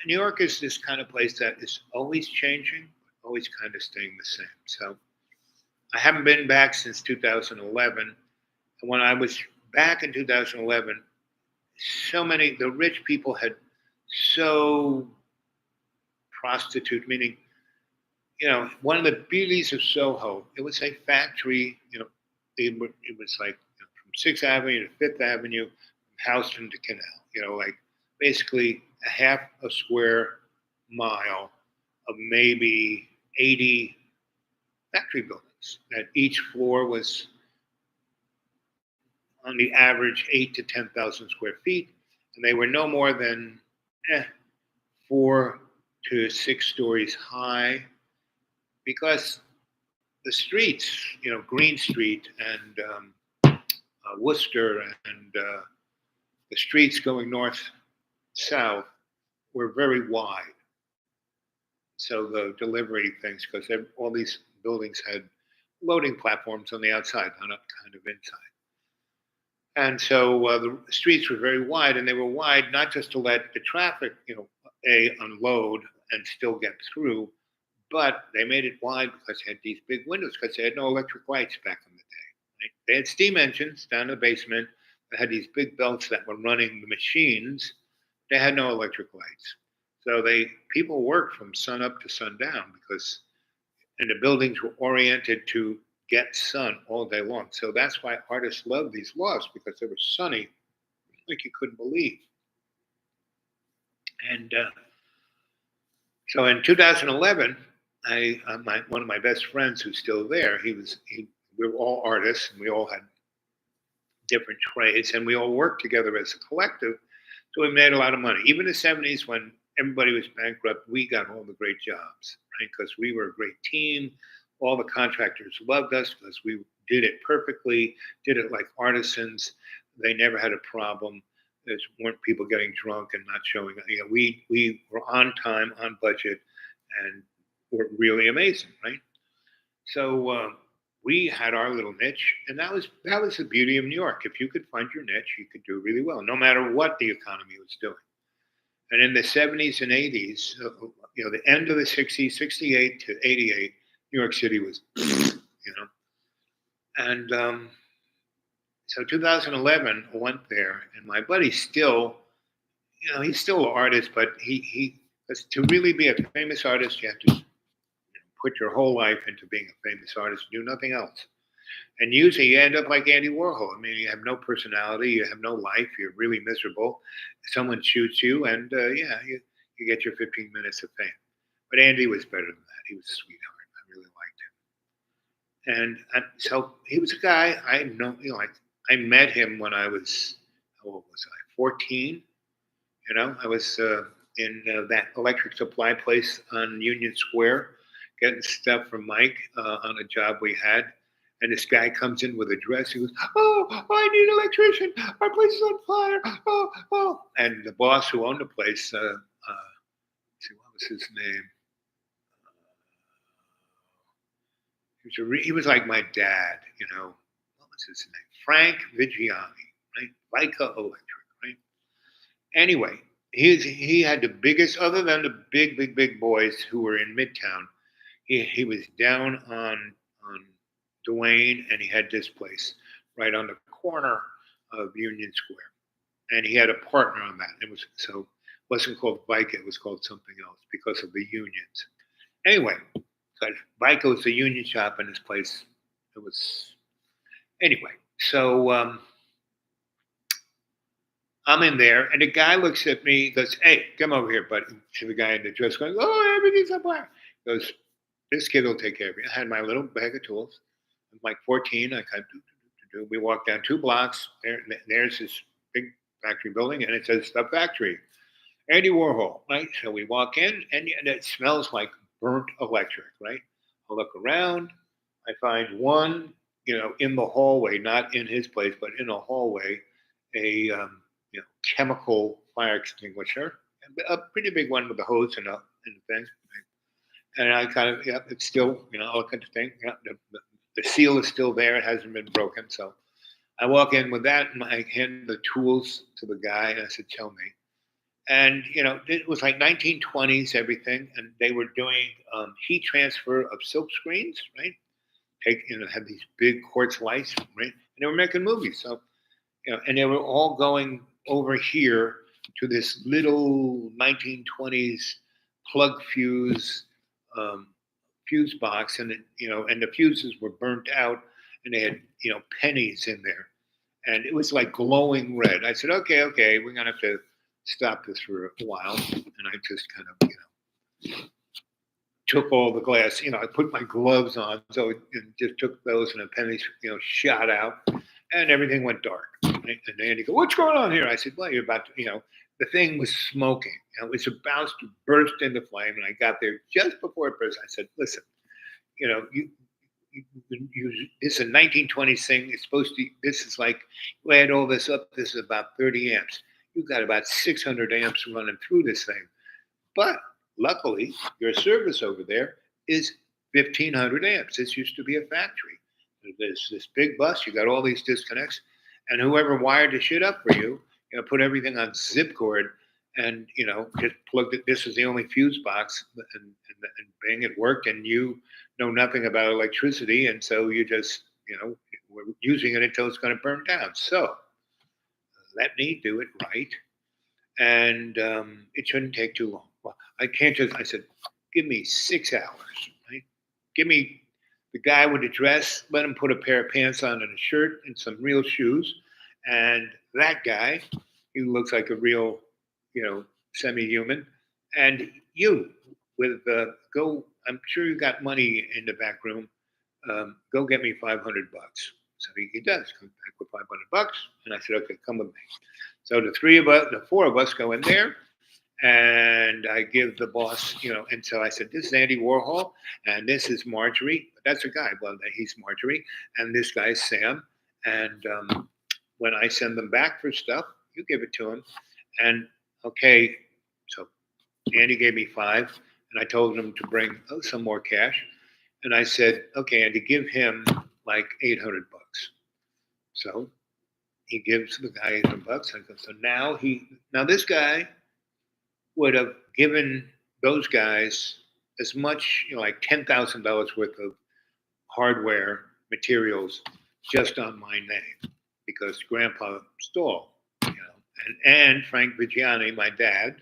New York is this kind of place that is always changing, always kind of staying the same. So I haven't been back since 2011. And when I was back in 2011, the rich people had so prostitute, meaning, one of the beauties of Soho, it was a factory, it was like from 6th Avenue to 5th Avenue, Houston to Canal, like basically a half a square mile of maybe 80 factory buildings. That each floor was on the average 8 to 10,000 square feet, and they were no more than 4 to 6 stories high, because the streets, Green Street and Worcester and the streets going north south were very wide. So the delivery things, because all these buildings had loading platforms on the outside, not kind of inside. And so the streets were very wide, and they were wide not just to let the traffic, unload and still get through, but they made it wide because they had these big windows, because they had no electric lights back in the day. Right? They had steam engines down in the basement that had these big belts that were running the machines. They had no electric lights. So people worked from sun up to sundown, and the buildings were oriented to get sun all day long. So that's why artists loved these lofts, because they were sunny, like you couldn't believe. And so in 2011, one of my best friends who's still there, we were all artists, and we all had different trades, and we all worked together as a collective. So we made a lot of money. Even in the 70s, when everybody was bankrupt, we got all the great jobs, right? Because we were a great team. All the contractors loved us because we did it perfectly, did it like artisans. They never had a problem. There weren't people getting drunk and not showing up. We were on time, on budget, and were really amazing, right? So we had our little niche, and that was the beauty of New York. If you could find your niche, you could do really well, no matter what the economy was doing. And in the 70s and 80s, the end of the 60s, 68 to 88, New York City was, And so 2011, I went there, and my buddy still, he's still an artist, but to really be a famous artist, you have to put your whole life into being a famous artist, do nothing else. And usually you end up like Andy Warhol. I mean, you have no personality, you have no life, you're really miserable. Someone shoots you, and you get your 15 minutes of fame. But Andy was better than that. He was a sweetheart. I really liked him. And so he was a guy I know, I met him when I was, how old was I? 14. I was in that electric supply place on Union Square, getting stuff from Mike on a job we had. And this guy comes in with a dress. He goes, "Oh, I need an electrician. Our place is on fire. Oh." And the boss who owned the place, let's see, what was his name? He was like my dad, you know. What was his name? Frank Vigiani, right? Vica Electric, right? Anyway, he had the biggest, other than the big boys who were in Midtown. He was down on Duane, and he had this place right on the corner of Union Square, and he had a partner on that. It wasn't called Vica, it was called something else because of the unions. Anyway, because Vica was the union shop, and this place it was anyway. So I'm in there, and the guy looks at me, goes, "Hey, come over here, buddy." To the guy in the dress, going, "Oh, everything's up there." Goes, "This kid will take care of you." I had my little bag of tools. I'm like 14. I kind of we walked down 2 blocks. There's this big factory building, and it says the factory, Andy Warhol, right? So we walk in, and it smells like burnt electric, right? I look around. I find one, in the hallway, not in his place, but in a hallway, a chemical fire extinguisher, a pretty big one with a hose and the thing. And I kind of, it's still, I look at the thing. Yeah, the seal is still there. It hasn't been broken. So I walk in with that, and I hand the tools to the guy, and I said, "Tell me." And it was like 1920s everything, and they were doing heat transfer of silk screens, right? Had these big quartz lights, right? And they were making movies. So and they were all going over here to this little 1920s plug fuse box, and and the fuses were burnt out, and they had pennies in there, and it was like glowing red. I said, okay, we're gonna have to stop this for a while, and I just kind of took all the glass. I put my gloves on, so it just took those, and the pennies shot out, and everything went dark. Right? And Andy goes, "What's going on here?" I said, "Well, you're about to, the thing was smoking. It was about to burst into flame, and I got there just before it burst. I said, "Listen, you this is a 1920s thing. It's supposed to. This is like you add all this up. This is about 30 amps. You've got about 600 amps running through this thing. But luckily, your service over there is 1,500 amps. This used to be a factory. There's this big bus. You got all these disconnects, and whoever wired the shit up for you, put everything on zip cord, and just plugged it. This is the only fuse box, and bang, it worked. And you know nothing about electricity, and so you just we're using it until it's going to burn down. So let me do it right, and it shouldn't take too long. Well, I can't just. I said, give me 6 hours. Right? Give me the guy with the dress. Let him put a pair of pants on and a shirt and some real shoes. And that guy, he looks like a real, semi-human. And you, with go. I'm sure you got money in the back room. Go get me $500. So he does come back with $500, and I said, okay, come with me. So the 4 of us go in there, and I give the boss, and so I said, this is Andy Warhol, and this is Marjorie. That's a guy. Well, he's Marjorie, and this guy's Sam. And when I send them back for stuff, you give it to him. And okay, so Andy gave me 5, and I told him to bring some more cash. And I said, okay, Andy, give him like $800. So he gives the guy $800. I go, so now this guy would have given those guys as much, like $10,000 worth of hardware materials just on my name, because Grandpa stole, and Frank Vigiani, my dad,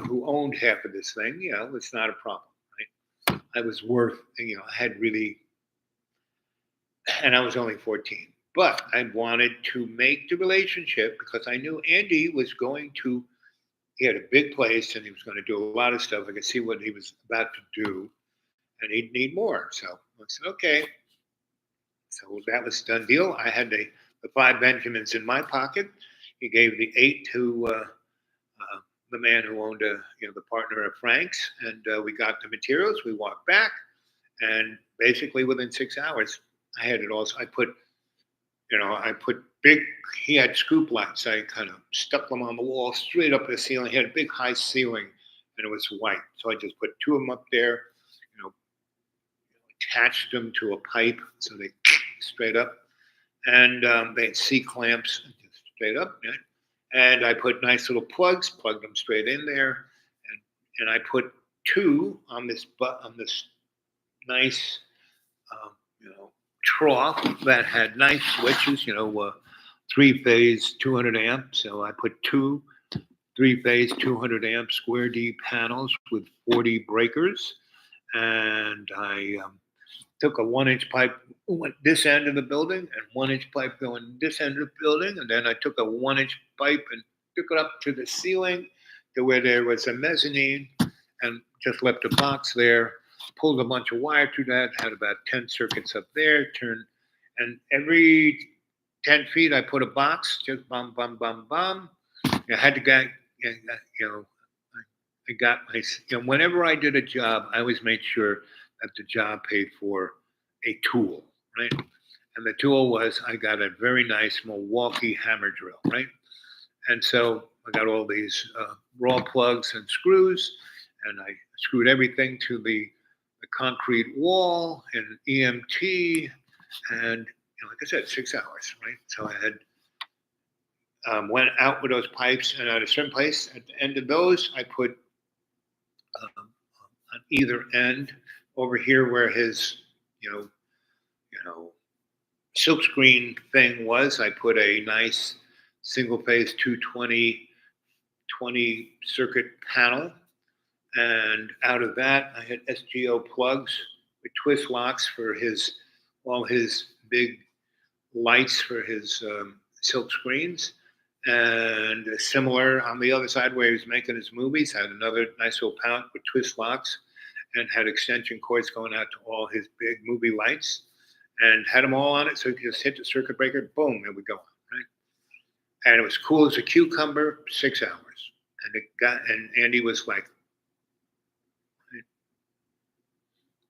who owned half of this thing, it's not a problem. Right? I was worth, I had really, and I was only 14. But I wanted to make the relationship, because I knew Andy was he had a big place, and he was going to do a lot of stuff. I could see what he was about to do, and he'd need more. So I said, okay. So that was a done deal. I had the 5 Benjamins in my pocket. He gave the 8 to the man who owned the partner of Frank's, and we got the materials. We walked back, and basically within 6 hours, I had it all. So I put he had scoop lights. I kind of stuck them on the wall straight up the ceiling. He had a big high ceiling, and it was white. So I just put 2 of them up there, attached them to a pipe so they straight up, and they had C clamps just straight up. Right? And I put nice little plugs, plugged them straight in there, and I put two on this nice, trough that had nice switches, 3-phase 200 amp. So I put two 3-phase 200 amp square D panels with 40 breakers, and I took a 1-inch pipe went this end of the building and 1-inch pipe going this end of the building, and then I took a 1-inch pipe and took it up to the ceiling to where there was a mezzanine, and just left a box there. Pulled a bunch of wire through that. Had about 10 circuits up there. Turned, and every 10 feet I put a box. Just bum bum bum bum. I had to get, I got my, whenever I did a job, I always made sure that the job paid for a tool, right? And the tool was, I got a very nice Milwaukee hammer drill, right? And so I got all these raw plugs and screws, and I screwed everything to the concrete wall and EMT, and like I said, 6 hours, right? So I had went out with those pipes, and at a certain place at the end of those, I put on either end over here where his, silkscreen thing was. I put a nice single phase 220 20 circuit panel, and out of that I had SGO plugs with twist locks for all his big lights for his silk screens. And similar on the other side where he was making his movies, had another nice little pouch with twist locks and had extension cords going out to all his big movie lights, and had them all on it so you could just hit the circuit breaker, boom, there we go. Right? And it was cool as a cucumber, 6 hours. And Andy was like, right?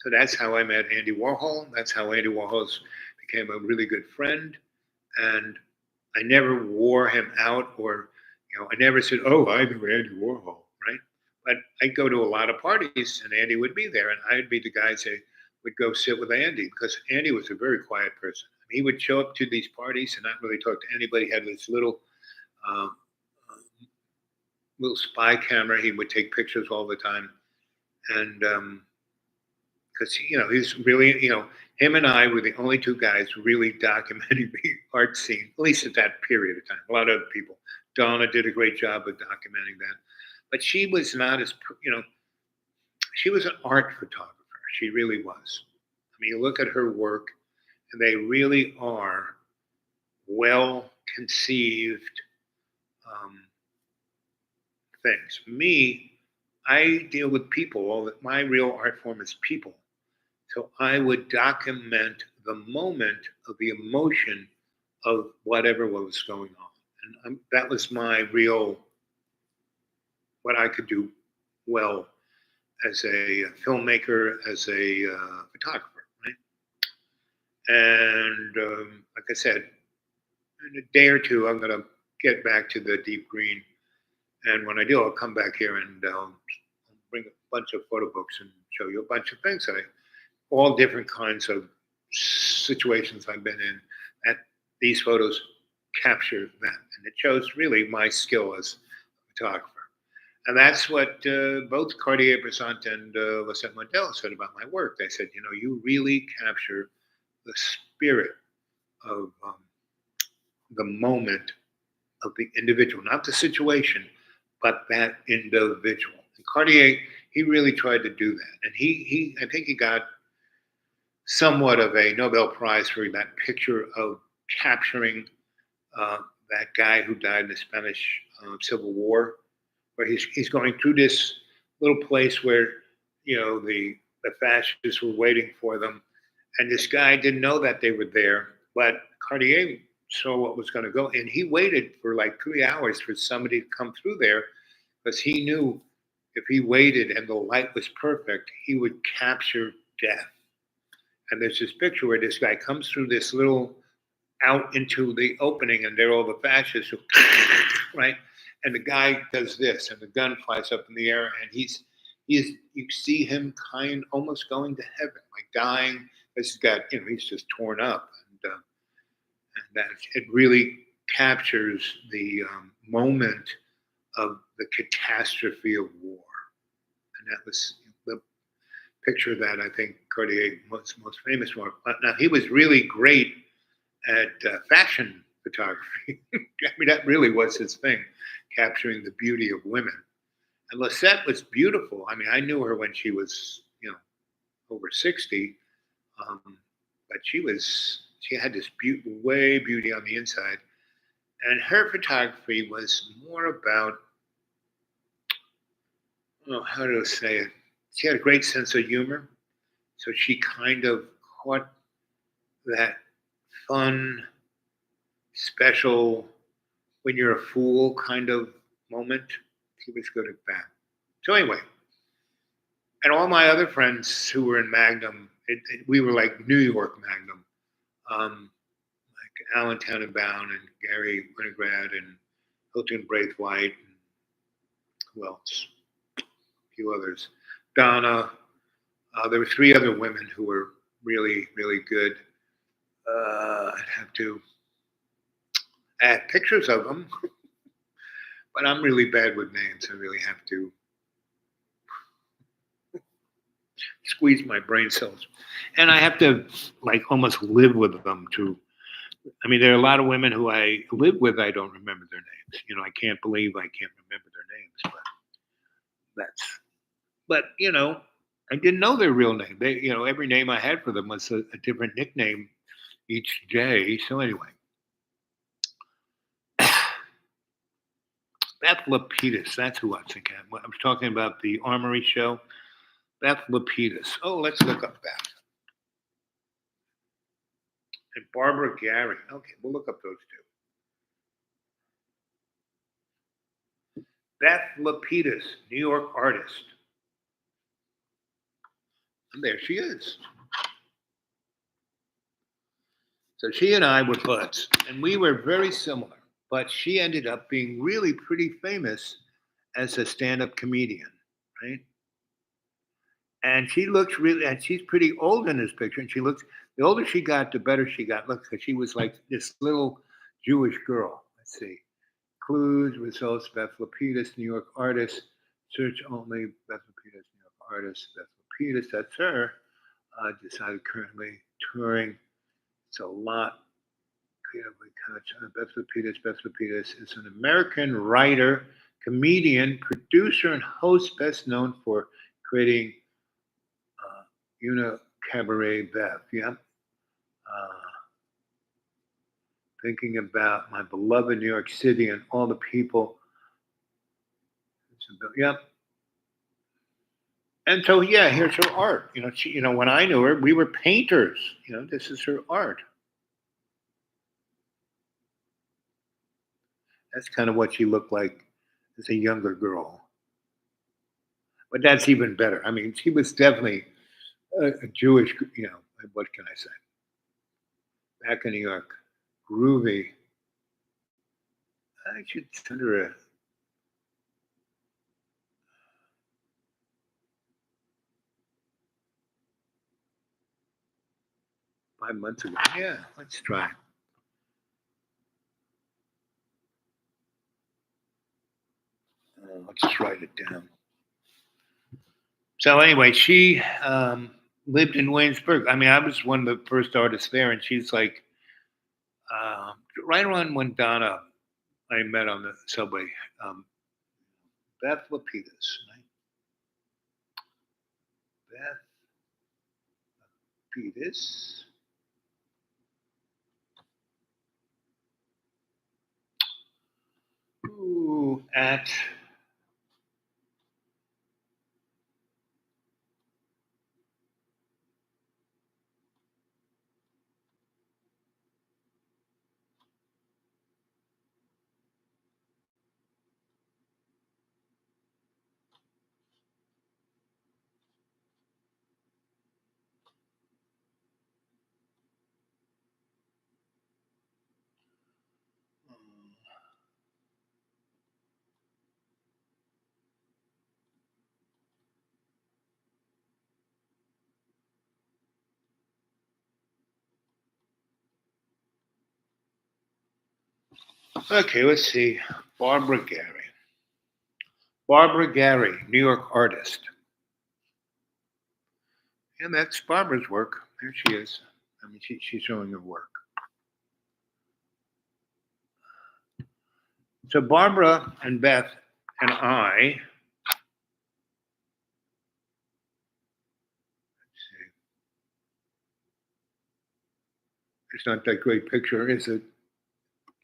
So that's how I met Andy Warhol. That's how Andy Warhol became a really good friend. And I never wore him out, or, I never said, oh, I knew Andy Warhol, right? But I'd go to a lot of parties and Andy would be there, and I'd be the guy that would go sit with Andy, because Andy was a very quiet person. He would show up to these parties and not really talk to anybody. He had this little spy camera. He would take pictures all the time. And because, he's really, him and I were the only two guys really documenting the art scene, at least at that period of time. A lot of other people. Donna did a great job of documenting that. But she was not as, she was an art photographer. She really was. I mean, you look at her work, and they really are well conceived things. Me, I deal with people. My real art form is people. So I would document the moment of the emotion of whatever was going on. And that was my real, what I could do well as a filmmaker, as a photographer, right? And like I said, in a day or two, I'm going to get back to the deep green. And when I do, I'll come back here and bring a bunch of photo books and show you a bunch of things all different kinds of situations I've been in, that these photos capture that. And it shows really my skill as a photographer. And that's what both Cartier-Bresson and Lisette Mandela said about my work. They said, you really capture the spirit of the moment of the individual, not the situation, but that individual. And Cartier, he really tried to do that. And I think he got somewhat of a Nobel Prize for that picture of capturing that guy who died in the Spanish Civil War, where he's going through this little place where, the fascists were waiting for them. And this guy didn't know that they were there, but Cartier saw what was going to go. And he waited for like 3 hours for somebody to come through there, because he knew if he waited and the light was perfect, he would capture death. And there's this picture where this guy comes through this little out into the opening, and there are all the fascists who, right? And the guy does this, and the gun flies up in the air, and he's you see him almost going to heaven, like dying. He's got, he's just torn up, and that it really captures the moment of the catastrophe of war, and that was the picture that I think Cartier was most famous for. Now he was really great at fashion photography. I mean, that really was his thing, capturing the beauty of women. And Lisette was beautiful. I mean, I knew her when she was, over 60, but she had this beauty on the inside. And her photography was more about, I don't know how to say it. She had a great sense of humor. So she kind of caught that fun, special, when you're a fool kind of moment. He was good at that. So anyway, and all my other friends who were in Magnum, we were like New York Magnum, like Alan Tannenbaum and Gary Winograd and Hilton Braithwaite, and who else? A few others. Donna. There were three other women who were really, really good. I have pictures of them, but I'm really bad with names. I really have to squeeze my brain cells. And I have to like almost live with them to. I mean, there are a lot of women who I live with. I don't remember their names. I can't believe I can't remember their names, but I didn't know their real name. Every name I had for them was a different nickname each day. So anyway, Beth Lapidus, that's who I'm thinking. I was talking about the Armory show. Beth Lapidus. Oh, let's look up Beth. And Barbara Gary. Okay, we'll look up those two. Beth Lapidus, New York artist. And there she is. So she and I were buds, and we were very similar. But she ended up being really pretty famous as a stand-up comedian, right? And she looks really, and she's pretty old in this picture. And she looks, the older she got, the better she got. Look, because she was like this little Jewish girl. Let's see. Clues, results, Beth Lapidus, New York artist. Search only, Beth Lapidus, New York artist. Beth Lapidus, that's her. Decided currently touring. It's a lot. Beth Lapidus is an American writer, comedian, producer, and host, best known for creating Cabaret Beth. Yeah. Thinking about my beloved New York City and all the people. Yep. And so, yeah, here's her art. She, when I knew her, we were painters. This is her art. That's kind of what she looked like as a younger girl. But that's even better. I mean, she was definitely a Jewish, what can I say? Back in New York, groovy. I should send her a. Five months ago. Yeah, let's try. Let's just write it down. So anyway, she lived in Williamsburg. I mean, I was one of the first artists there, and she's like right around when Donna I met on the subway. Beth Lapidus, right? Beth Lapidus. Ooh, at Okay, let's see. Barbara Gary. Barbara Gary, New York artist. And that's Barbara's work. There she is. I mean, she's showing her work. So Barbara and Beth and I, let's see. It's not that great picture, is it?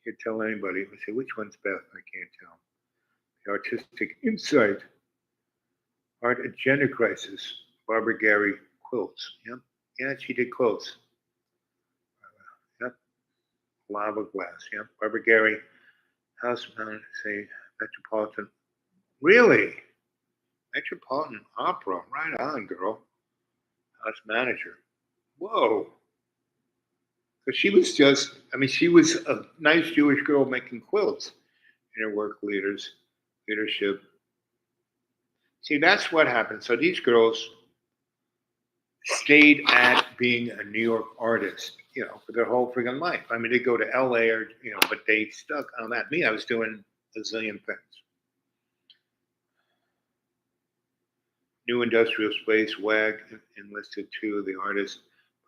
Can't tell anybody. Let's see, which one's Beth? I can't tell. The artistic insight. Art at Gender Crisis. Barbara Gary quilts. Yep. Yeah, she did quilts. Yep. Lava glass. Yep. Barbara Gary, House Mountain, say Metropolitan. Really? Metropolitan Opera. Right on, girl. House manager. Whoa. Because she was just, I mean, she was a nice Jewish girl making quilts in her leadership. See, that's what happened. So these girls stayed at being a New York artist, for their whole friggin' life. I mean, they go to LA or, but they stuck on that. Me, I was doing a zillion things. New Industrial Space, WAG enlisted two of the artists,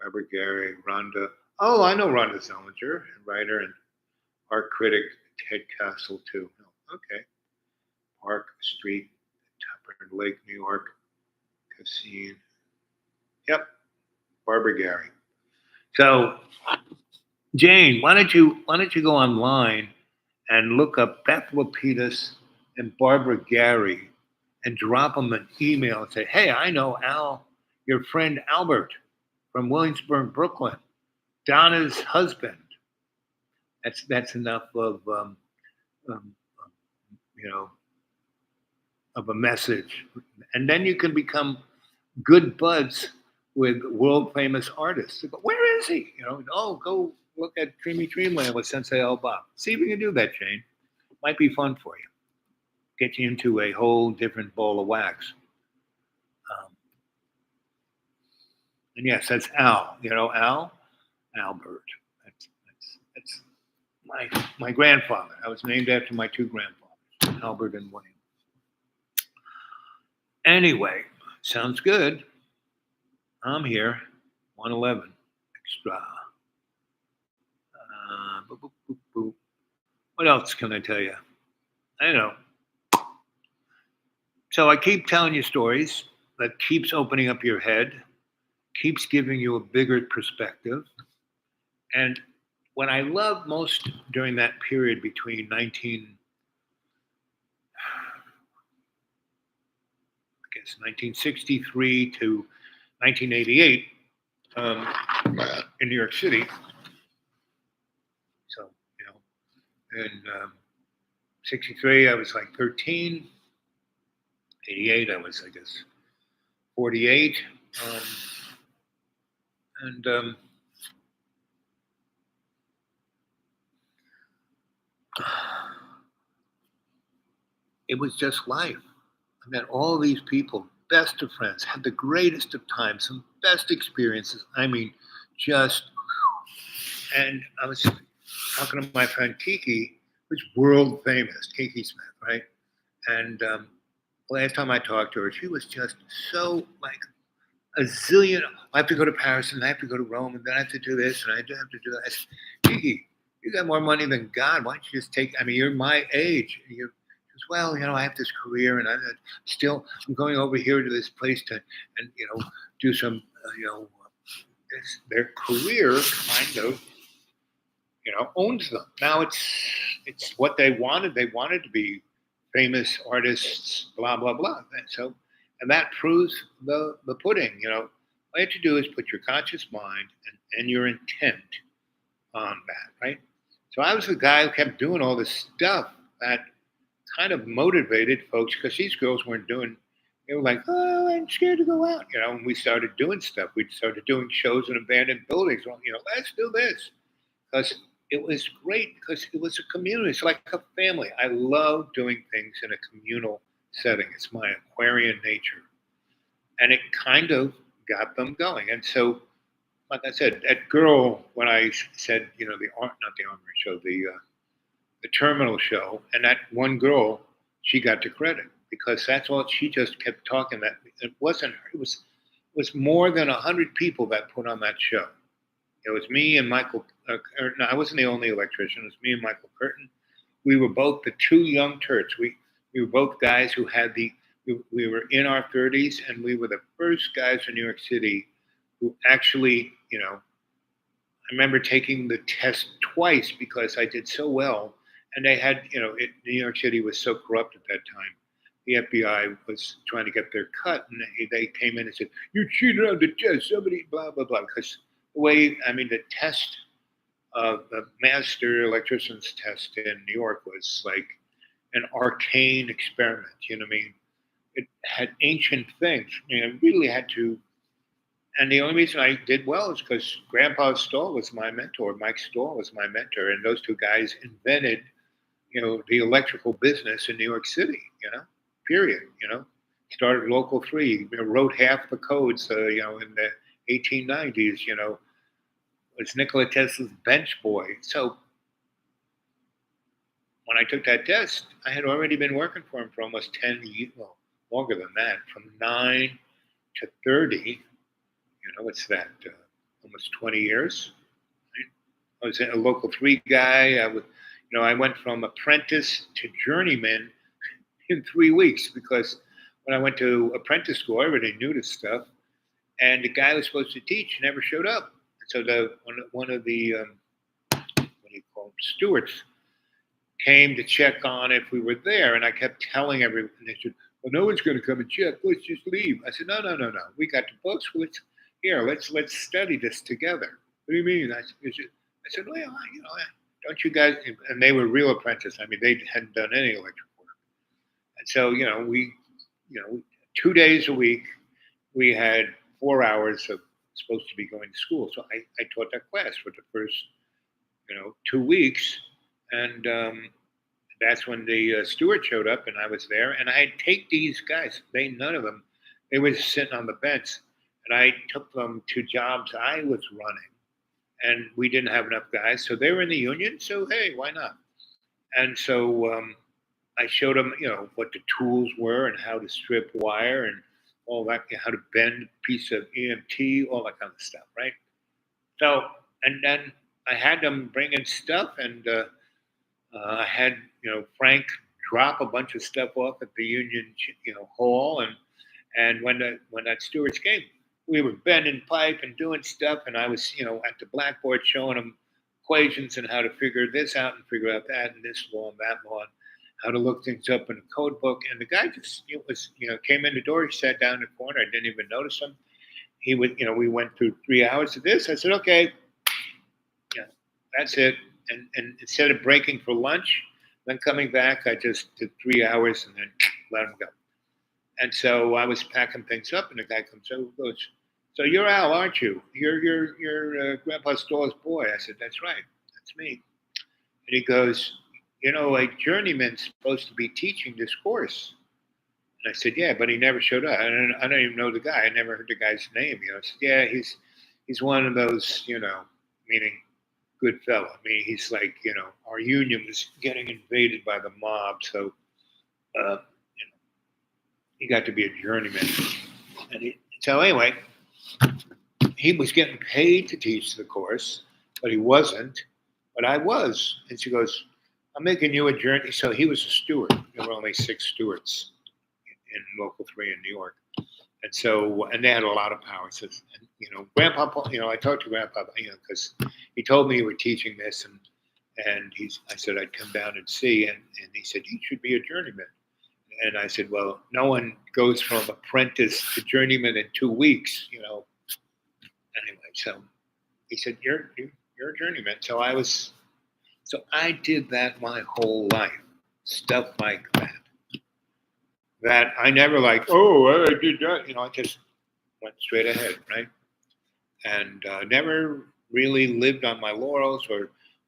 Barbara Gary, Rhonda. Oh, I know Rhonda Zellinger, writer and art critic, Ted Castle, too. Oh, okay. Park Street, Tupper Lake, New York, Cassine. Yep, Barbara Gary. So, Jane, why don't you go online and look up Beth Lapidus and Barbara Gary and drop them an email and say, hey, I know Al, your friend Albert from Williamsburg, Brooklyn, Donna's husband. That's enough of of a message, and then you can become good buds with world famous artists. But where is he? Go look at Dreamy Dreamland with Sensei El Bob. See if you can do that, Jane. Might be fun for you. Get you into a whole different ball of wax. And yes, that's Al. Al, Albert. That's my grandfather. I was named after my two grandfathers, Albert and William. Anyway, sounds good. I'm here, 111 extra. Boop, boop, boop, boop. What else can I tell you? I know. So I keep telling you stories that keeps opening up your head, keeps giving you a bigger perspective. And what I love most during that period between 1963 to 1988 in New York City. So, in 63, I was like 13. 88, I was, I guess, 48. It was just life. I met all these people, best of friends, had the greatest of times, some best experiences. I mean, and I was talking to my friend Kiki, who's world famous, Kiki Smith, right? And last time I talked to her, she was just so like a zillion. I have to go to Paris and I have to go to Rome and then I have to do this and I have to do that. Kiki, you got more money than God. Why don't you just take? I mean, you're my age. Well, I have this career and I'm going over here to this place to do some their career kind of owns them. Now it's what they wanted. They wanted to be famous artists, blah blah blah. And that proves the pudding. All you have to do is put your conscious mind and your intent on that, right? So I was the guy who kept doing all this stuff that kind of motivated folks because these girls weren't doing. They were like, oh, I'm scared to go out, And we started doing stuff. We started doing shows in abandoned buildings. Well, let's do this because it was great because it was a community. It's like a family. I love doing things in a communal setting. It's my Aquarian nature. And it kind of got them going. And so, like I said, that girl, when I said, not the armory show, the terminal show, and that one girl, she got the credit because that's all she just kept talking. That it wasn't her. It was more than 100 people that put on that show. It was me and Michael. No, I wasn't the only electrician. It was me and Michael Curtin. We were both the two young Turks. We were both guys who had we were in our 30s, and we were the first guys in New York City who actually, I remember taking the test twice because I did so well. And they had, New York City was so corrupt at that time. The FBI was trying to get their cut, and they came in and said, "You cheated on the test, somebody, blah, blah, blah." Because the test, the master electrician's test in New York was like an arcane experiment. You know what I mean? It had ancient things. I really had to. And the only reason I did well is because Grandpa Stahl was my mentor. Mike Stahl was my mentor. And those two guys invented, the electrical business in New York City, period. Started Local 3, wrote half the codes, in the 1890s, was Nikola Tesla's bench boy. So when I took that test, I had already been working for him for almost 10 years, well, longer than that, from 9 to 30. What's that? Almost 20 years. Right? I was a Local 3 guy. I went from apprentice to journeyman in 3 weeks because when I went to apprentice school, everybody knew this stuff, and the guy who was supposed to teach never showed up. So one of the what do you call them, stewards came to check on if we were there, and I kept telling everyone. And they said, "Well, no one's going to come and check. Let's just leave." I said, "No. We got the books. Let's study this together." "What do you mean?" I said, "Well, don't you guys?" And they were real apprentices. I mean, they hadn't done any electric work. And so, we 2 days a week, we had 4 hours of supposed to be going to school. So I taught that class for the first, 2 weeks. And that's when the steward showed up, and I was there. And I had take these guys. None of them, they were just sitting on the bench. And I took them to jobs I was running. And we didn't have enough guys. So they were in the union. So, hey, why not? And so I showed them, what the tools were and how to strip wire and all that, how to bend a piece of EMT, all that kind of stuff, right? So, and then I had them bring in stuff, and I had, Frank drop a bunch of stuff off at the union, hall, and when that stewards came, we were bending pipe and doing stuff, and I was, at the blackboard showing them equations and how to figure this out and figure out that and this law and that law, and how to look things up in the code book. And the guy just, came in the door. He sat down in the corner. I didn't even notice him. He would, we went through 3 hours of this. I said, okay, that's it. And instead of breaking for lunch, then coming back, I just did 3 hours and then let him go. And so I was packing things up, and the guy comes over and goes, "So you're Al, aren't you? You're Grandpa Stahl's boy." I said, "That's right. That's me." And he goes, "A journeyman's supposed to be teaching this course." And I said, "Yeah, but he never showed up. I don't even know the guy. I never heard the guy's name." I said, "Yeah, he's one of those, meaning good fellow. I mean, he's like, our union was getting invaded by the mob, so, he got to be a journeyman." And so anyway, he was getting paid to teach the course, but he wasn't. But I was. And she goes, "I'm making you a journey." So he was a steward. There were only 6 stewards in Local 3 in New York. And so, and they had a lot of power. So, Grandpa, I talked to Grandpa, because he told me you were teaching this, and I said I'd come down and see, and he said, "You should be a journeyman." And I said, "Well, no one goes from apprentice to journeyman in 2 weeks, Anyway, so he said, "You're a journeyman." So I did that my whole life, stuff like that. That I never like, "Oh, I did that." I just went straight ahead, right? And never really lived on my laurels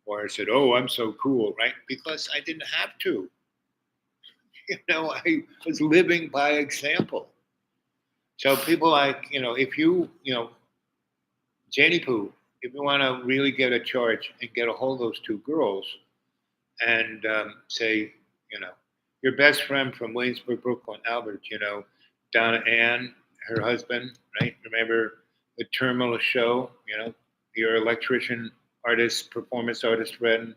or said, "Oh, I'm so cool," right? Because I didn't have to. I was living by example. So people like, if you, Jenny Poo, if you want to really get a charge and get a hold of those 2 girls, and say, your best friend from Williamsburg, Brooklyn, Albert, Donna Ann, her husband, right? Remember the Terminal show, your electrician artist, performance artist friend,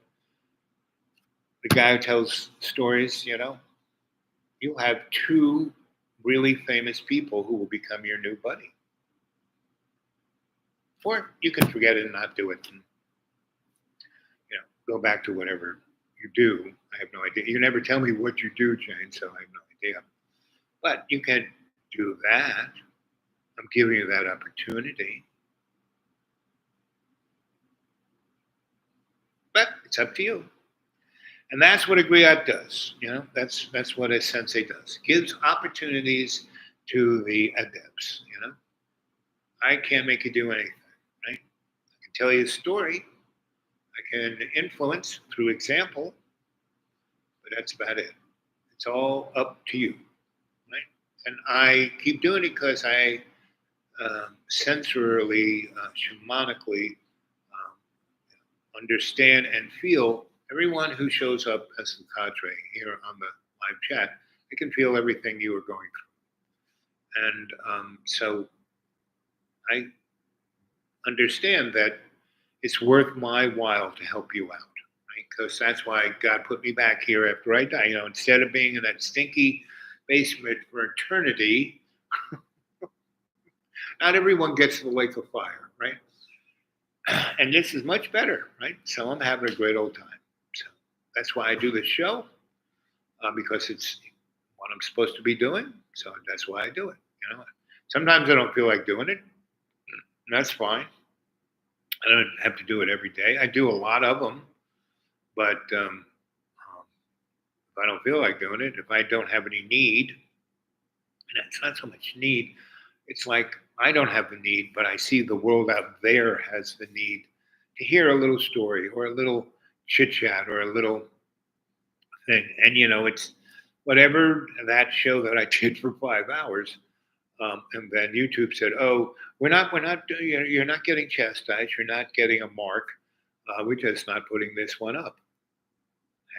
the guy who tells stories, you'll have two really famous people who will become your new buddy. Or you can forget it and not do it and, go back to whatever you do. I have no idea. You never tell me what you do, Jane, so I have no idea. But you can do that. I'm giving you that opportunity. But it's up to you. And that's what a griot does. That's what a sensei does. Gives opportunities to the adepts. I can't make you do anything, right? I can tell you a story. I can influence through example, but that's about it. It's all up to you, right? And I keep doing it because I sensorily, shamanically understand and feel everyone who shows up as the cadre here on the live chat. I can feel everything you are going through. And so I understand that it's worth my while to help you out, right? Because that's why God put me back here after I die. Instead of being in that stinky basement for eternity, not everyone gets to the lake of fire, right? And this is much better, right? So I'm having a great old time. So that's why I do this show, because it's what I'm supposed to be doing. So that's why I do it. Sometimes I don't feel like doing it. And that's fine. I don't have to do it every day. I do a lot of them, but if I don't feel like doing it, if I don't have any need, and it's not so much need, it's like I don't have the need, but I see the world out there has the need to hear a little story or a little chit chat or a little thing. And it's whatever that show that I did for 5 hours. And then YouTube said, "Oh, we're not doing. You're not getting chastised. You're not getting a mark. We're just not putting this one up."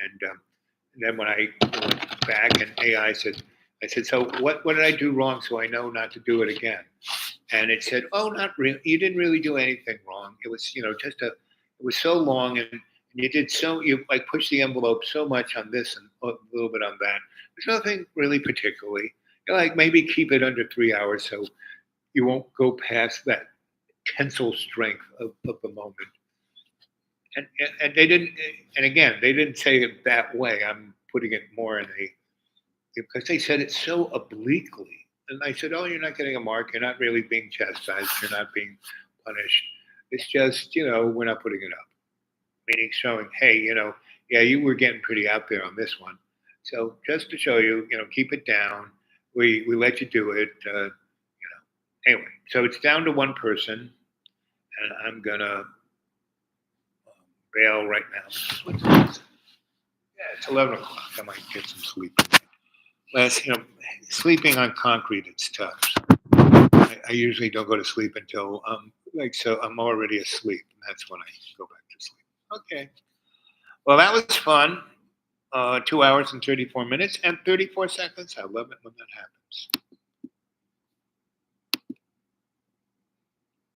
And then when I went back and AI said, I said, "So what did I do wrong so I know not to do it again?" And it said, "Oh, not really. You didn't really do anything wrong. It was just it was so long and you did you like pushed the envelope so much on this and a little bit on that. There's nothing really particularly." Like maybe keep it under 3 hours so you won't go past that tensile strength of the moment. And they didn't, and again, they didn't say it that way. I'm putting it more in because they said it so obliquely. And I said, "Oh, you're not getting a mark. You're not really being chastised. You're not being punished. It's just, we're not putting it up." Meaning showing, hey, yeah, you were getting pretty out there on this one. So just to show you, keep it down. We let you do it, Anyway, so it's down to one person, and I'm gonna bail right now. Yeah, it's 11 o'clock. I might get some sleep. Sleeping on concrete, it's tough. I usually don't go to sleep until so I'm already asleep, and that's when I go back to sleep. Okay. Well, that was fun. 2 hours and 34 minutes and 34 seconds. I love it when that happens.